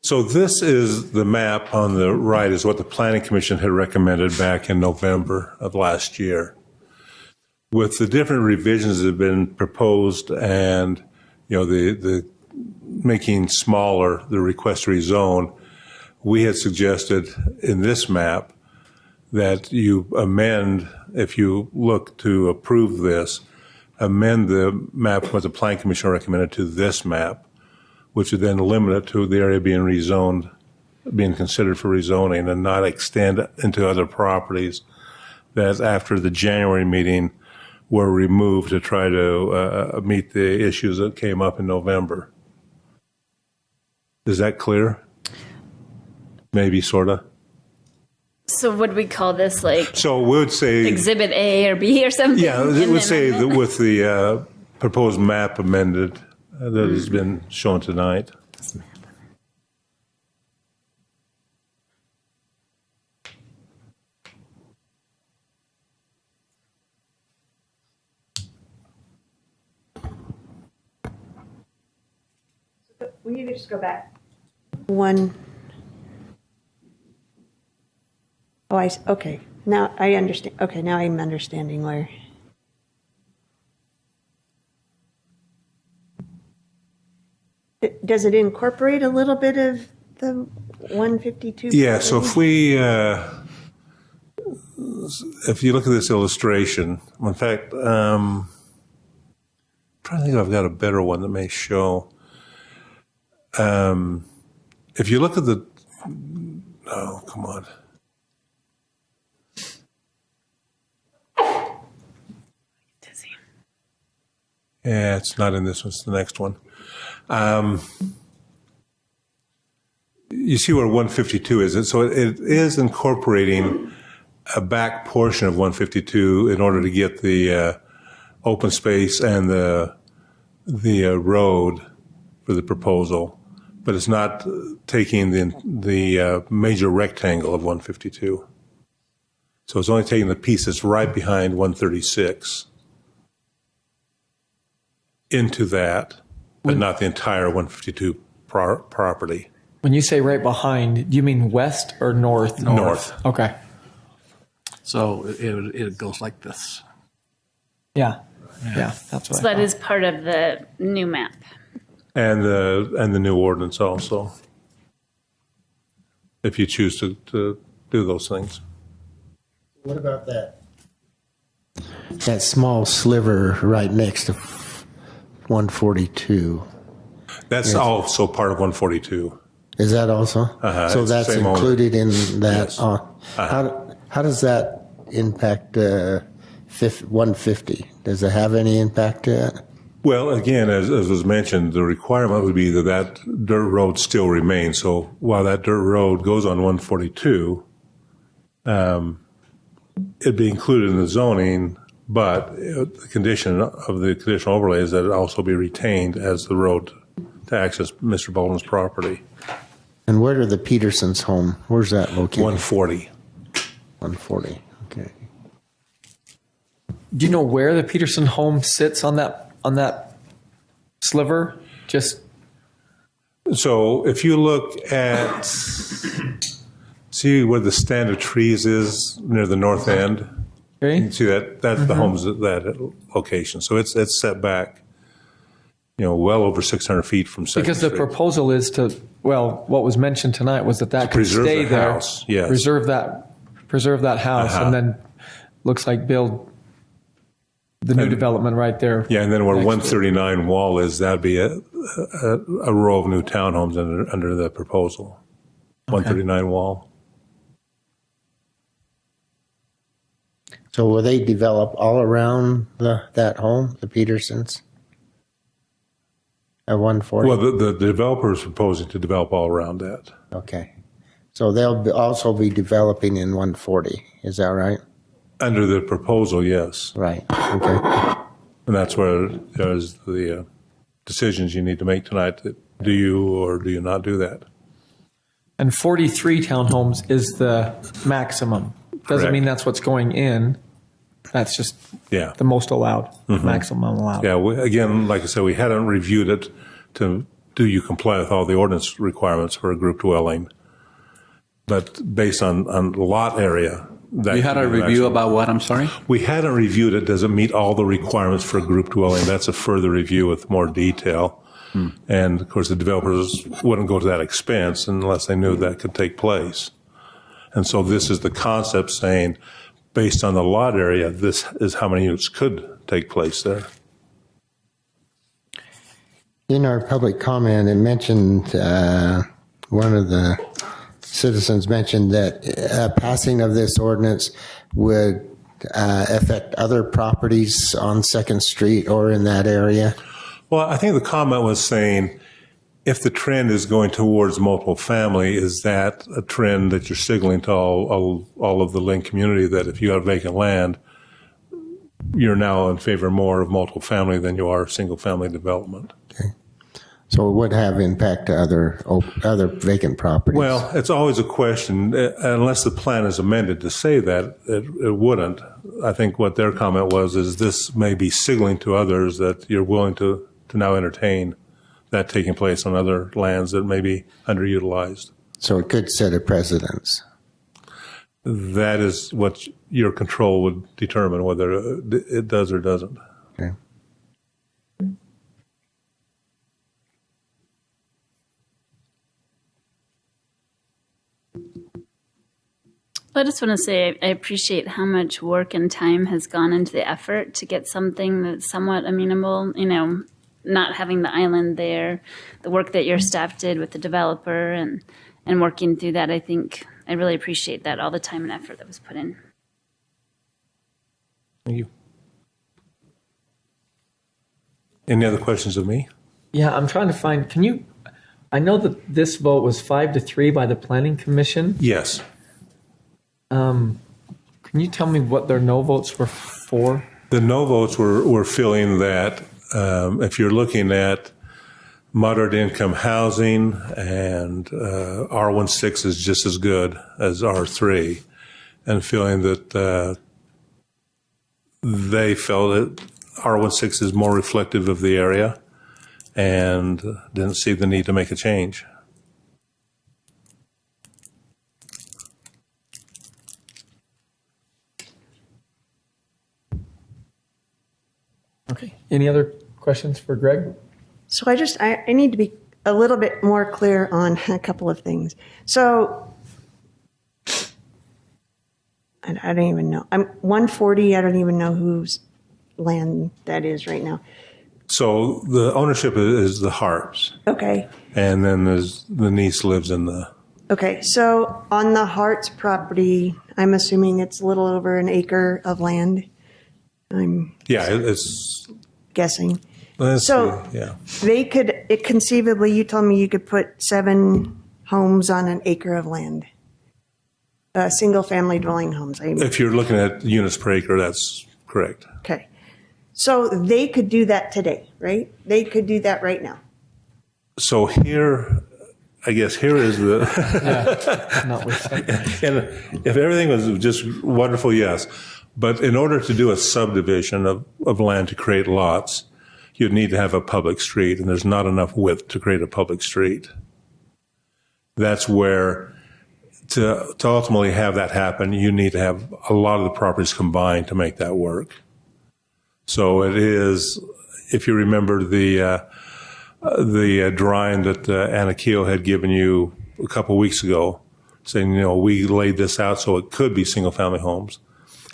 So this is the map on the right is what the Planning Commission had recommended back in November of last year. With the different revisions that have been proposed and, the making smaller the request to rezone, we had suggested in this map that you amend, if you look to approve this, amend the map what the Planning Commission recommended to this map, which would then limit it to the area being rezoned, being considered for rezoning, and not extend into other properties that after the January meeting were removed to try to meet the issues that came up in November. Is that clear? Maybe, sort of. So would we call this like So we would say Exhibit A or B or something? Yeah, it would say that with the proposed map amended that has been shown tonight. We need to just go back. One. Oh, okay. Now I understand. Okay, now I'm understanding where. Does it incorporate a little bit of the 152? Yeah, so if you look at this illustration, in fact, I'm trying to think if I've got a better one that may show. If you look at oh, come on. Yeah, it's not in this one, it's the next one. You see where 152 is. So it is incorporating a back portion of 152 in order to get the open space and the road for the proposal, but it's not taking the major rectangle of 152. So it's only taking the piece that's right behind 136 into that, but not the entire 152 property. When you say right behind, do you mean west or north? North. Okay. So it goes like this. Yeah. That's what So that is part of the new map. And the new ordinance also, if you choose to do those things. What about that small sliver right next to 142? That's also part of 142. Is that also? So It's that's the same owner. included in that. Yes. How does that impact 150? Does it have any impact to it? Well, again, as was mentioned, the requirement would be that dirt road still remains. So while that dirt road goes on 142, it'd be included in the zoning, but the condition of the conditional overlay is that it also be retained as the road to access Mr. Bolden's property. And where are the Petersons' home? Where's that located? 140. 140. Okay. Do you know where the Peterson home sits on that sliver? Just So if you look at, see where the stand of trees is near the north end? Okay. You can see that's the homes at that location. So it's set back, well over 600 feet from Second because the Street. proposal is what was mentioned tonight was that could preserve stay the there. house, yes. Preserve that house, and then looks like build the new development right there. Yeah, and then where 139 Wall is, that'd be a row of new townhomes under the proposal. 139 Wall. So will they develop all around that home, the Petersons? At 140? Well, the developer is proposing to develop all around that. Okay. So they'll also be developing in 140. Is that right? Under the proposal, yes. Right. Okay. And that's where there's the decisions you need to make tonight. Do you or do you not do that? And 43 townhomes is the maximum. Doesn't Correct. mean that's what's going in. That's just Yeah. the most allowed, Mhm. maximum allowed. Yeah, again, like I said, we hadn't reviewed it to do you comply with all the ordinance requirements for a group dwelling. But based on lot area. That You had could a be the review maximum. about what? I'm sorry? We hadn't reviewed it. Does it meet all the requirements for a group dwelling? That's a further review with more detail. And of course, the developers wouldn't go to that expense unless they knew that could take place. And so this is the concept saying, based on the lot area, this is how many units could take place there. In our public comment, it mentioned, one of the citizens mentioned that passing of this ordinance would affect other properties on 2nd Street or in that area. Well, I think the comment was saying, if the trend is going towards multiple family, is that a trend that you're signaling to all of the Lynn community that if you have vacant land, you're now in favor more of multiple family than you are single family development? So it would have impact to other vacant properties. Well, it's always a question, unless the plan is amended to say that, it wouldn't. I think what their comment was is this may be signaling to others that you're willing to now entertain that taking place on other lands that may be underutilized. So it could set a precedence. That is what your control would determine, whether it does or doesn't. Okay. I just want to say I appreciate how much work and time has gone into the effort to get something that's somewhat amenable, not having the island there, the work that your staff did with the developer and working through that. I think I really appreciate that, all the time and effort that was put in. Thank you. Any other questions of me? Yeah, I'm trying to find, I know that this vote was 5-3 by the Planning Commission. Yes. Can you tell me what their no votes were for? The no votes were feeling that if you're looking at moderate income housing and R16 is just as good as R3, and feeling that they felt that R16 is more reflective of the area and didn't see the need to make a change. Okay. Any other questions for Greg? So I need to be a little bit more clear on a couple of things. So I don't even know. I'm 140. I don't even know whose land that is right now. So the ownership is the Harps. Okay. And then the niece lives in the... Okay. So on the Hart's property, I'm assuming it's a little over an acre of land. Yeah, it's... guessing. Let's So see, yeah. they could, conceivably, you told me you could put 7 homes on an acre of land. Single family dwelling homes. If you're looking at units per acre, that's correct. Okay. So they could do that today, right? They could do that right now. So here, I guess here is the... And if everything was just wonderful, yes. But in order to do a subdivision of land to create lots, you'd need to have a public street, and there's not enough width to create a public street. That's where, to ultimately have that happen, you need to have a lot of the properties combined to make that work. So it is, if you remember the drawing that Anna Keel had given you a couple weeks ago, saying, we laid this out so it could be single-family homes.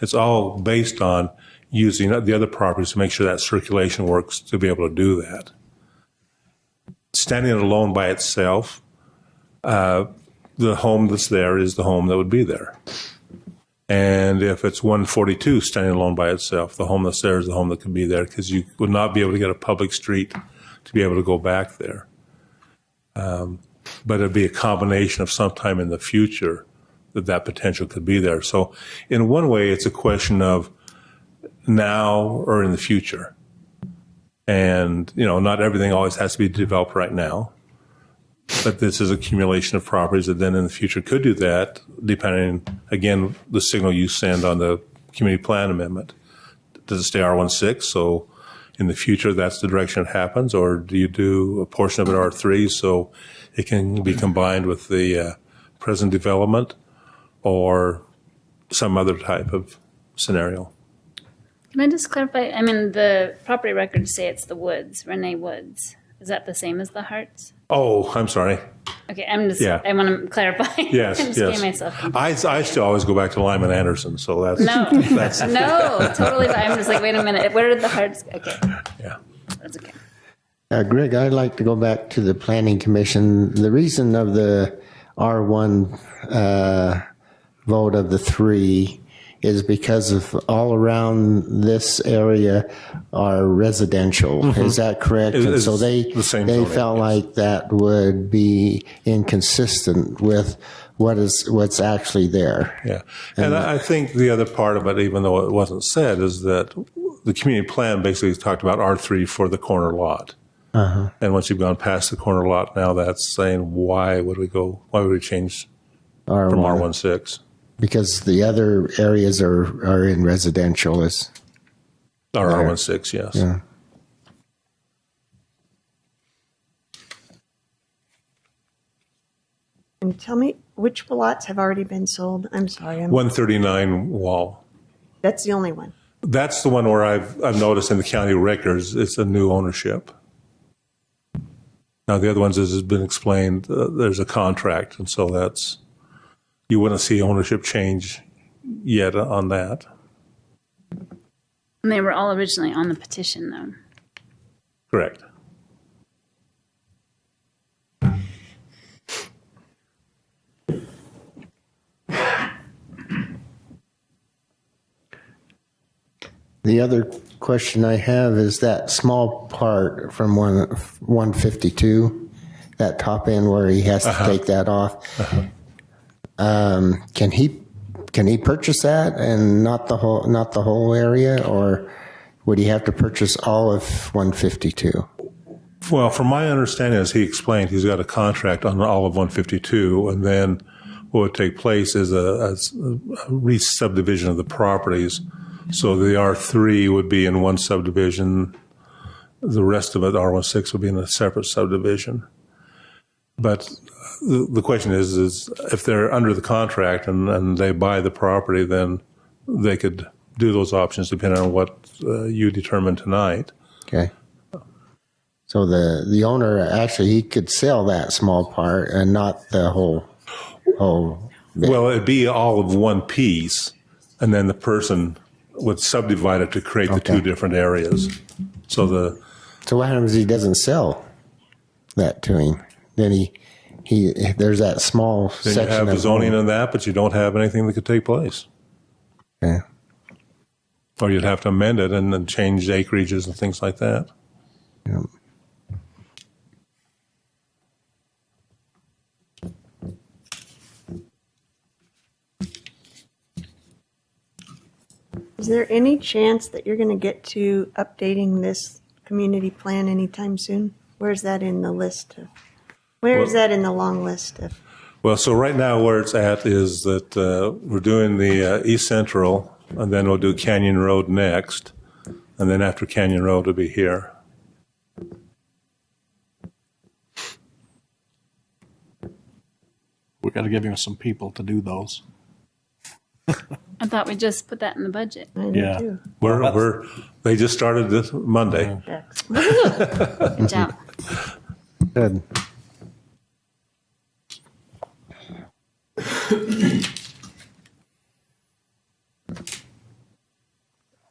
It's all based on using the other properties to make sure that circulation works to be able to do that. Standing alone by itself, the home that's there is the home that would be there. And if it's 142 standing alone by itself, the home that's there is the home that could be there, because you would not be able to get a public street to be able to go back there. But it'd be a combination of sometime in the future that potential could be there. So in one way, it's a question of now or in the future. And, not everything always has to be developed right now. But this is accumulation of properties that then in the future could do that, depending again, the signal you send on the community plan amendment. Does it stay R16? So in the future, that's the direction it happens, or do you do a portion of it R3 so it can be combined with the present development, or some other type of scenario? Can I just clarify? I mean, the property records say it's the Woods, Renee Woods. Is that the same as the Hearts? Oh, I'm sorry. Okay, I'm just, Yeah. I want to clarify. Yes, I'm just yes. getting myself confused. I still always go back to Lyman Anderson, so that's No, that's no, totally. I'm just like, wait a minute. Where did the Hearts? Okay. Yeah. That's okay. Greg, I'd like to go back to the Planning Commission. The reason of the R1 vote of the 3 is because of all around this area are residential. Mhm. Is that correct? And so they felt like that would be inconsistent with what's actually there. Yeah. And I think the other part of it, even though it wasn't said, is that the community plan basically talked about R3 for the corner lot. Uh-huh. And once you've gone past the corner lot, now that's saying, why would we change from R16? Because the other areas are in residential. Or R16, yes. Yeah. And tell me, which lots have already been sold? I'm sorry. 139 Wall. That's the only one. That's the one where I've noticed in the county records it's a new ownership. Now the other ones, as has been explained, there's a contract, and so that's, you wouldn't see ownership change yet on that. And they were all originally on the petition, though. Correct. The other question I have is that small part from 152, that top end where he has to take that off. Can he purchase that and not the whole area, or would he have to purchase all of 152? Well, from my understanding, as he explained, he's got a contract on all of 152, and then what would take place is a re-subdivision of the properties. So the R3 would be in one subdivision. The rest of it, R16, would be in a separate subdivision. But the question is if they're under the contract and they buy the property, then they could do those options depending on what you determine tonight. Okay. So the owner, actually, he could sell that small part and not the whole bit. Well, it'd be all of one piece, and then the person would subdivide it to create the two different areas. So what happens if he doesn't sell that to him? Then he there's that small then section. you have the of zoning on that, but you don't have anything that could take place. Yeah. Or you'd have to amend it and then change acreages and things like that. Yeah. Is there any chance that you're going to get to updating this community plan anytime soon? Where's that in the list? Where is that in the long list of? Well, so right now where it's at is that we're doing the East Central, and then we'll do Canyon Road next, and then after Canyon Road it'll be here. We got to give him some people to do those. I thought we just put that in the budget. Yeah. They just started this Monday. Good job. Good.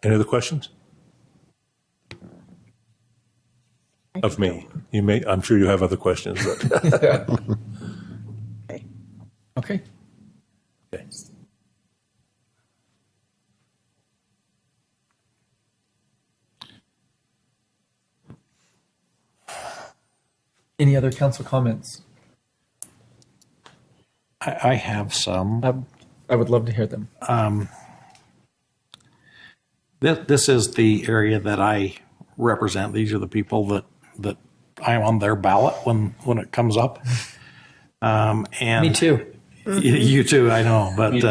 Any other questions? Of me? I'm sure you have other questions, but. Okay. Okay. Any other council comments? I have some. I would love to hear them. This is the area that I represent. These are the people that I'm on their ballot when it comes up. And Me too. You too, I know, but Me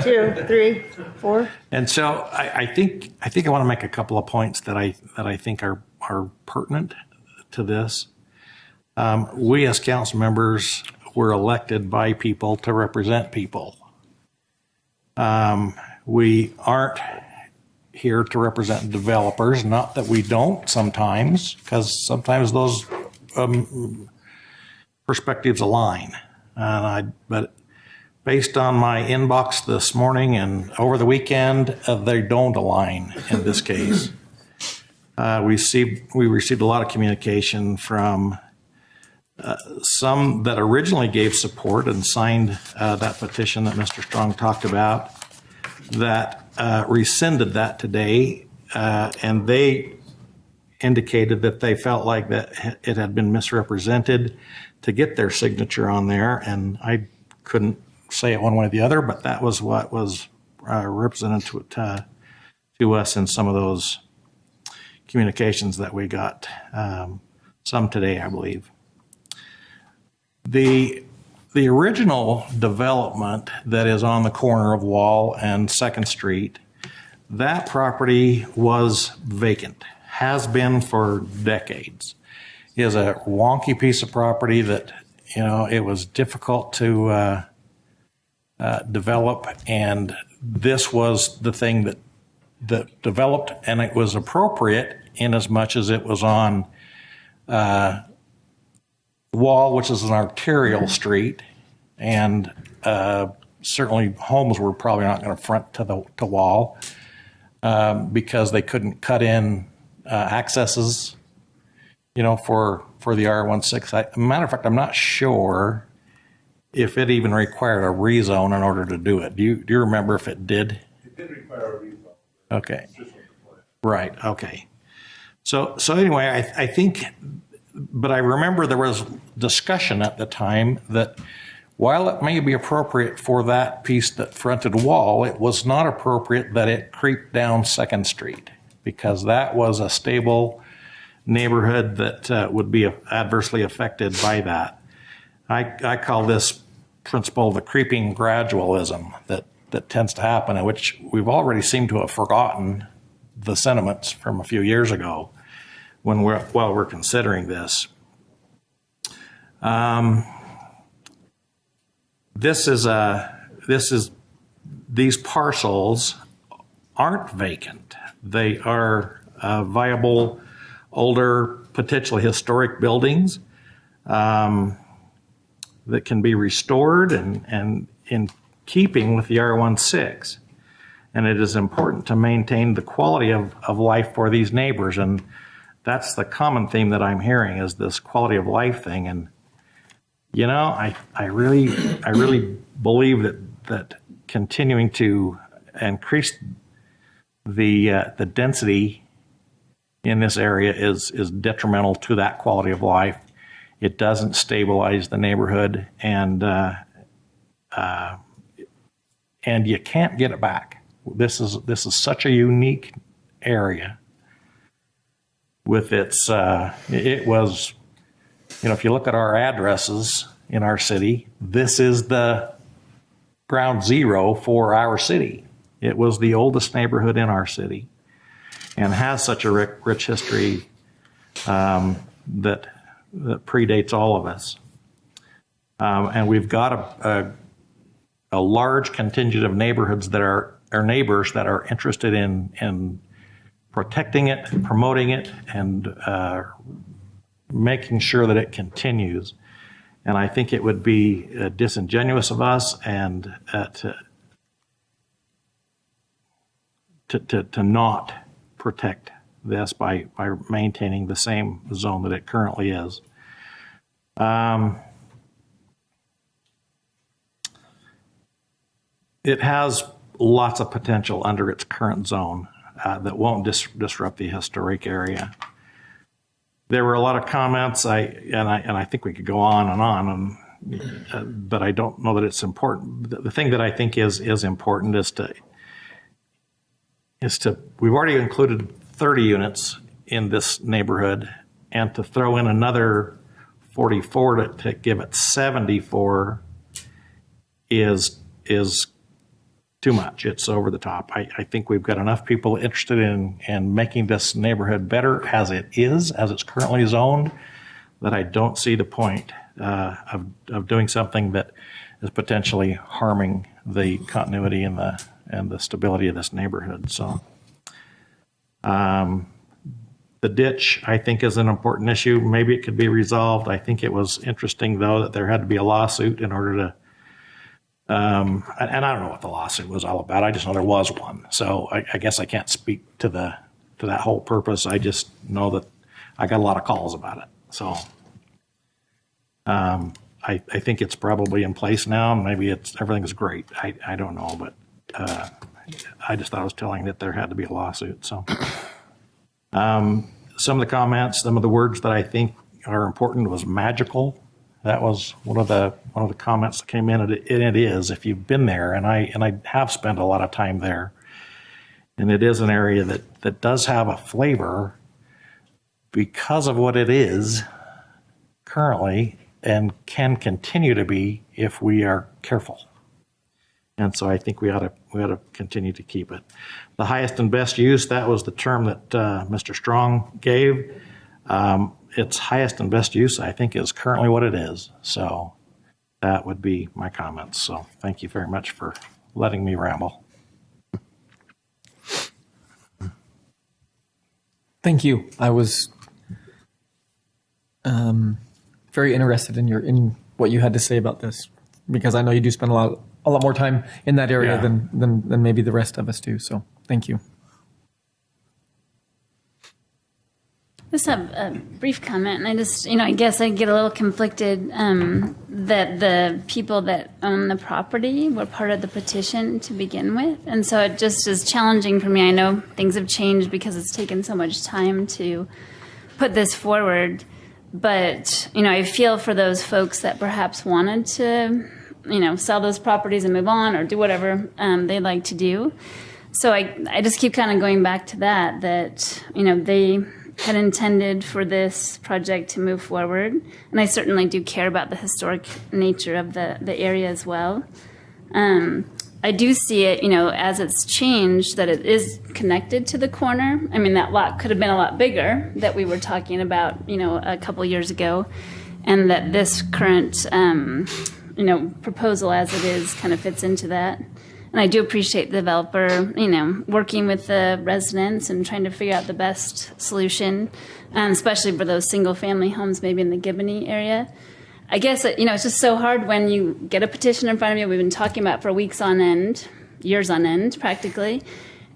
too. 3, 4. and so I think I want to make a couple of points that I think are pertinent to this. We as council members were elected by people to represent people. We aren't here to represent developers. Not that we don't sometimes, because sometimes those perspectives align. But based on my inbox this morning and over the weekend, they don't align in this case. We received a lot of communication from some that originally gave support and signed that petition that Mr. Strong talked about, that rescinded that today, and they indicated that they felt like that it had been misrepresented to get their signature on there, and I couldn't say it one way or the other, but that was what was represented to us in some of those communications that we got, some today, I believe. The original development that is on the corner of Wall and 2nd Street, that property was vacant, has been for decades. It is a wonky piece of property that, it was difficult to develop, and this was the thing that developed, and it was appropriate in as much as it was on Wall, which is an arterial street, and certainly homes were probably not going to front to Wall because they couldn't cut in accesses, for the R16. Matter of fact, I'm not sure if it even required a rezone in order to do it. Do you remember if it did? It did require a rezone. Okay. Right. Okay. So anyway, I think, but I remember there was discussion at the time that while it may be appropriate for that piece that fronted Wall, it was not appropriate that it creeped down 2nd Street, because that was a stable neighborhood that would be adversely affected by that. I call this principle the creeping gradualism that tends to happen, in which we've already seemed to have forgotten the sentiments from a few years ago while we're considering this. These parcels aren't vacant. They are viable, older, potentially historic buildings that can be restored and in keeping with the R16. And it is important to maintain the quality of life for these neighbors. And that's the common theme that I'm hearing, is this quality of life thing. And, I really believe that continuing to increase the density in this area is detrimental to that quality of life. It doesn't stabilize the neighborhood, and you can't get it back. This is such a unique area with its, it was, if you look at our addresses in our city, this is the ground zero for our city. It was the oldest neighborhood in our city and has such a rich history that predates all of us. And we've got a large contingent of neighborhoods that are neighbors that are interested in protecting it, promoting it, and making sure that it continues. And I think it would be disingenuous of us and to not protect this by maintaining the same zone that it currently is. It has lots of potential under its current zone that won't disrupt the historic area. There were a lot of comments, and I think we could go on and on, but I don't know that it's important. The thing that I think is important is to we've already included 30 units in this neighborhood, and to throw in another 44 to give it 74 is too much. It's over the top. I think we've got enough people interested in making this neighborhood better as it's currently zoned, that I don't see the point of doing something that is potentially harming the continuity and the stability of this neighborhood. So the ditch, I think, is an important issue. Maybe it could be resolved. I think it was interesting, though, that there had to be a lawsuit in order to and I don't know what the lawsuit was all about. I just know there was one. So I guess I can't speak to that whole purpose. I just know that I got a lot of calls about it. So I think it's probably in place now. Maybe everything's great. I don't know, but I just thought it was telling that there had to be a lawsuit. So some of the comments, some of the words that I think are important was magical. That was one of the comments that came in, and it is, if you've been there, and I have spent a lot of time there, and it is an area that does have a flavor because of what it is currently and can continue to be if we are careful. And so I think we ought to continue to keep it. The highest and best use, that was the term that Mr. Strong gave. Its highest and best use, I think, is currently what it is. So that would be my comments. So thank you very much for letting me ramble. Thank you. I was very interested in what you had to say about this, because I know you do spend a lot more time in that area than maybe the rest of us do. So thank you. Just have a brief comment, and I guess I get a little conflicted that the people that own the property were part of the petition to begin with, and so it just is challenging for me. I know things have changed because it's taken so much time to put this forward, but I feel for those folks that perhaps wanted to, sell those properties and move on or do whatever they'd like to do. So I just keep kind of going back to that they had intended for this project to move forward. And I certainly do care about the historic nature of the area as well. I do see it, as it's changed, that it is connected to the corner. I mean, that lot could have been a lot bigger that we were talking about, a couple years ago. And that this current, proposal as it is kind of fits into that. And I do appreciate the developer, working with the residents and trying to figure out the best solution, especially for those single-family homes maybe in the Giboney area. I guess, it's just so hard when you get a petition in front of you. We've been talking about for weeks on end, years on end, practically.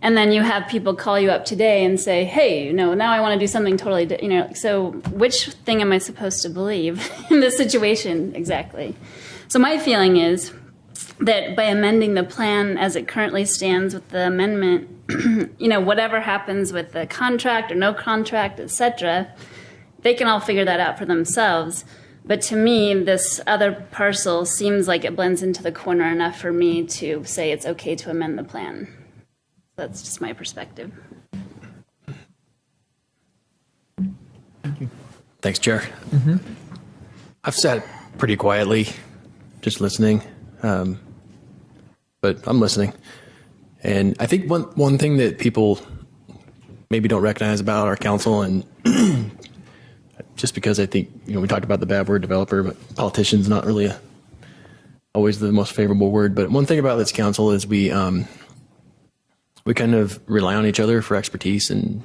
And then you have people call you up today and say, hey, now I want to do something totally, so which thing am I supposed to believe in this situation exactly? So my feeling is that by amending the plan as it currently stands with the amendment, whatever happens with the contract or no contract, etc., they can all figure that out for themselves. But to me, this other parcel seems like it blends into the corner enough for me to say it's okay to amend the plan. That's just my perspective. Thanks, Chair. I've sat pretty quietly, just listening. But I'm listening. And I think one thing that people maybe don't recognize about our council, and just because I think, we talked about the bad word developer, but politician's not really always the most favorable word. But one thing about this council is we kind of rely on each other for expertise and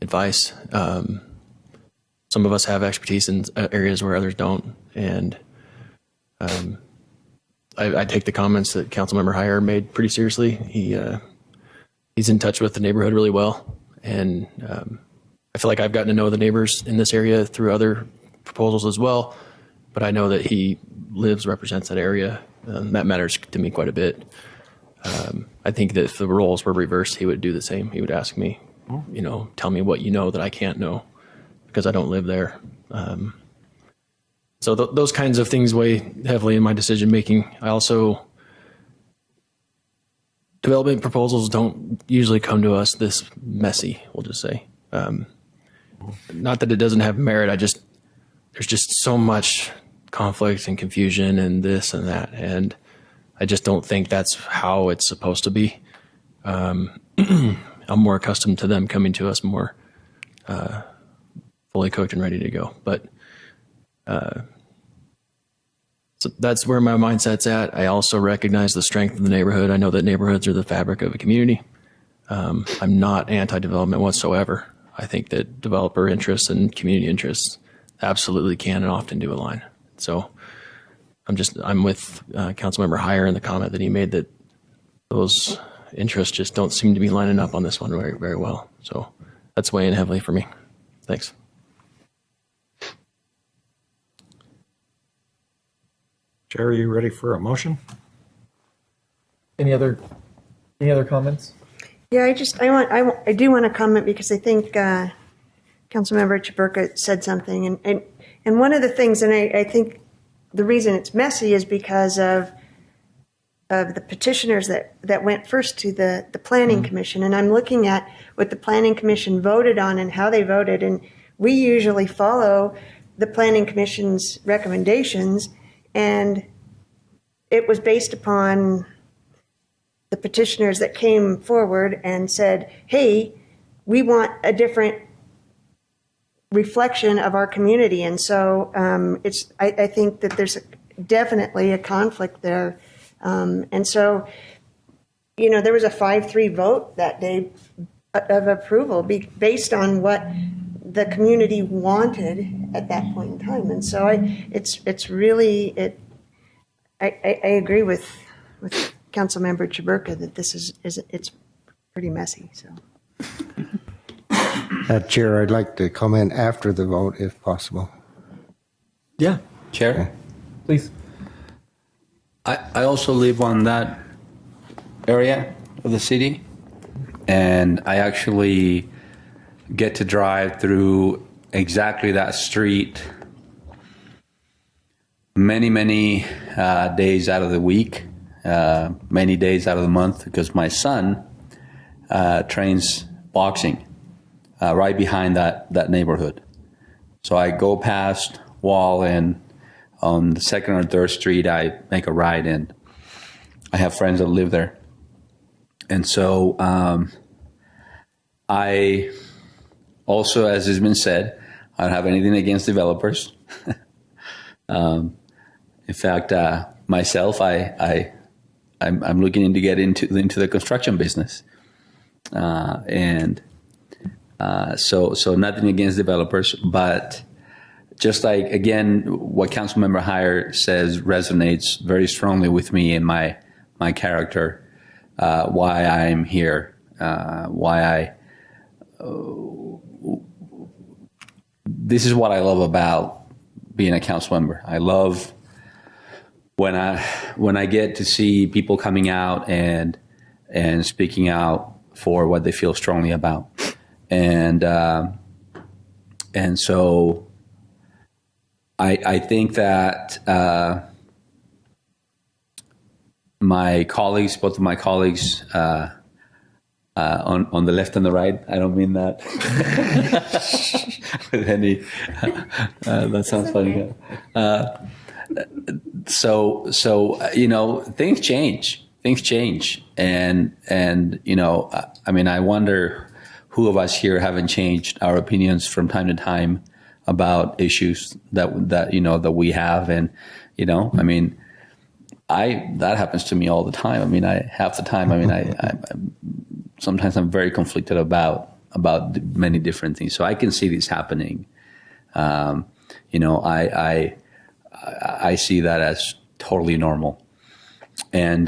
advice. Some of us have expertise in areas where others don't. And I take the comments that Councilmember Heyer made pretty seriously. He's in touch with the neighborhood really well, and I feel like I've gotten to know the neighbors in this area through other proposals as well. But I know that he represents that area. That matters to me quite a bit. I think that if the roles were reversed, he would do the same. He would ask me, tell me what you know that I can't know because I don't live there. So those kinds of things weigh heavily in my decision making. I also, development proposals don't usually come to us this messy, we'll just say. Not that it doesn't have merit, there's just so much conflict and confusion and this and that. And I just don't think that's how it's supposed to be. I'm more accustomed to them coming to us more fully cooked and ready to go. But so that's where my mindset's at. I also recognize the strength of the neighborhood. I know that neighborhoods are the fabric of a community. I'm not anti-development whatsoever. I think that developer interests and community interests absolutely can and often do align. So I'm with Councilmember Heyer in the comment that he made that those interests just don't seem to be lining up on this one very, very well. So that's weighing heavily for me. Thanks. Chair, are you ready for a motion? Any other comments? Yeah, I do want to comment because I think Councilmember Chaburka said something, and one of the things, and I think the reason it's messy is because of the petitioners that went first to the Planning Commission, and I'm looking at what the Planning Commission voted on and how they voted, and we usually follow the Planning Commission's recommendations, and it was based upon the petitioners that came forward and said, hey, we want a different reflection of our community. And so I think that there's definitely a conflict there. And so, there was a 5-3 vote that day of approval based on what the community wanted at that point in time. And so I agree with Councilmember Chaburka that it's pretty messy. So, Chair, I'd like to comment after the vote, if possible. Yeah, Chair, please. I also live on that area of the city, and I actually get to drive through exactly that street many days out of the week, many days out of the month, because my son trains boxing right behind that neighborhood. So I go past Wall, and on the 2nd or 3rd Street, I make a right, and I have friends that live there. And so I also, as has been said, I don't have anything against developers. In fact, myself, I'm looking to get into the construction business, so nothing against developers, but just like, again, what Councilmember Heyer says resonates very strongly with me in my character, why I'm here, this is what I love about being a council member. I love when I get to see people coming out and speaking out for what they feel strongly about, and so I think that my colleagues, both of my colleagues, on the left and the right, I don't mean that with any. That sounds funny. So things change. Things change, and I mean, I wonder who of us here haven't changed our opinions from time to time about issues that we have, and I mean, that happens to me all the time. I mean, half the time. I mean, sometimes I'm very conflicted about many different things. So I can see this happening. I see that as totally normal. And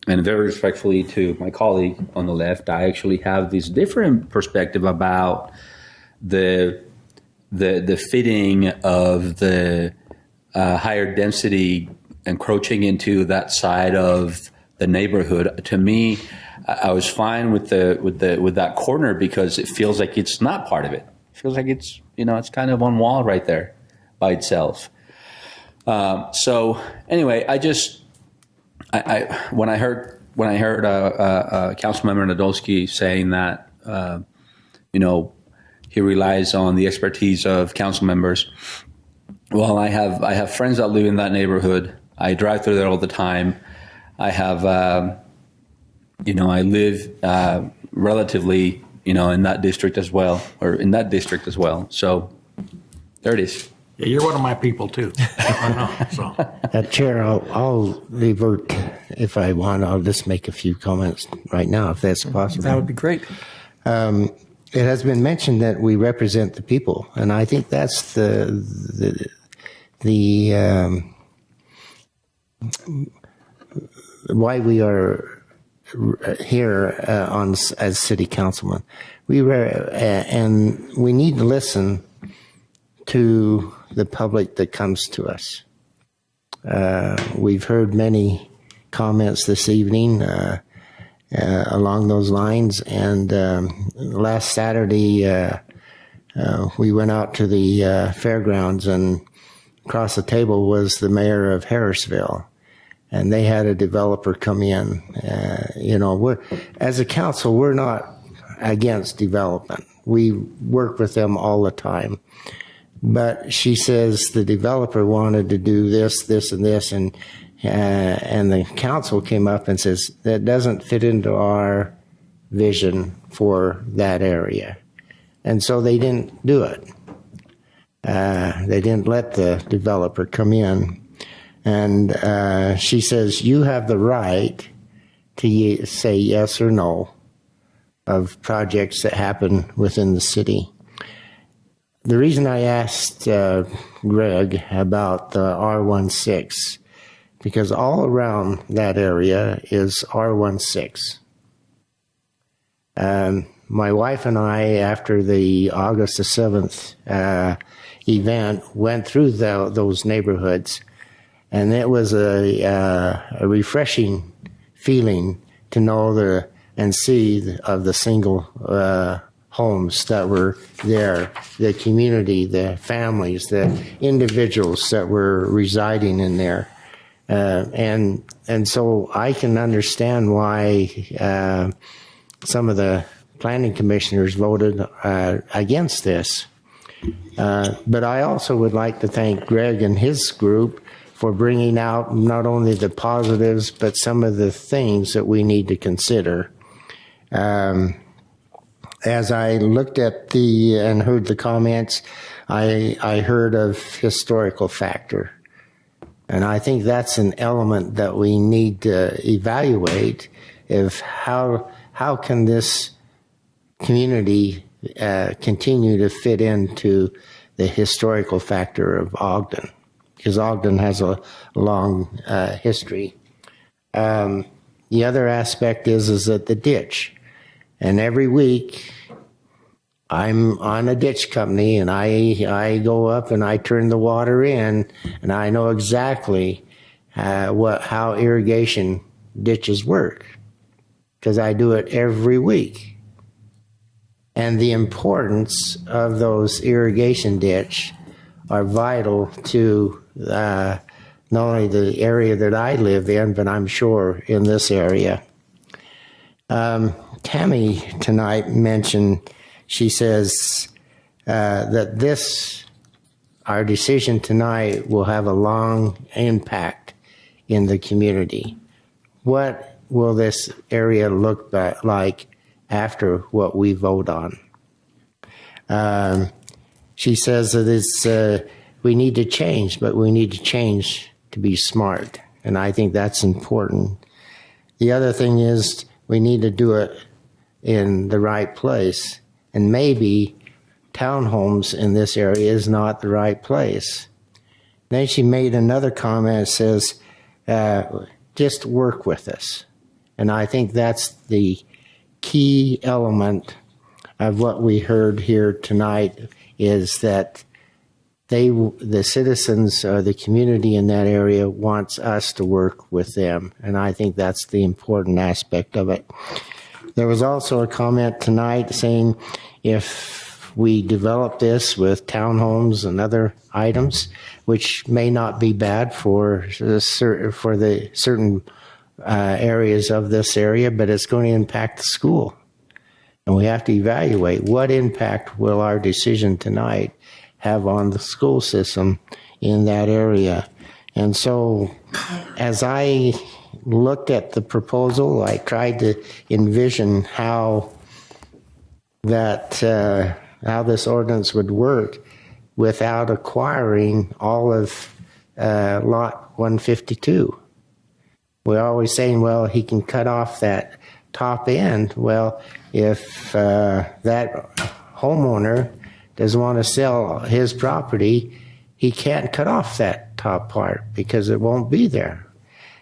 very respectfully to my colleague on the left, I actually have this different perspective about the fitting of the higher density encroaching into that side of the neighborhood. To me, I was fine with that corner because it feels like it's not part of it. It feels like it's it's kind of on wall right there by itself. So anyway, when I heard Councilmember Nadolski saying that he relies on the expertise of council members. Well, I have friends that live in that neighborhood. I drive through there all the time. I have, I live relatively, in that district as well, So there it is. Yeah, you're one of my people too. I know. So. Chair, I'll revert if I want. I'll just make a few comments right now, if that's possible. That would be great. It has been mentioned that we represent the people, and I think that's the why we are here as city councilmen. And we need to listen to the public that comes to us. We've heard many comments this evening along those lines, and last Saturday we went out to the fairgrounds, and across the table was the mayor of Harrisville, and they had a developer come in. As a council, we're not against development. We work with them all the time. But she says the developer wanted to do this, this, and this, and the council came up and says that doesn't fit into our vision for that area, and so they didn't do it. They didn't let the developer come in, and she says you have the right to say yes or no of projects that happen within the city. The reason I asked Greg about the R16, because all around that area is R16. My wife and I, after the August the 7th event, went through those neighborhoods, and it was a refreshing feeling to know and see of the single homes that were there, the community, the families, the individuals that were residing in there. And so I can understand why some of the planning commissioners voted against this. But I also would like to thank Greg and his group for bringing out not only the positives, but some of the things that we need to consider. As I looked at and heard the comments, I heard of historical factor. And I think that's an element that we need to evaluate of how can this community continue to fit into the historical factor of Ogden, because Ogden has a long history. The other aspect is that the ditch. And every week, I'm on a ditch company, and I go up and I turn the water in, and I know exactly how irrigation ditches work, because I do it every week. And the importance of those irrigation ditch are vital to not only the area that I live in, but I'm sure in this area. Tammy tonight mentioned, she says that our decision tonight will have a long impact in the community. What will this area look like after what we vote on? She says that we need to change, but we need to change to be smart, and I think that's important. The other thing is we need to do it in the right place, and maybe townhomes in this area is not the right place. Then she made another comment that says, just work with us. And I think that's the key element of what we heard here tonight, is that the citizens or the community in that area wants us to work with them. And I think that's the important aspect of it. There was also a comment tonight saying if we develop this with townhomes and other items, which may not be bad for the certain areas of this area, but it's going to impact the school. And we have to evaluate what impact will our decision tonight have on the school system in that area. And so as I looked at the proposal. I tried to envision how this ordinance would work without acquiring all of lot 152. We're always saying, well, he can cut off that top end. Well, if that homeowner doesn't want to sell his property, he can't cut off that top part because it won't be there.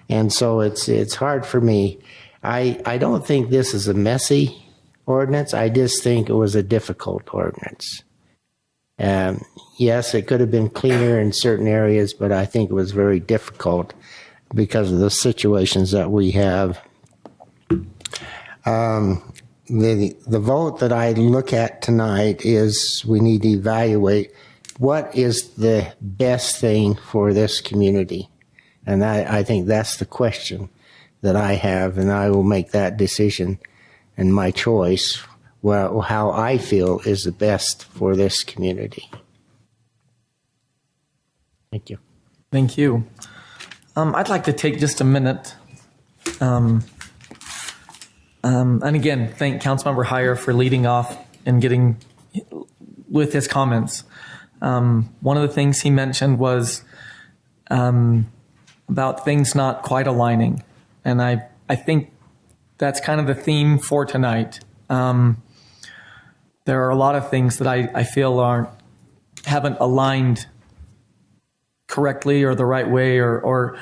And so it's hard for me. I don't think this is a messy ordinance. I just think it was a difficult ordinance. Yes, it could have been cleaner in certain areas, but I think it was very difficult because of the situations that we have. The vote that I look at tonight is we need to evaluate what is the best thing for this community. And I think that's the question that I have, and I will make that decision and my choice, well, how I feel is the best for this community. Thank you. Thank you. I'd like to take just a minute and again, thank Councilmember Heyer for leading off and getting with his comments. One of the things he mentioned was about things not quite aligning. And I think that's kind of the theme for tonight. There are a lot of things that I feel haven't aligned correctly or the right way or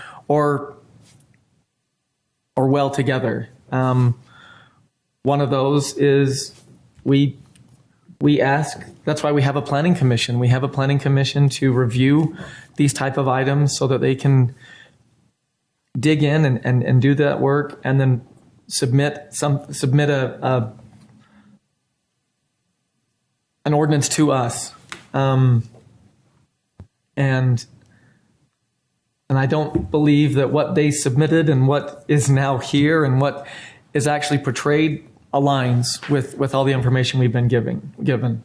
well together. One of those is we ask, that's why we have a planning commission. We have a planning commission to review these type of items so that they can dig in and do that work and then submit an ordinance to us. And I don't believe that what they submitted and what is now here and what is actually portrayed aligns with all the information we've been given.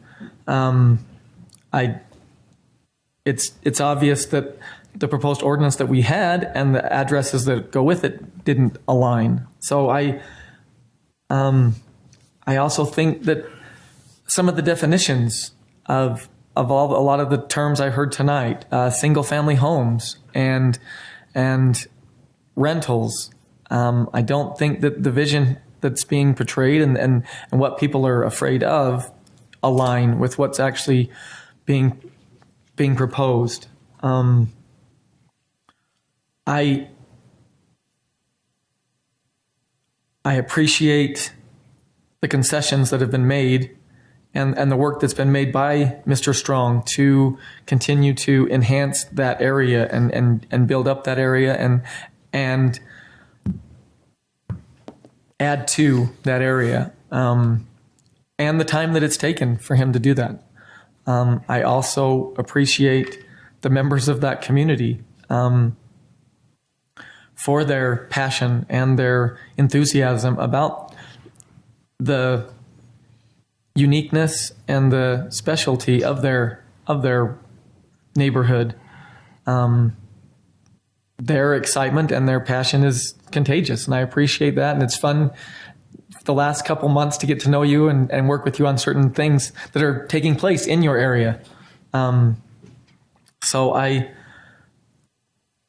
It's obvious that the proposed ordinance that we had and the addresses that go with it didn't align. So I also think that some of the definitions of a lot of the terms I heard tonight, single family homes and rentals, I don't think that the vision that's being portrayed and what people are afraid of align with what's actually being proposed. I appreciate the concessions that have been made and the work that's been made by Mr. Strong to continue to enhance that area and build up that area and add to that area, and the time that it's taken for him to do that. I also appreciate the members of that community for their passion and their enthusiasm about the uniqueness and the specialty of their neighborhood. Their excitement and their passion is contagious, and I appreciate that. And it's fun the last couple months to get to know you and work with you on certain things that are taking place in your area. So I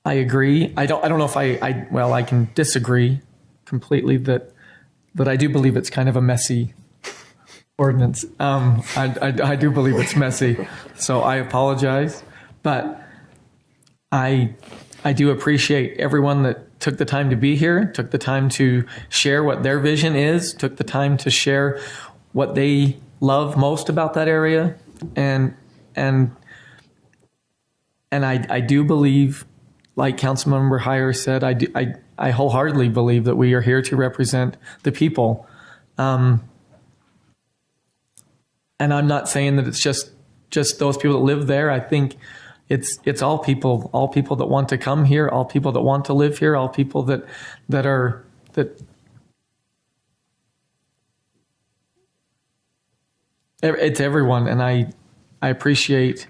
agree. I don't know if I can disagree completely that I do believe it's kind of a messy ordinance. I do believe it's messy, so I apologize, but I do appreciate everyone that took the time to be here, took the time to share what their vision is, took the time to share what they love most about that area, and I do believe, like Councilmember Heyer said, I wholeheartedly believe that we are here to represent the people. And I'm not saying that it's just those people that live there. I think it's all people that want to come here, all people that want to live here, all people that it's everyone. And I appreciate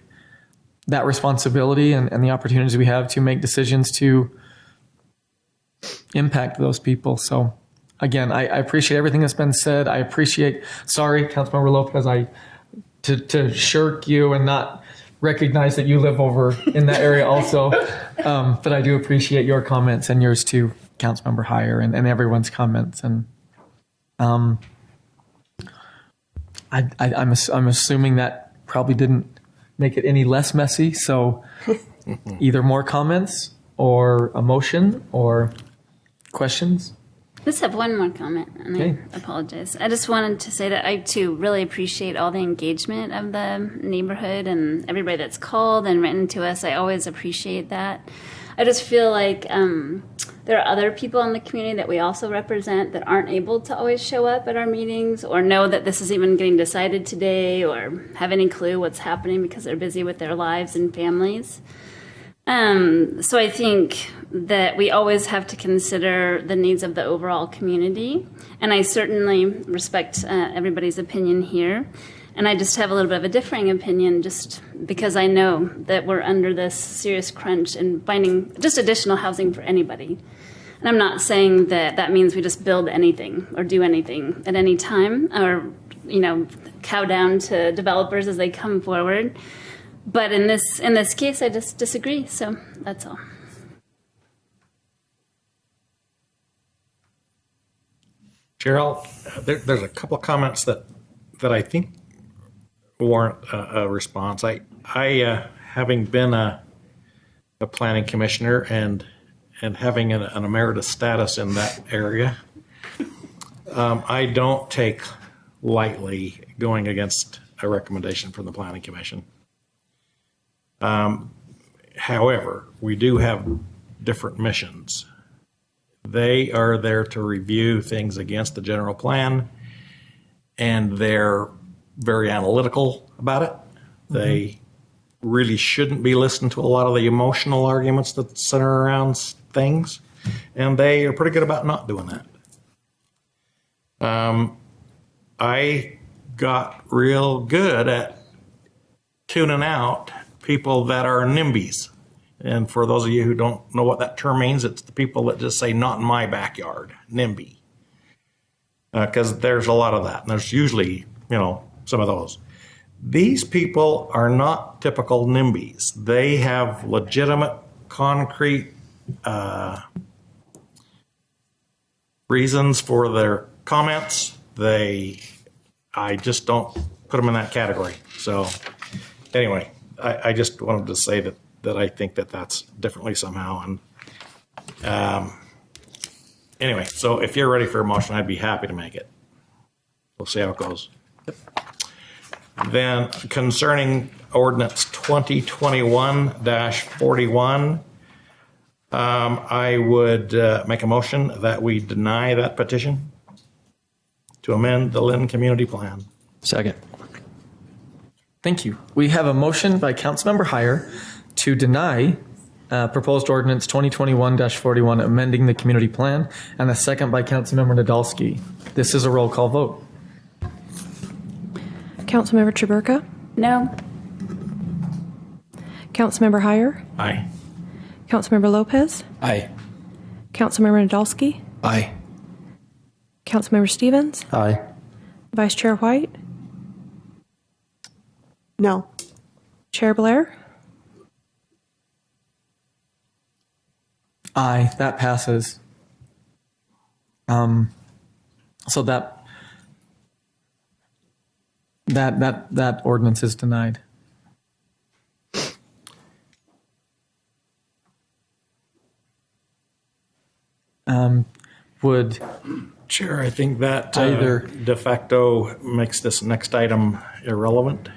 that responsibility and the opportunities we have to make decisions to impact those people. So again, I appreciate everything that's been said. I appreciate, sorry, Councilmember Lopez, to shirk you and not recognize that you live over in that area also. But I do appreciate your comments and yours too, Councilmember Heyer, and everyone's comments. And I'm assuming that probably didn't make it any less messy. So either more comments or a motion or questions? I just have one more comment, and Okay. I apologize. I just wanted to say that I, too, really appreciate all the engagement of the neighborhood and everybody that's called and written to us. I always appreciate that. I just feel like there are other people in the community that we also represent that aren't able to always show up at our meetings or know that this is even getting decided today or have any clue what's happening because they're busy with their lives and families. So I think that we always have to consider the needs of the overall community. And I certainly respect everybody's opinion here. And I just have a little bit of a differing opinion just because I know that we're under this serious crunch in finding just additional housing for anybody. And I'm not saying that that means we just build anything or do anything at any time or, cow down to developers as they come forward. But in this case, I just disagree. So that's all. Cheryl, there's a couple of comments that I think warrant a response. I having been a planning commissioner and having an emeritus status in that area, I don't take lightly going against a recommendation from the planning commission. However, we do have different missions. They are there to review things against the general plan, and they're very analytical about it. They really shouldn't be listening to a lot of the emotional arguments that center around things, and they are pretty good about not doing that. I got real good at tuning out people that are NIMBYs. And for those of you who don't know what that term means, it's the people that just say, not in my backyard, NIMBY. Because there's a lot of that. And there's usually, some of those. These people are not typical NIMBYs. They have legitimate, concrete reasons for their comments. I just don't put them in that category. So anyway, I just wanted to say that I think that's differently somehow. And anyway, so if you're ready for a motion, I'd be happy to make it. We'll see how it goes. Then concerning ordinance 2021-41, I would make a motion that we deny that petition to amend the Lynn Community Plan. Second. Thank you. We have a motion by Councilmember Heyer to deny proposed ordinance 2021-41 amending the community plan, and a second by Councilmember Nadolski. This is a roll call vote. Councilmember Chaburka? No. Councilmember Heyer? Aye. Councilmember Lopez? Aye. Councilmember Nadolski? Aye. Councilmember Stevens? Aye. Vice Chair White? No. Chair Blair? Aye, that passes. So that ordinance is denied. Would Chair, I think that either de facto makes this next item irrelevant.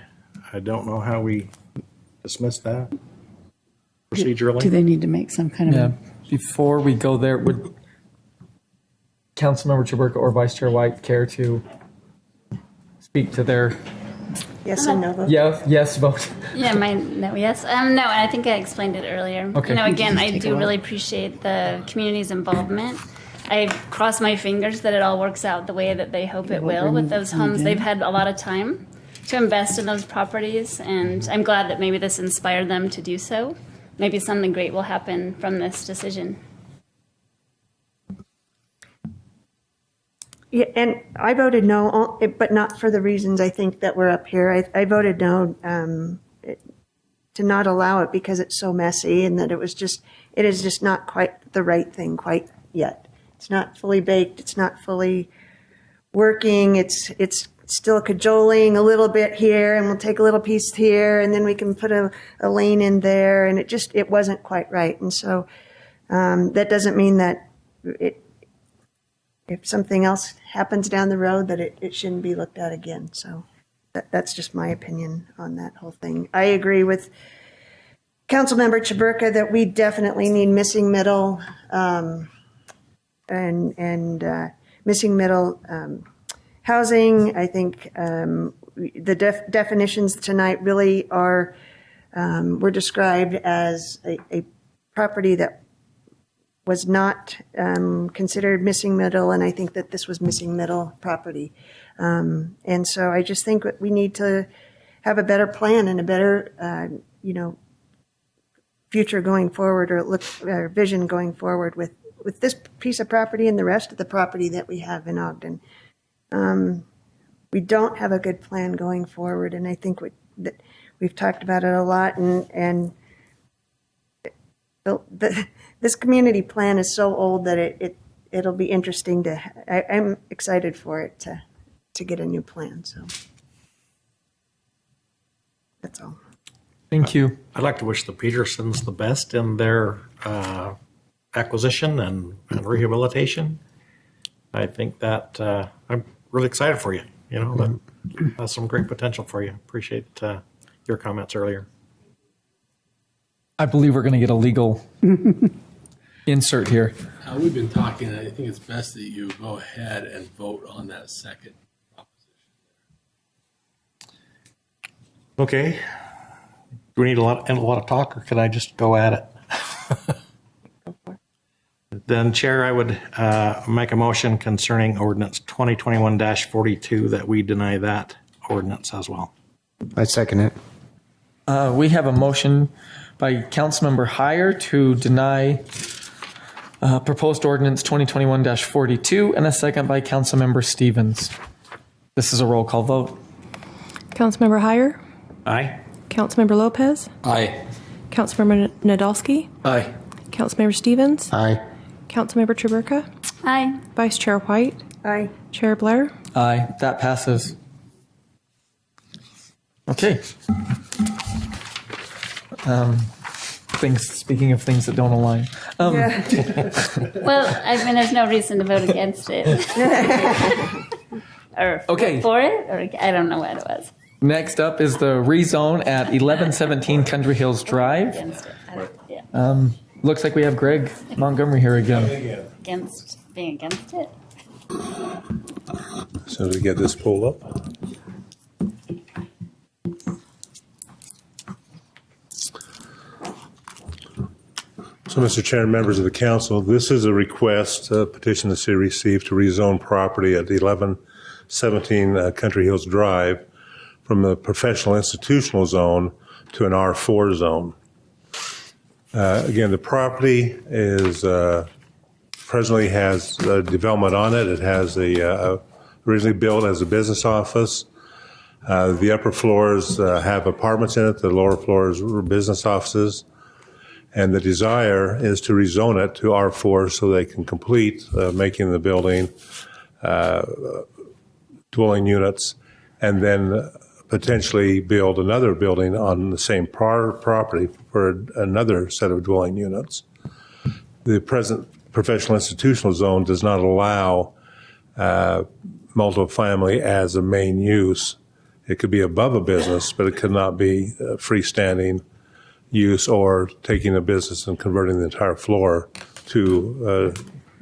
I don't know how we dismiss that procedurally. Do they need to make some kind of before we go there, would Councilmember Chaburka or Vice Chair White care to speak to their Yes and no vote? yes vote? Yeah, yes. No, and I think I explained it earlier. Okay. Again, I do really appreciate the community's involvement. I cross my fingers that it all works out the way that they hope it will with those homes. They've had a lot of time to invest in those properties, and I'm glad that maybe this inspired them to do so. Maybe something great will happen from this decision. Yeah, and I voted no, but not for the reasons I think that were up here. I voted no to not allow it because it's so messy and that it is just not quite the right thing quite yet. It's not fully baked. It's not fully working. It's still cajoling a little bit here, and we'll take a little piece here, and then we can put a lane in there, and it wasn't quite right. And so that doesn't mean that if something else happens down the road that it shouldn't be looked at again. So that's just my opinion on that whole thing. I agree with Councilmember Chaburka that we definitely need missing middle and missing middle housing. I think the definitions tonight really were described as a property that was not considered missing middle, and I think that this was missing middle property. And so I just think that we need to have a better plan and a better, future going forward, or vision going forward with this piece of property and the rest of the property that we have in Ogden. We don't have a good plan going forward, and I think that we've talked about it a lot, and this community plan is so old that it'll be interesting I'm excited for it to get a new plan. So that's all. Thank you. I'd like to wish the Petersons the best in their acquisition and rehabilitation. I think that I'm really excited for you. That has some great potential for you. Appreciate your comments earlier. I believe we're going to get a legal insert here. We've been talking, and I think it's best that you go ahead and vote on that second proposition. Okay. Do we need a lot of talk, or can I just go at it? Then, Chair, I would make a motion concerning ordinance 2021-42 that we deny that ordinance as well. I second it. We have a motion by Councilmember Heyer to deny proposed ordinance 2021-42 and a second by Councilmember Stevens. This is a roll call vote. Councilmember Heyer? Aye. Councilmember Lopez? Aye. Councilmember Nadolski? Aye. Councilmember Stevens? Aye. Councilmember Chaburka? Aye. Vice Chair White? Aye. Chair Blair? Aye, that passes. Okay. Speaking of things that don't align. Well, there's no reason to vote against it. Or Okay. for it, or I don't know what it was. Next up is the rezone at 1117 Country Hills Drive. Against it. Yeah. Looks like we have Greg Montgomery here again. Against being against it. So we get this pulled up. So, Mr. Chair and members of the council, this is a request, a petition the city received to rezone property at 1117 Country Hills Drive from the professional institutional zone to an R4 zone. Again, the property is presently has development on it. It has originally built as a business office. The upper floors have apartments in it. The lower floors were business offices. And the desire is to rezone it to R4 so they can complete making the building dwelling units and then potentially build another building on the same property for another set of dwelling units. The present professional institutional zone does not allow multifamily as a main use. It could be above a business, but it could not be freestanding use or taking a business and converting the entire floor to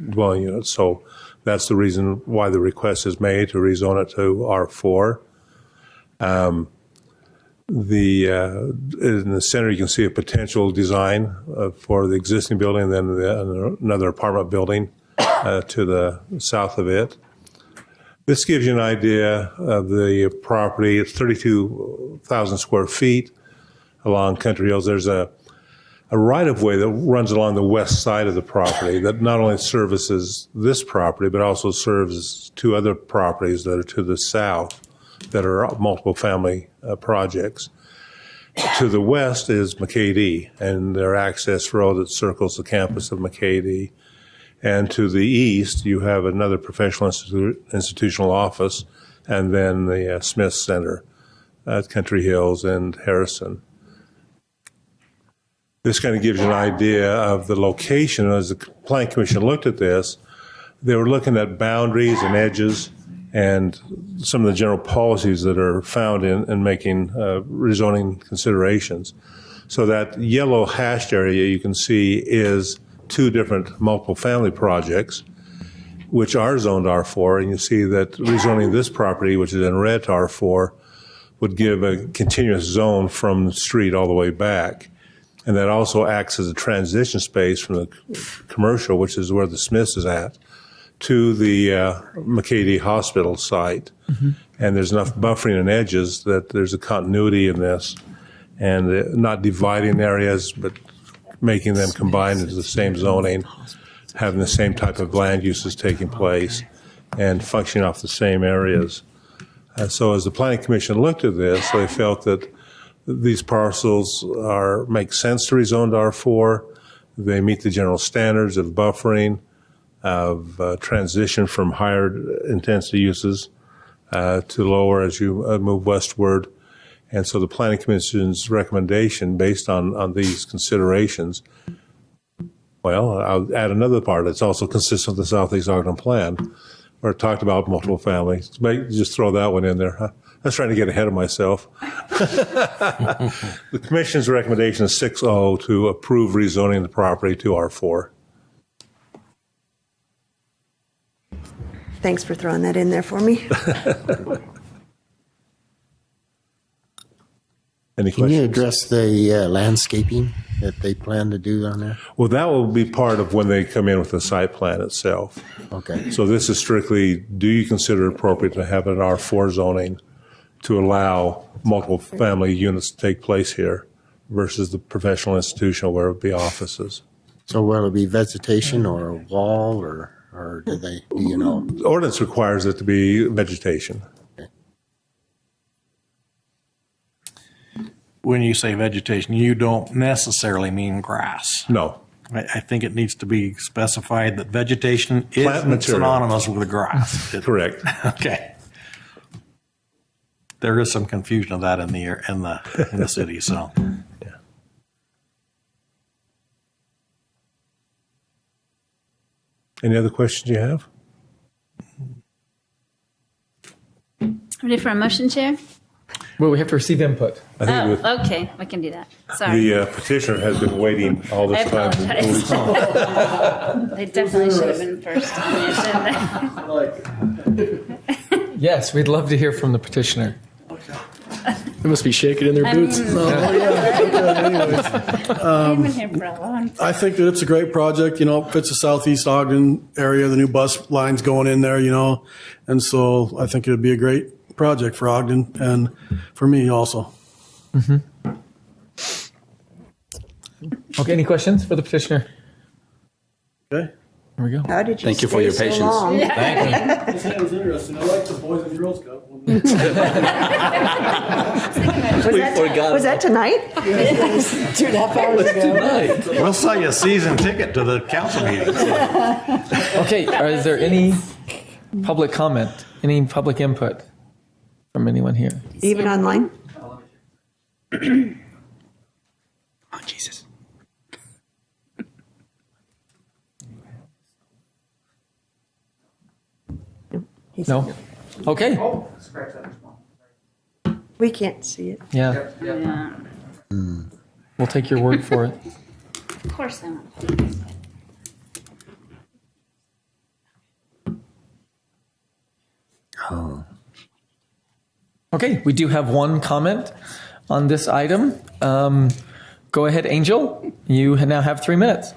dwelling units. So that's the reason why the request is made to rezone it to R4. In the center, you can see a potential design for the existing building and then another apartment building to the south of it. This gives you an idea of the property. It's 32,000 square feet along Country Hills. There's a a right-of-way that runs along the west side of the property that not only services this property, but also serves two other properties that are to the south that are multiple family projects. To the west is McKay-Dee and their access road that circles the campus of McKay-Dee. And to the east, you have another professional institutional office, and then the Smith Center at Country Hills and Harrison. This kind of gives you an idea of the location. As the Planning Commission looked at this, they were looking at boundaries and edges and some of the general policies that are found in making rezoning considerations. So that yellow hashed area you can see is two different multiple family projects, which are zoned R4, and you see that rezoning this property, which is in red to R4, would give a continuous zone from the street all the way back. And that also acts as a transition space from the commercial, which is where the Smiths is at, to the McKay-Dee Hospital site. Mm-hmm. And there's enough buffering and edges that there's a continuity in this, and not dividing areas, but making them combine into the same zoning, having the same type of land uses taking place, and functioning off the same areas. So as the Planning Commission looked at this, they felt that these parcels make sense to rezone to R4. They meet the general standards of buffering, of transition from higher intensity uses to lower as you move westward. And so the Planning Commission's recommendation based on these considerations, well, I'll add another part that's also consistent with the Southeast Ogden Plan, where it talked about multiple families. Just throw that one in there. I was trying to get ahead of myself. The Commission's recommendation is 6-0 to approve rezoning the property to R4. Thanks for throwing that in there for me. Any Can questions? you address the landscaping that they plan to do on there? Well, that will be part of when they come in with the site plan itself. Okay. So this is strictly, do you consider it appropriate to have an R4 zoning to allow multiple family units to take place here versus the professional institutional where it would be offices? So will it be vegetation or a wall or do you know? The ordinance requires it to be vegetation. When you say vegetation, you don't necessarily mean grass. No. I think it needs to be specified that vegetation is synonymous with grass. Correct. Okay. There is some confusion of that in the city. So. Yeah. Any other questions you have? Ready for a motion, Chair? Well, we have to receive input. I think Okay, we can do that. Sorry. the petitioner has been waiting all this I time. apologize. They definitely should have been first on the agenda. Yes, we'd love to hear from the petitioner. They must be shaking in their boots. I've been here for a long time. I think that it's a great project. You know, it fits the Southeast Ogden area, the new bus lines going in there, you know. And so I think it would be a great project for Ogden and for me also. Mm-hmm. Okay, any questions for the petitioner? Okay. Here we go. How did you Thank you for your stay so patience. long? Thank you. This was interesting. I like the Boys and Girls Cup. Was that tonight? 2.5 hours ago. We'll sell you a season ticket to the council meeting. Okay, is there any public comment, any public input from anyone here? Even online? Oh, Jesus. No? Okay. We can't see it. Yeah, Yeah. we'll take your word for it. Of course I won't. Oh. Okay, we do have one comment on this item. Go ahead, Angel. You now have 3 minutes.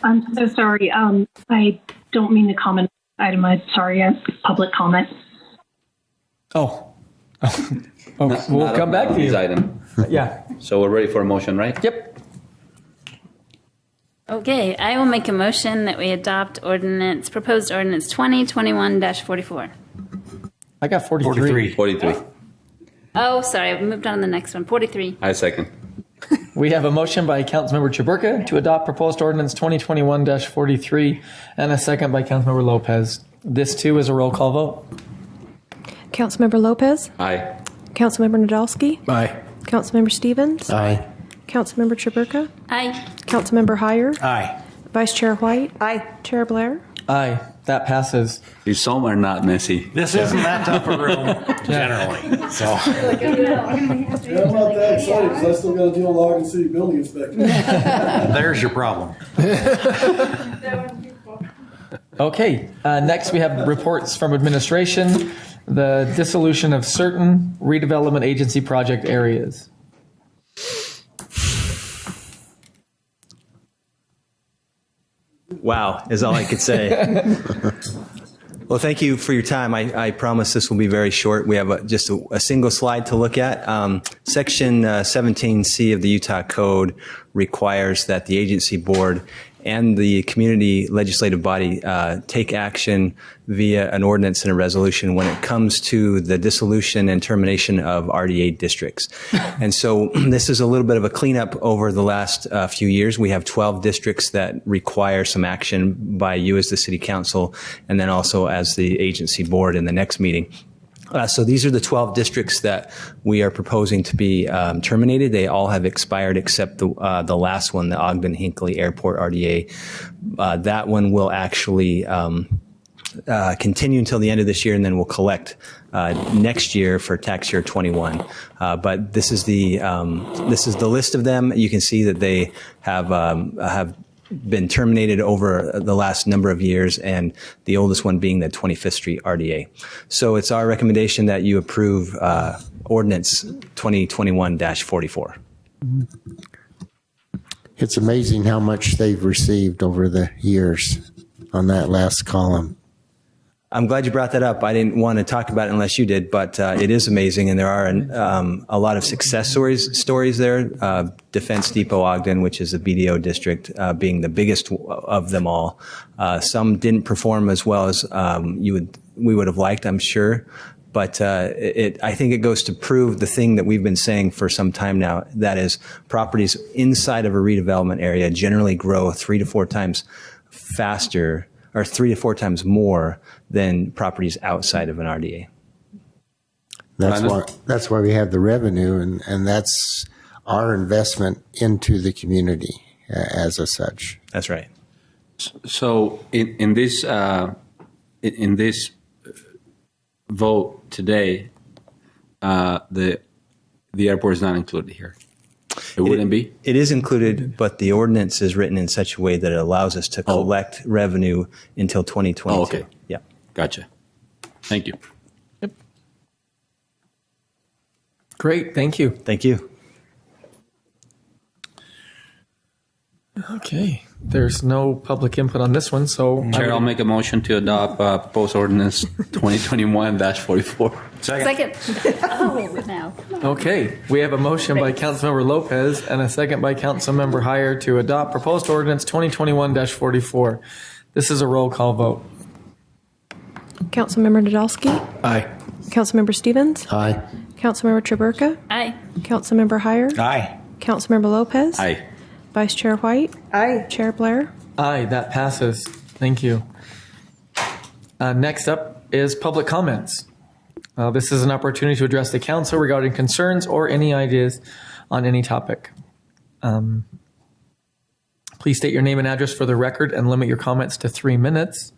I'm so sorry. I don't mean to comment item. I'm sorry. Public comment. Oh, We'll come back to you. Item. Yeah. So we're ready for a motion, right? Yep. Okay, I will make a motion that we adopt proposed ordinance 2021-44. I got 43. 43. Oh, sorry, I moved on to the next one. 43. I second. We have a motion by Councilmember Chaburka to adopt proposed ordinance 2021-43 and a second by Councilmember Lopez. This too is a roll call vote. Councilmember Lopez? Aye. Councilmember Nadolski? Aye. Councilmember Stevens? Aye. Councilmember Chaburka? Aye. Councilmember Heyer? Aye. Vice Chair White? Aye. Chair Blair? Aye, that passes. You some are not messy. This isn't that tough a room generally. So I'm not that excited because I still got to deal with Ogden City Building Inspector. there's your problem. Okay, next we have reports from administration, the dissolution of certain redevelopment agency project areas. Wow, is all I could say. Well, thank you for your time. I promise this will be very short. We have just a single slide to look at. Section 17C of the Utah Code requires that the agency board and the community legislative body take action via an ordinance and a resolution when it comes to the dissolution and termination of RDA districts. And so this is a little bit of a cleanup over the last few years. We have 12 districts that require some action by you as the city council and then also as the agency board in the next meeting. So these are the 12 districts that we are proposing to be terminated. They all have expired except the last one, the Ogden-Hinckley Airport RDA. That one will actually continue until the end of this year, and then we'll collect next year for tax year 21. But this is the list of them. You can see that they have been terminated over the last number of years, and the oldest one being the 25th Street RDA. So it's our recommendation that you approve ordinance 2021-44. It's amazing how much they've received over the years on that last column. I'm glad you brought that up. I didn't want to talk about it unless you did, but it is amazing, and there are a lot of success stories there. Defense Depot Ogden, which is a BDO district, being the biggest of them all. Some didn't perform as well as we would have liked, I'm sure. But I think it goes to prove the thing that we've been saying for some time now, that is properties inside of a redevelopment area generally grow 3 to 4 times faster or 3 to 4 times more than properties outside of an RDA. That's why we have the revenue, and that's our investment into the community as a such. That's right. So in this vote today, the airport is not included here. It wouldn't be? It is included, but the ordinance is written in such a way that it allows us to collect revenue until 2022. Oh, okay. Yeah. Gotcha. Thank you. Yep. Great. Thank you. Thank you. Okay. There's no public input on this one, so Chair, I'll make a motion to adopt proposed ordinance 2021-44. Second. Oh, now. Okay, we have a motion by Councilmember Lopez and a second by Councilmember Heyer to adopt proposed ordinance 2021-44. This is a roll call vote. Councilmember Nadolski? Aye. Councilmember Stevens? Aye. Councilmember Chaburka? Aye. Councilmember Heyer? Aye. Councilmember Lopez? Aye. Vice Chair White? Aye. Chair Blair? Aye, that passes. Thank you. Next up is public comments. This is an opportunity to address the council regarding concerns or any ideas on any topic. Please state your name and address for the record and limit your comments to 3 minutes.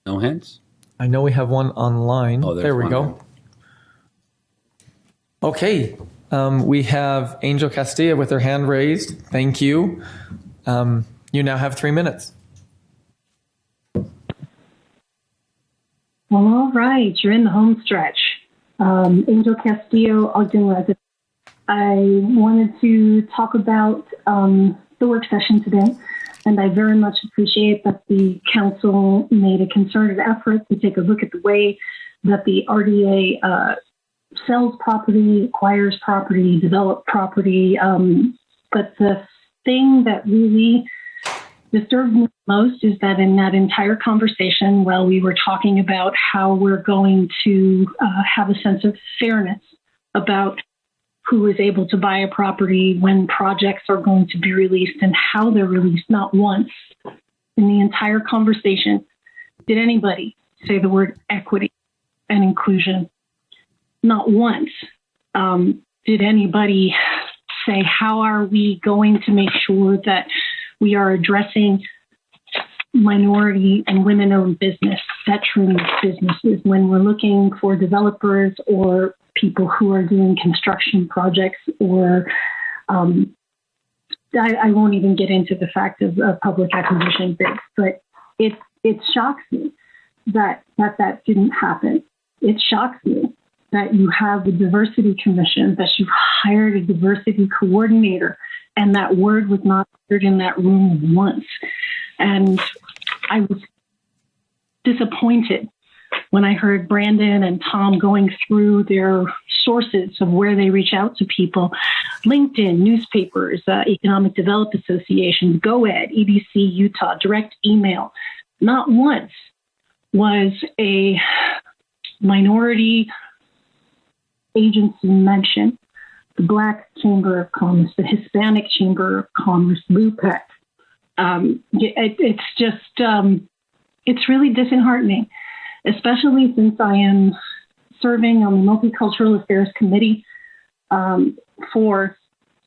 No hands? I know we have one online. Oh, there we go. Okay. We have Angel Castilla with her hand raised. Thank you. You now have 3 minutes. Well, all right. You're in the home stretch. Angel Castillo, Ogden resident. I wanted to talk about the work session today, and I very much appreciate that the council made a concerted effort to take a look at the way that the RDA sells property, acquires property, develops property. But the thing that really disturbed me most is that in that entire conversation, while we were talking about how we're going to have a sense of fairness about who is able to buy a property, when projects are going to be released, and how they're released, not once in the entire conversation did anybody say the word equity and inclusion. Not once did anybody say, how are we going to make sure that we are addressing minority and women-owned business, veteran businesses, when we're looking for developers or people who are doing construction projects, or I won't even get into the fact of public acquisition bids, but it shocks me that didn't happen. It shocks me that you have the diversity commission, that you've hired a diversity coordinator, and that word was not heard in that room once. And I was disappointed when I heard Brandon and Tom going through their sources of where they reach out to people: LinkedIn, newspapers, Economic Development Association, GoEd, EDC Utah, direct email. Not once was a minority agency mentioned. The Black Chamber of Commerce, the Hispanic Chamber of Commerce, LUPEC. It's just, it's really disheartening, especially since I am serving on the Multicultural Affairs Committee for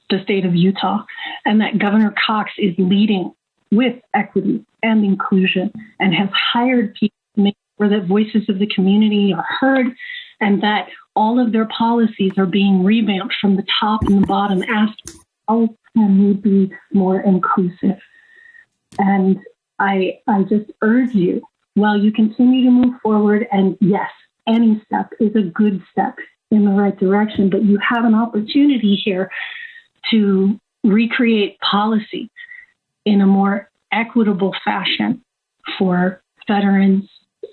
the state of Utah, and that Governor Cox is leading with equity and inclusion and has hired people to make sure that voices of the community are heard, and that all of their policies are being revamped from the top and the bottom, asking how can we be more inclusive. And I just urge you, while you continue to move forward, and yes, any step is a good step in the right direction, but you have an opportunity here to recreate policy in a more equitable fashion for veterans,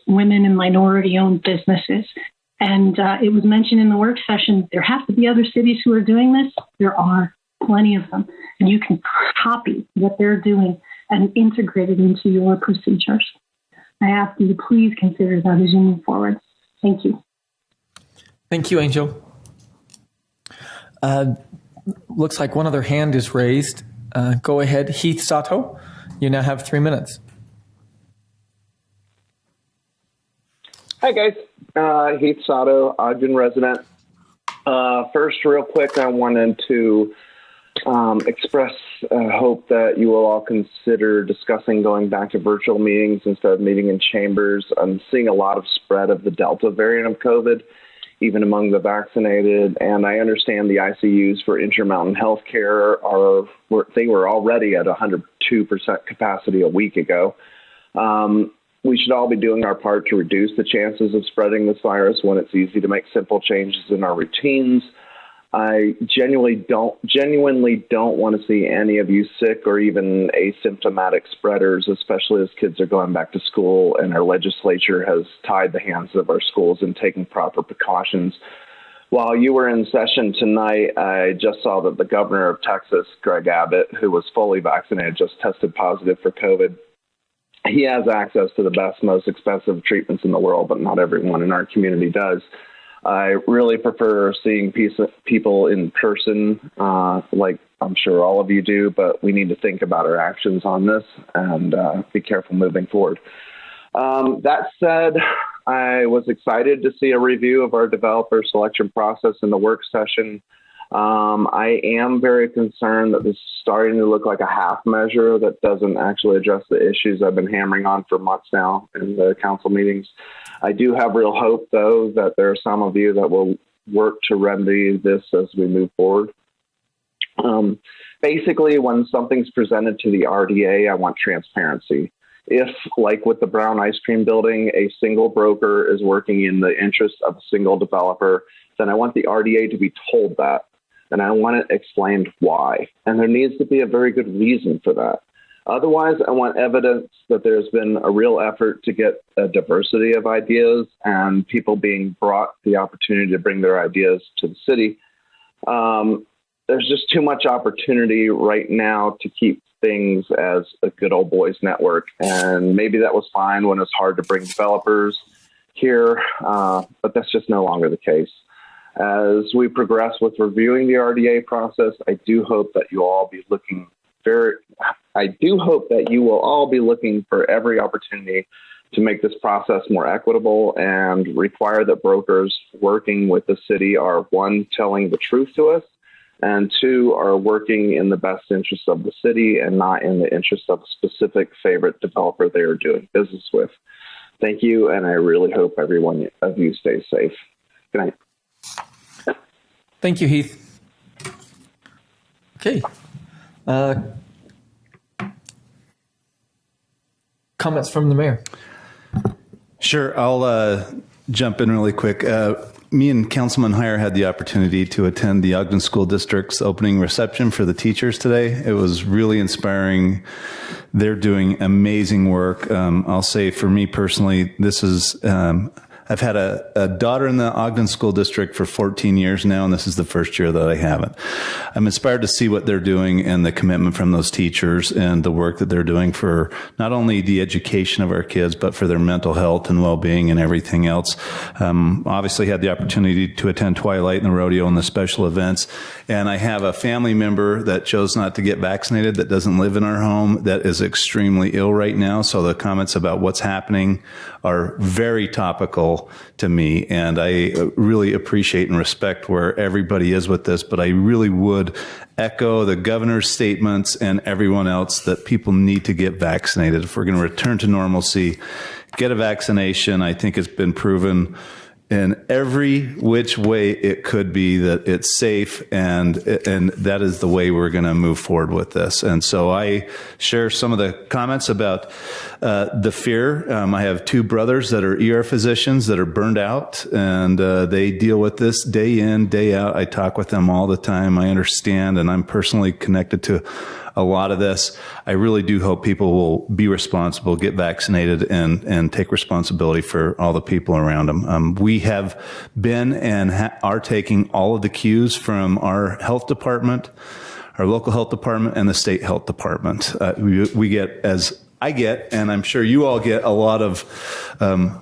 women, and minority-owned businesses. And it was mentioned in the work session, there have to be other cities who are doing this. There are plenty of them. And you can copy what they're doing and integrate it into your procedures. I ask you to please consider that as you move forward. Thank you. Thank you, Angel. Looks like one other hand is raised. Go ahead, Heath Sato. You now have 3 minutes. Hi, guys. Heath Sato, Ogden resident. First, real quick, I wanted to express hope that you will all consider discussing going back to virtual meetings instead of meeting in chambers. I'm seeing a lot of spread of the Delta variant of COVID, even among the vaccinated. And I understand the ICUs for Intermountain Healthcare they were already at 102% capacity a week ago. We should all be doing our part to reduce the chances of spreading this virus when it's easy to make simple changes in our routines. I genuinely don't want to see any of you sick or even asymptomatic spreaders, especially as kids are going back to school and our legislature has tied the hands of our schools in taking proper precautions. While you were in session tonight, I just saw that the governor of Texas, Greg Abbott, who was fully vaccinated, just tested positive for COVID. He has access to the best, most expensive treatments in the world, but not everyone in our community does. I really prefer seeing people in person, like I'm sure all of you do, but we need to think about our actions on this and be careful moving forward. That said, I was excited to see a review of our developer selection process in the work session. I am very concerned that this is starting to look like a half measure that doesn't actually address the issues I've been hammering on for months now in the council meetings. I do have real hope, though, that there are some of you that will work to remedy this as we move forward. Basically, when something's presented to the RDA, I want transparency. If, like with the Brown Ice Cream Building, a single broker is working in the interest of a single developer, then I want the RDA to be told that. And I want it explained why. And there needs to be a very good reason for that. Otherwise, I want evidence that there's been a real effort to get a diversity of ideas and people being brought the opportunity to bring their ideas to the city. There's just too much opportunity right now to keep things as a good old boys network. And maybe that was fine when it's hard to bring developers here, but that's just no longer the case. As we progress with reviewing the RDA process, I do hope that you will all be looking for every opportunity to make this process more equitable and require that brokers working with the city are, one, telling the truth to us, and two, are working in the best interest of the city and not in the interest of a specific favorite developer they are doing business with. Thank you, and I really hope every one of you stays safe. Good night. Thank you, Heath. Okay. Comments from the mayor. Sure, I'll jump in really quick. Me and Councilman Heyer had the opportunity to attend the Ogden School District's opening reception for the teachers today. It was really inspiring. They're doing amazing work. I'll say for me personally, this is, I've had a daughter in the Ogden School District for 14 years now, and this is the first year that I haven't. I'm inspired to see what they're doing and the commitment from those teachers and the work that they're doing for not only the education of our kids, but for their mental health and well-being and everything else. Obviously had the opportunity to attend Twilight and the rodeo and the special events. And I have a family member that chose not to get vaccinated that doesn't live in our home that is extremely ill right now. So the comments about what's happening are very topical to me, and I really appreciate and respect where everybody is with this, but I really would echo the governor's statements and everyone else that people need to get vaccinated. If we're going to return to normalcy, get a vaccination. I think it's been proven in every which way it could be that it's safe, and that is the way we're going to move forward with this. And so I share some of the comments about the fear. I have two brothers that are ER physicians that are burned out, and they deal with this day in, day out. I talk with them all the time. I understand, and I'm personally connected to a lot of this. I really do hope people will be responsible, get vaccinated, and take responsibility for all the people around them. We have been and are taking all of the cues from our health department, our local health department, and the state health department. We get, as I get, and I'm sure you all get, a lot of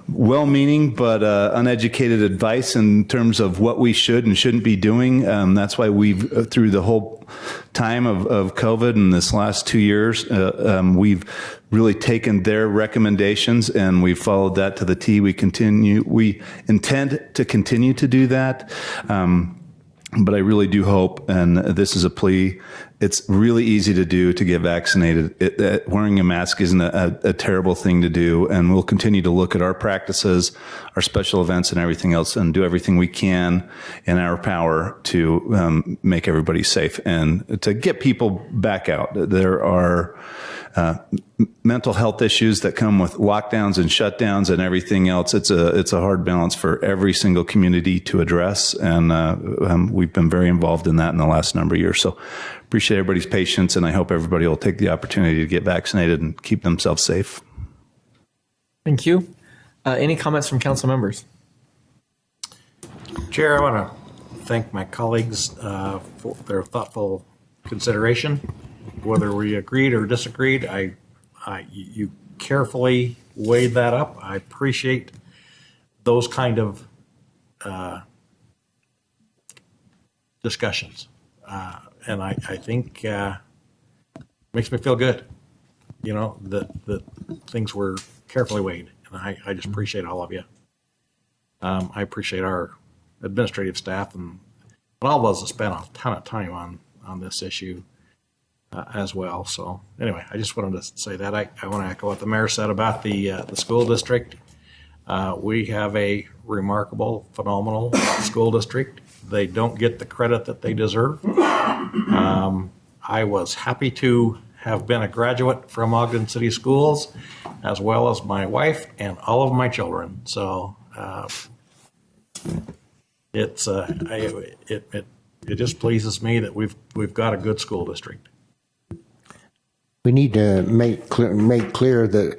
well-meaning but uneducated advice in terms of what we should and shouldn't be doing. That's why we've, through the whole time of COVID and this last 2 years, we've really taken their recommendations and we've followed that to the T. We intend to continue to do that. But I really do hope, and this is a plea, it's really easy to do to get vaccinated. Wearing a mask isn't a terrible thing to do, and we'll continue to look at our practices, our special events, and everything else, and do everything we can in our power to make everybody safe and to get people back out. There are mental health issues that come with lockdowns and shutdowns and everything else. It's a hard balance for every single community to address, and we've been very involved in that in the last number of years. So appreciate everybody's patience, and I hope everybody will take the opportunity to get vaccinated and keep themselves safe. Thank you. Any comments from council members? Chair, I want to thank my colleagues for their thoughtful consideration. Whether we agreed or disagreed, you carefully weighed that up. I appreciate those kind of discussions. And I think makes me feel good, that things were carefully weighed. And I just appreciate all of you. I appreciate our administrative staff and all of us that spent a ton of time on this issue as well. So anyway, I just wanted to say that. I want to echo what the mayor said about the school district. We have a remarkable, phenomenal school district. They don't get the credit that they deserve. I was happy to have been a graduate from Ogden City Schools, as well as my wife and all of my children. So it just pleases me that we've got a good school district. we need to make clear that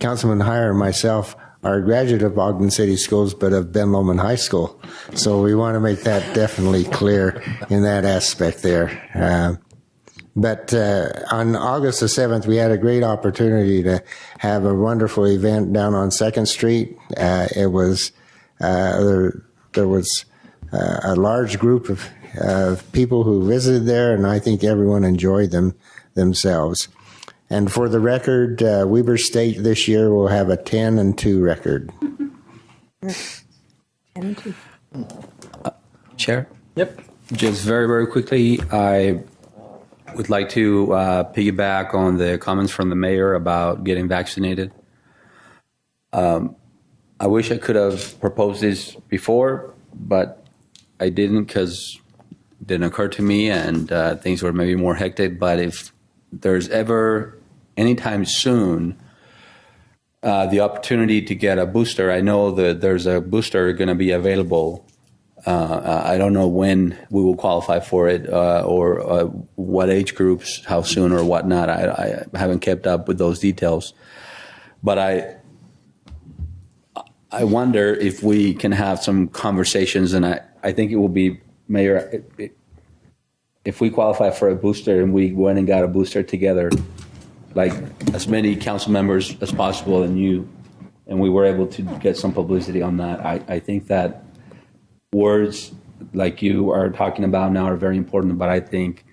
Councilman Heyer and myself are a graduate of Ogden City Schools, but of Ben Lomond High School. So we want to make that definitely clear in that aspect there. But on August the 7th, we had a great opportunity to have a wonderful event down on 2nd Street. It was there was a large group of people who visited there, and I think everyone enjoyed themselves. And for the record, Weber State this year will have a 10-2 record. 10-2. Chair? Yep. Just very, very quickly, I would like to piggyback on the comments from the mayor about getting vaccinated. I wish I could have proposed this before, but I didn't because it didn't occur to me and things were maybe more hectic. But if there's ever anytime soon the opportunity to get a booster, I know that there's a booster going to be available. I don't know when we will qualify for it or what age groups, how soon or whatnot. I haven't kept up with those details. But I wonder if we can have some conversations, and I think it will be, Mayor, if we qualify for a booster and we went and got a booster together, like as many council members as possible and we were able to get some publicity on that, I think that words like you are talking about now are very important, but I think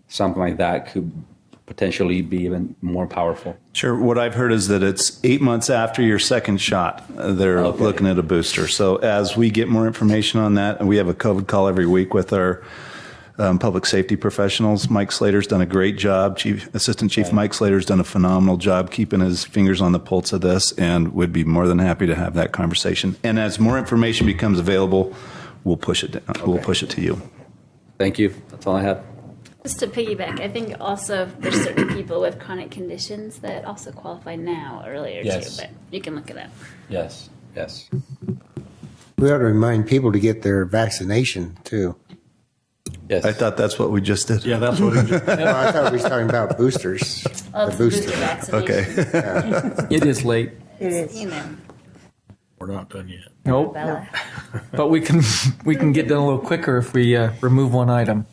something like that could potentially be even more powerful. Sure. What I've heard is that it's 8 months after your second shot, they're looking at a booster. So as we get more information on that, and we have a COVID call every week with our public safety professionals. Mike Slater's done a great job. Assistant Chief Mike Slater's done a phenomenal job keeping his fingers on the pulse of this, and would be more than happy to have that conversation. And as more information becomes available, we'll push it down. We'll push it to you. Thank you. That's all I have. Just to piggyback, I think also there's certain people with chronic conditions that also qualify now earlier Yes. too, but you can look it up. Yes. Yes. We ought to remind people to get their vaccination too. Yes. I thought that's what we just did. Yeah, that's what we just No, I thought we was talking about boosters. Oh, it's the booster. booster vaccination. Okay. Yeah. It is late. It is. You know, We're not done yet. Nope. Bella. But we can get done a little quicker if we remove one item.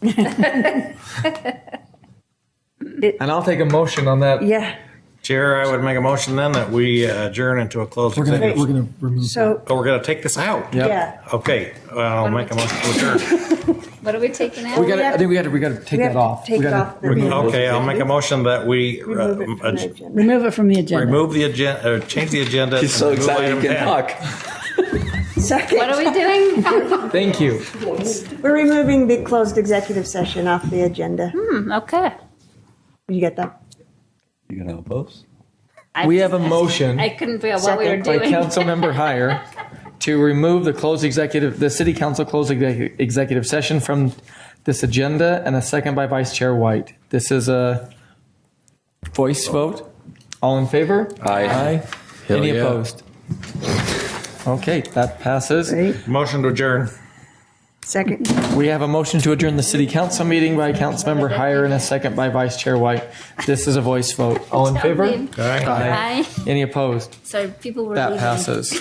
And I'll take a motion on that. Yeah. Chair, I would make a motion then that we adjourn into a closed We're executive. gonna remove. So, Oh, we're going to take this out? Yep. yeah. Okay, I'll make a motion to adjourn. What are we taking out? We got. I think we got to take we have that off. to take We it gotta off the remove meeting. Okay, I'll make a motion that we Remove it from the agenda. Remove it from the agenda. remove the agenda, change the agenda. He's so and remove excited item he can 10. talk. Second. What are we doing? Thank you. We're removing the closed executive session off the agenda. Okay. You get that? You going to oppose? We have a motion I couldn't figure out what we were Second. by doing. Councilmember Heyer to remove the city council closed executive session from this agenda, and a second by Vice Chair White. This is a voice vote. All in favor? Aye. Any yeah. opposed? Okay, that passes. Right. Motion to adjourn. Second. We have a motion to adjourn the city council meeting by Councilmember Heyer and a second by Vice Chair White. This is a voice vote. All in favor? Aye. Any opposed? So people were That leaving. passes.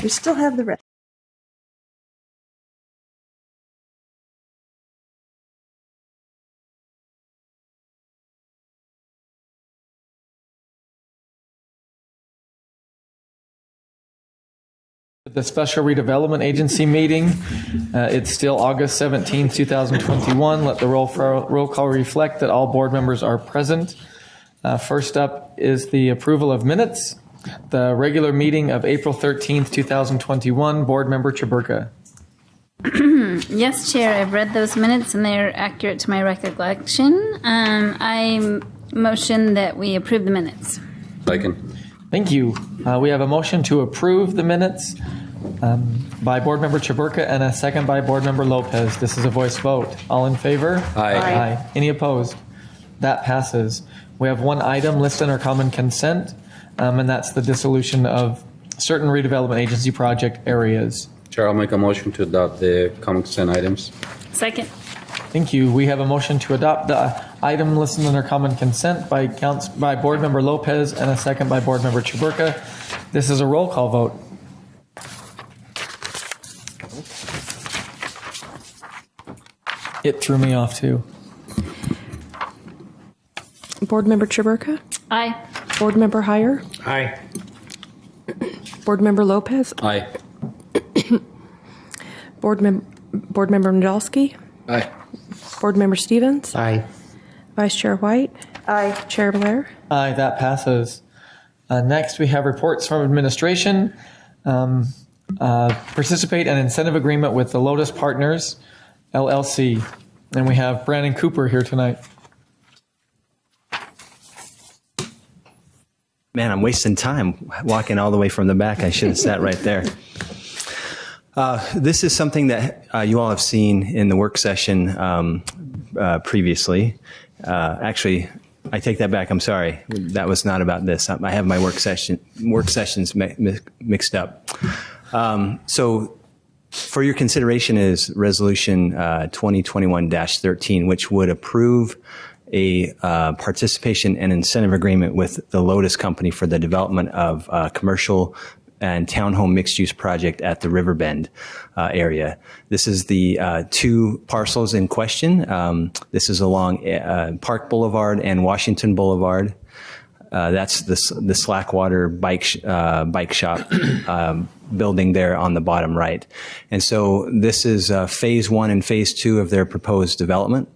We still have the rest. The Special Redevelopment Agency meeting. It's still August 17, 2021. Let the roll call reflect that all board members are present. First up is the approval of minutes. The regular meeting of April 13th, 2021. Board Member Chaburka. Yes, Chair, I've read those minutes and they're accurate to my recollection. I motion that we approve the minutes. Second. Thank you. We have a motion to approve the minutes by Board Member Chaburka and a second by Board Member Lopez. This is a voice vote. All in favor? Aye. Aye. Any opposed? That passes. We have one item listed under common consent, and that's the dissolution of certain redevelopment agency project areas. Chair, I'll make a motion to adopt the common consent items. Second. Thank you. We have a motion to adopt the item listed under common consent by Board Member Lopez and a second by Board Member Chaburka. This is a roll call vote. It threw me off too. Board Member Chaburka? Aye. Board Member Heyer? Aye. Board Member Lopez? Aye. Board Member Nadolski? Aye. Board Member Stevens? Aye. Vice Chair White? Aye. Chair Blair? Aye, that passes. Next, we have reports from administration. Participate in incentive agreement with the Lotus Partners, LLC. And we have Brandon Cooper here tonight. Man, I'm wasting time walking all the way from the back. I should have sat right there. This is something that you all have seen in the work session previously. Actually, I take that back. I'm sorry. That was not about this. I have my work sessions mixed up. So for your consideration is Resolution 2021-13, which would approve a participation and incentive agreement with the Lotus Company for the development of commercial and townhome mixed-use project at the Riverbend area. This is the two parcels in question. This is along Park Boulevard and Washington Boulevard. That's the Slackwater bike shop building there on the bottom right. And so this is phase 1 and phase 2 of their proposed development.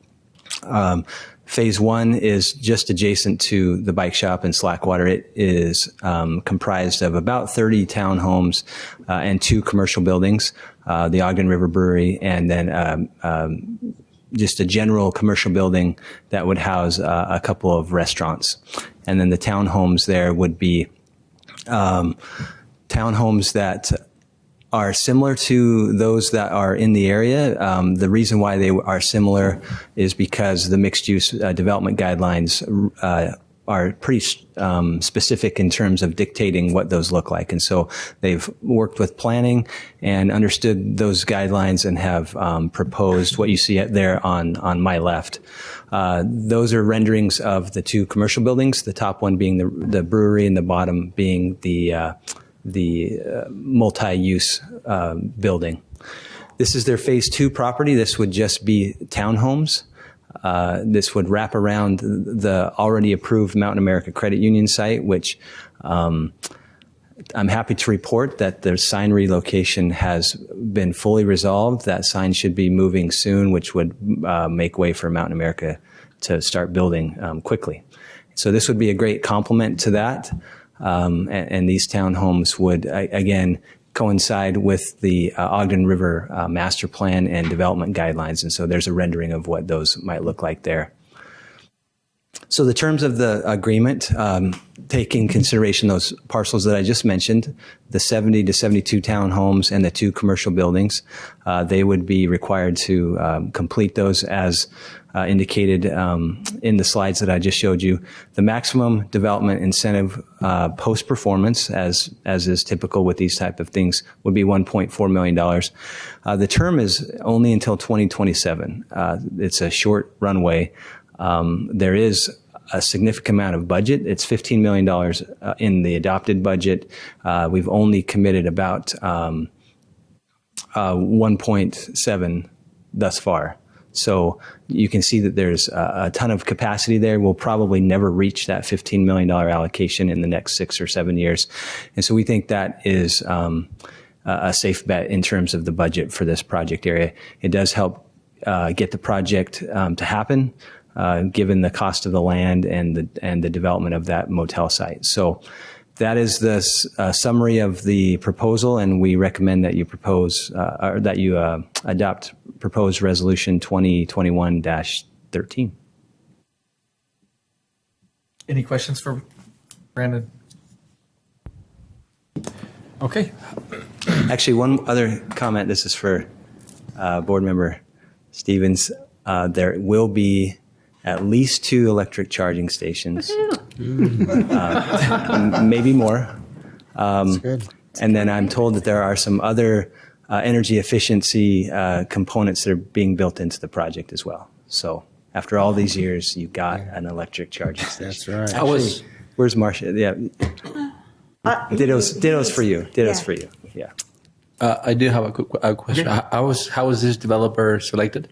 Phase 1 is just adjacent to the bike shop in Slackwater. It is comprised of about 30 townhomes and 2 commercial buildings, the Ogden River Brewery, and then just a general commercial building that would house a couple of restaurants. And then the townhomes there would be townhomes that are similar to those that are in the area. The reason why they are similar is because the mixed-use development guidelines are pretty specific in terms of dictating what those look like. And so they've worked with planning and understood those guidelines and have proposed what you see there on my left. Those are renderings of the 2 commercial buildings, the top one being the brewery and the bottom being the multi-use building. This is their phase 2 property. This would just be townhomes. This would wrap around the already approved Mountain America Credit Union site, which I'm happy to report that their sign relocation has been fully resolved. That sign should be moving soon, which would make way for Mountain America to start building quickly. So this would be a great complement to that. And these townhomes would, again, coincide with the Ogden River Master Plan and Development Guidelines. And so there's a rendering of what those might look like there. So the terms of the agreement, take in consideration those parcels that I just mentioned, the 70 to 72 townhomes and the 2 commercial buildings. They would be required to complete those as indicated in the slides that I just showed you. The maximum development incentive post-performance, as is typical with these type of things, would be $1.4 million. The term is only until 2027. It's a short runway. There is a significant amount of budget. It's $15 million in the adopted budget. We've only committed about 1.7 thus far. So you can see that there's a ton of capacity there. We'll probably never reach that $15 million allocation in the next 6 or 7 years. And so we think that is a safe bet in terms of the budget for this project area. It does help get the project to happen, given the cost of the land and the development of that motel site. So that is the summary of the proposal, and we recommend that you adopt proposed resolution 2021-13. Any questions for Brandon? Okay. Actually, one other comment. This is for Board Member Stevens. There will be at least 2 electric charging stations, maybe more. That's good. And then I'm told that there are some other energy efficiency components that are being built into the project as well. So after all these years, you've got an electric charging station. That's right. Actually, where's Marcia? Yeah. Dittos for you. Dittos for you. Yeah. I do have a quick question. How was this developer selected?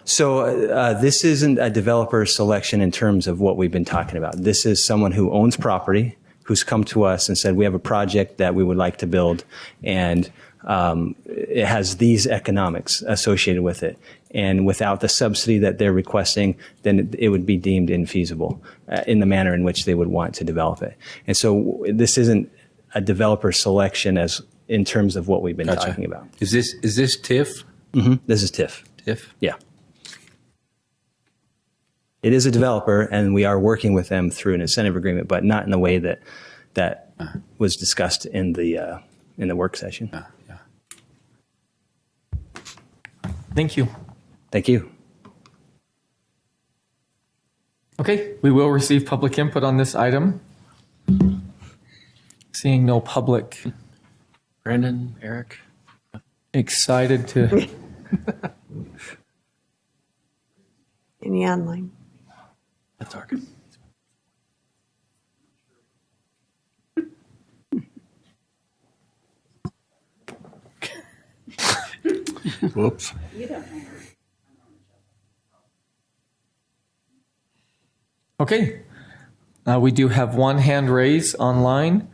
So this isn't a developer selection in terms of what we've been talking about. This is someone who owns property, who's come to us and said, we have a project that we would like to build, and it has these economics associated with it. And without the subsidy that they're requesting, then it would be deemed infeasible in the manner in which they would want to develop it. And so this isn't a developer selection as in terms of what we've been talking about. Is this TIF? Mm-hmm. This is TIF. TIF? Yeah. It is a developer, and we are working with them through an incentive agreement, but not in the way that was discussed in the work session. Thank you. Thank you. Okay, we will receive public input on this item. Seeing no public. Brandon, Eric. Excited to. Any online? That's dark. Whoops. Okay, we do have one hand raised online.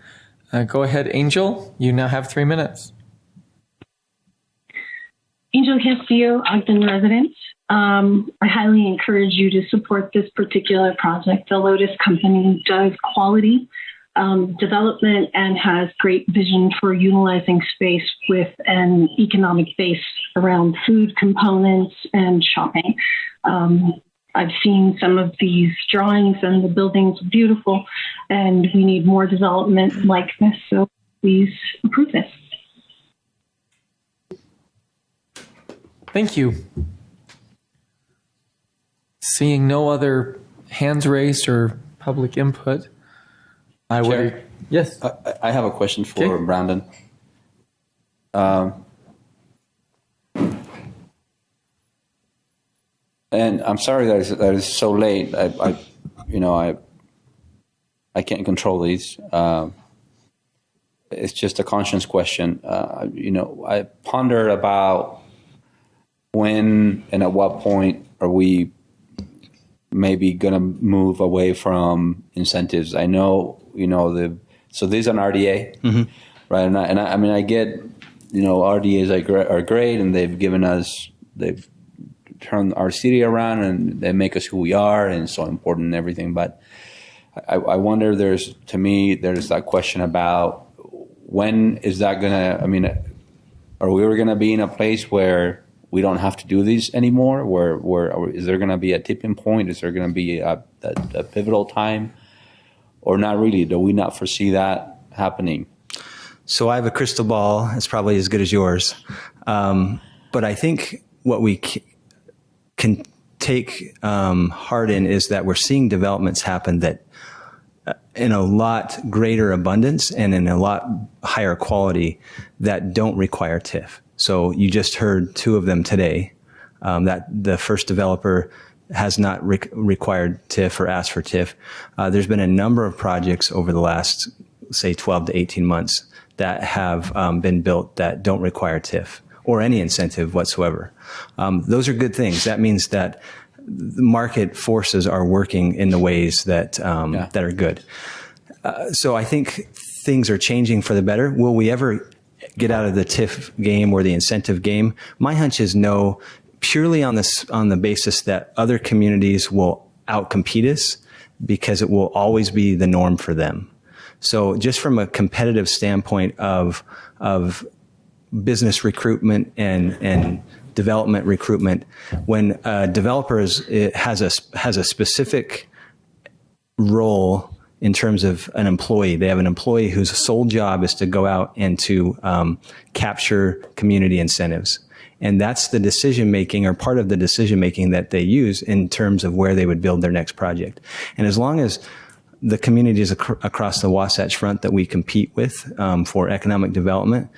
Go ahead, Angel. You now have 3 minutes. Angel Castillo, Ogden resident. I highly encourage you to support this particular project. The Lotus Company does quality development and has great vision for utilizing space with an economic base around food components and shopping. I've seen some of these drawings and the buildings are beautiful, and we need more development like this. So please approve this. Thank you. Seeing no other hands raised or public input, I would. Chair? Yes. I have a question for Brandon. And I'm sorry that it's so late. I can't control these. It's just a conscience question. I ponder about when and at what point are we maybe going to move away from incentives. I know, so these are an RDA, mm-hmm. right? And I get, RDAs are great, and they've turned our city around, and they make us who we are, and it's so important and everything. But I wonder, there's that question about when is that going to, are we going to be in a place where we don't have to do these anymore? Where is there going to be a tipping point? Is there going to be a pivotal time, or not really? Do we not foresee that happening? So I have a crystal ball. It's probably as good as yours. But I think what we can take heart in is that we're seeing developments happen that in a lot greater abundance and in a lot higher quality that don't require TIF. So you just heard two of them today, that the first developer has not required TIF or asked for TIF. There's been a number of projects over the last, say, 12 to 18 months that have been built that don't require TIF or any incentive whatsoever. Those are good things. That means that the market forces are working in the ways that that are good. So I think things are changing for the better. Will we ever get out of the TIF game or the incentive game? My hunch is no, purely on the basis that other communities will outcompete us because it will always be the norm for them. So just from a competitive standpoint of business recruitment and development recruitment, when a developer has a specific role in terms of an employee. They have an employee whose sole job is to go out and to capture community incentives. And that's the decision making, or part of the decision making that they use in terms of where they would build their next project. And as long as the communities across the Wasatch Front that we compete with for economic development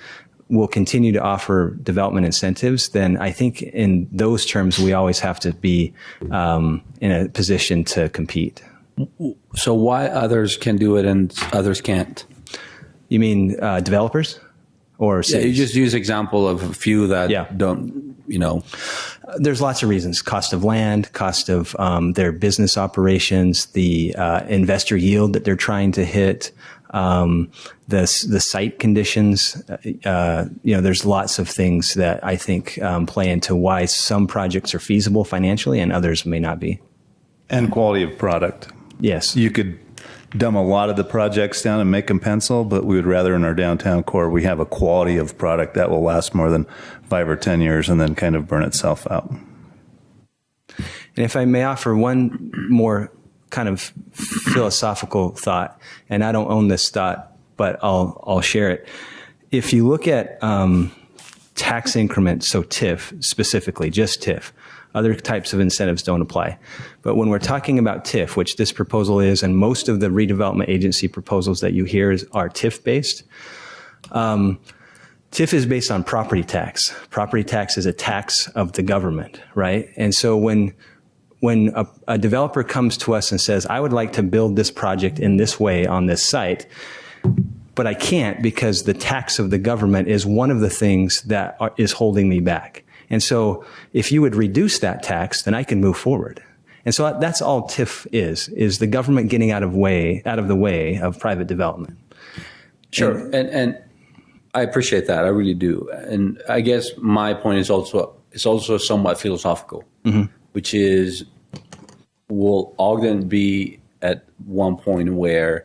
will continue to offer development incentives, then I think in those terms, we always have to be in a position to compete. So why others can do it and others can't? You mean developers or cities? Yeah, you just use example of a few that don't, There's lots of reasons. Cost of land, cost of their business operations, the investor yield that they're trying to hit, the site conditions. There's lots of things that I think play into why some projects are feasible financially and others may not be. And quality of product. Yes. You could dumb a lot of the projects down and make them pencil, but we would rather in our downtown core, we have a quality of product that will last more than 5 or 10 years and then kind of burn itself out. And if I may offer one more kind of philosophical thought, and I don't own this thought, but I'll share it. If you look at tax increments, so TIF specifically, just TIF, other types of incentives don't apply. But when we're talking about TIF, which this proposal is, and most of the redevelopment agency proposals that you hear are TIF based, TIF is based on property tax. Property tax is a tax of the government, right? And so when a developer comes to us and says, I would like to build this project in this way on this site, but I can't because the tax of the government is one of the things that is holding me back. And so if you would reduce that tax, then I can move forward. And so that's all TIF is the government getting out of the way of private development. Sure. And I appreciate that. I really do. And I guess my point is also somewhat philosophical, which is, will Ogden be at one point where,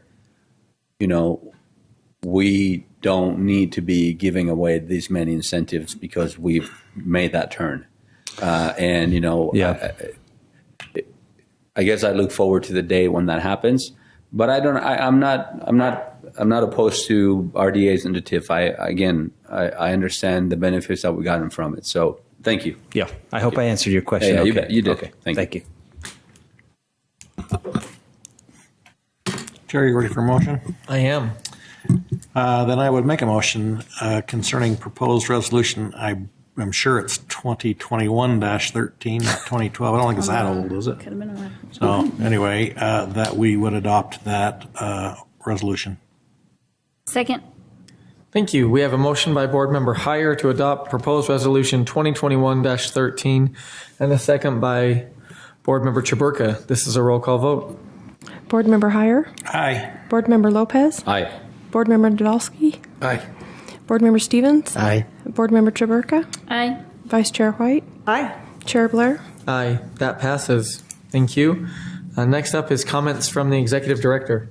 we don't need to be giving away these many incentives because we've made that turn? I guess I look forward to the day when that happens, but I'm not opposed to RDAs and the TIF. I understand the benefits that we gotten from it. So thank you. Yeah. I hope I answered your question. Yeah, okay. you bet. You did. Okay. Thank you. Jerry, you ready for a motion? I am. Then I would make a motion concerning proposed resolution. I'm sure it's 2021-13, not 2012. I don't think it's that old, is it? Could have been a while. So anyway, that we would adopt that resolution. Second. Thank you. We have a motion by Board Member Heyer to adopt proposed resolution 2021-13 and a second by Board Member Chaburka. This is a roll call vote. Board Member Heyer. Aye. Board Member Lopez. Aye. Board Member Nadolski. Aye. Board Member Stevens. Aye. Board Member Chaburka. Aye. Vice Chair White. Aye. Chair Blair. Aye. That passes. Thank you. Next up is comments from the Executive Director.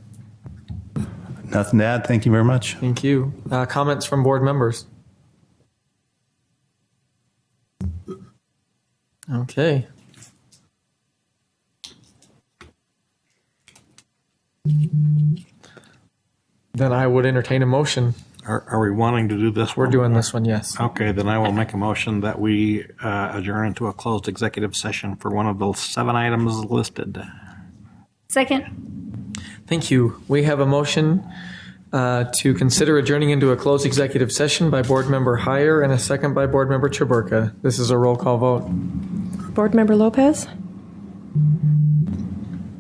Nothing to add. Thank you very much. Thank you. Comments from board members. Okay. Then I would entertain a motion. Are we wanting to do this We're one? doing this one, yes. Okay, then I will make a motion that we adjourn into a closed executive session for one of the 7 items listed. Second. Thank you. We have a motion to consider adjourning into a closed executive session by Board Member Heyer and a second by Board Member Chaburka. This is a roll call vote. Board Member Lopez.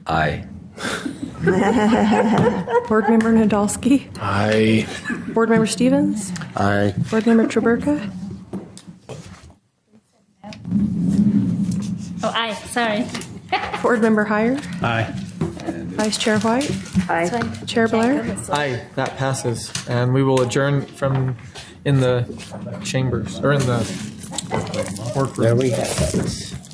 Aye. Board Member Nadolski. Aye. Board Member Stevens. Aye. Board Member Chaburka. Oh, aye. Sorry. Board Member Heyer. Aye. Vice Chair White. Aye. Chair Blair. Aye, that passes. And we will adjourn from in the chambers or in the workroom. There we have it.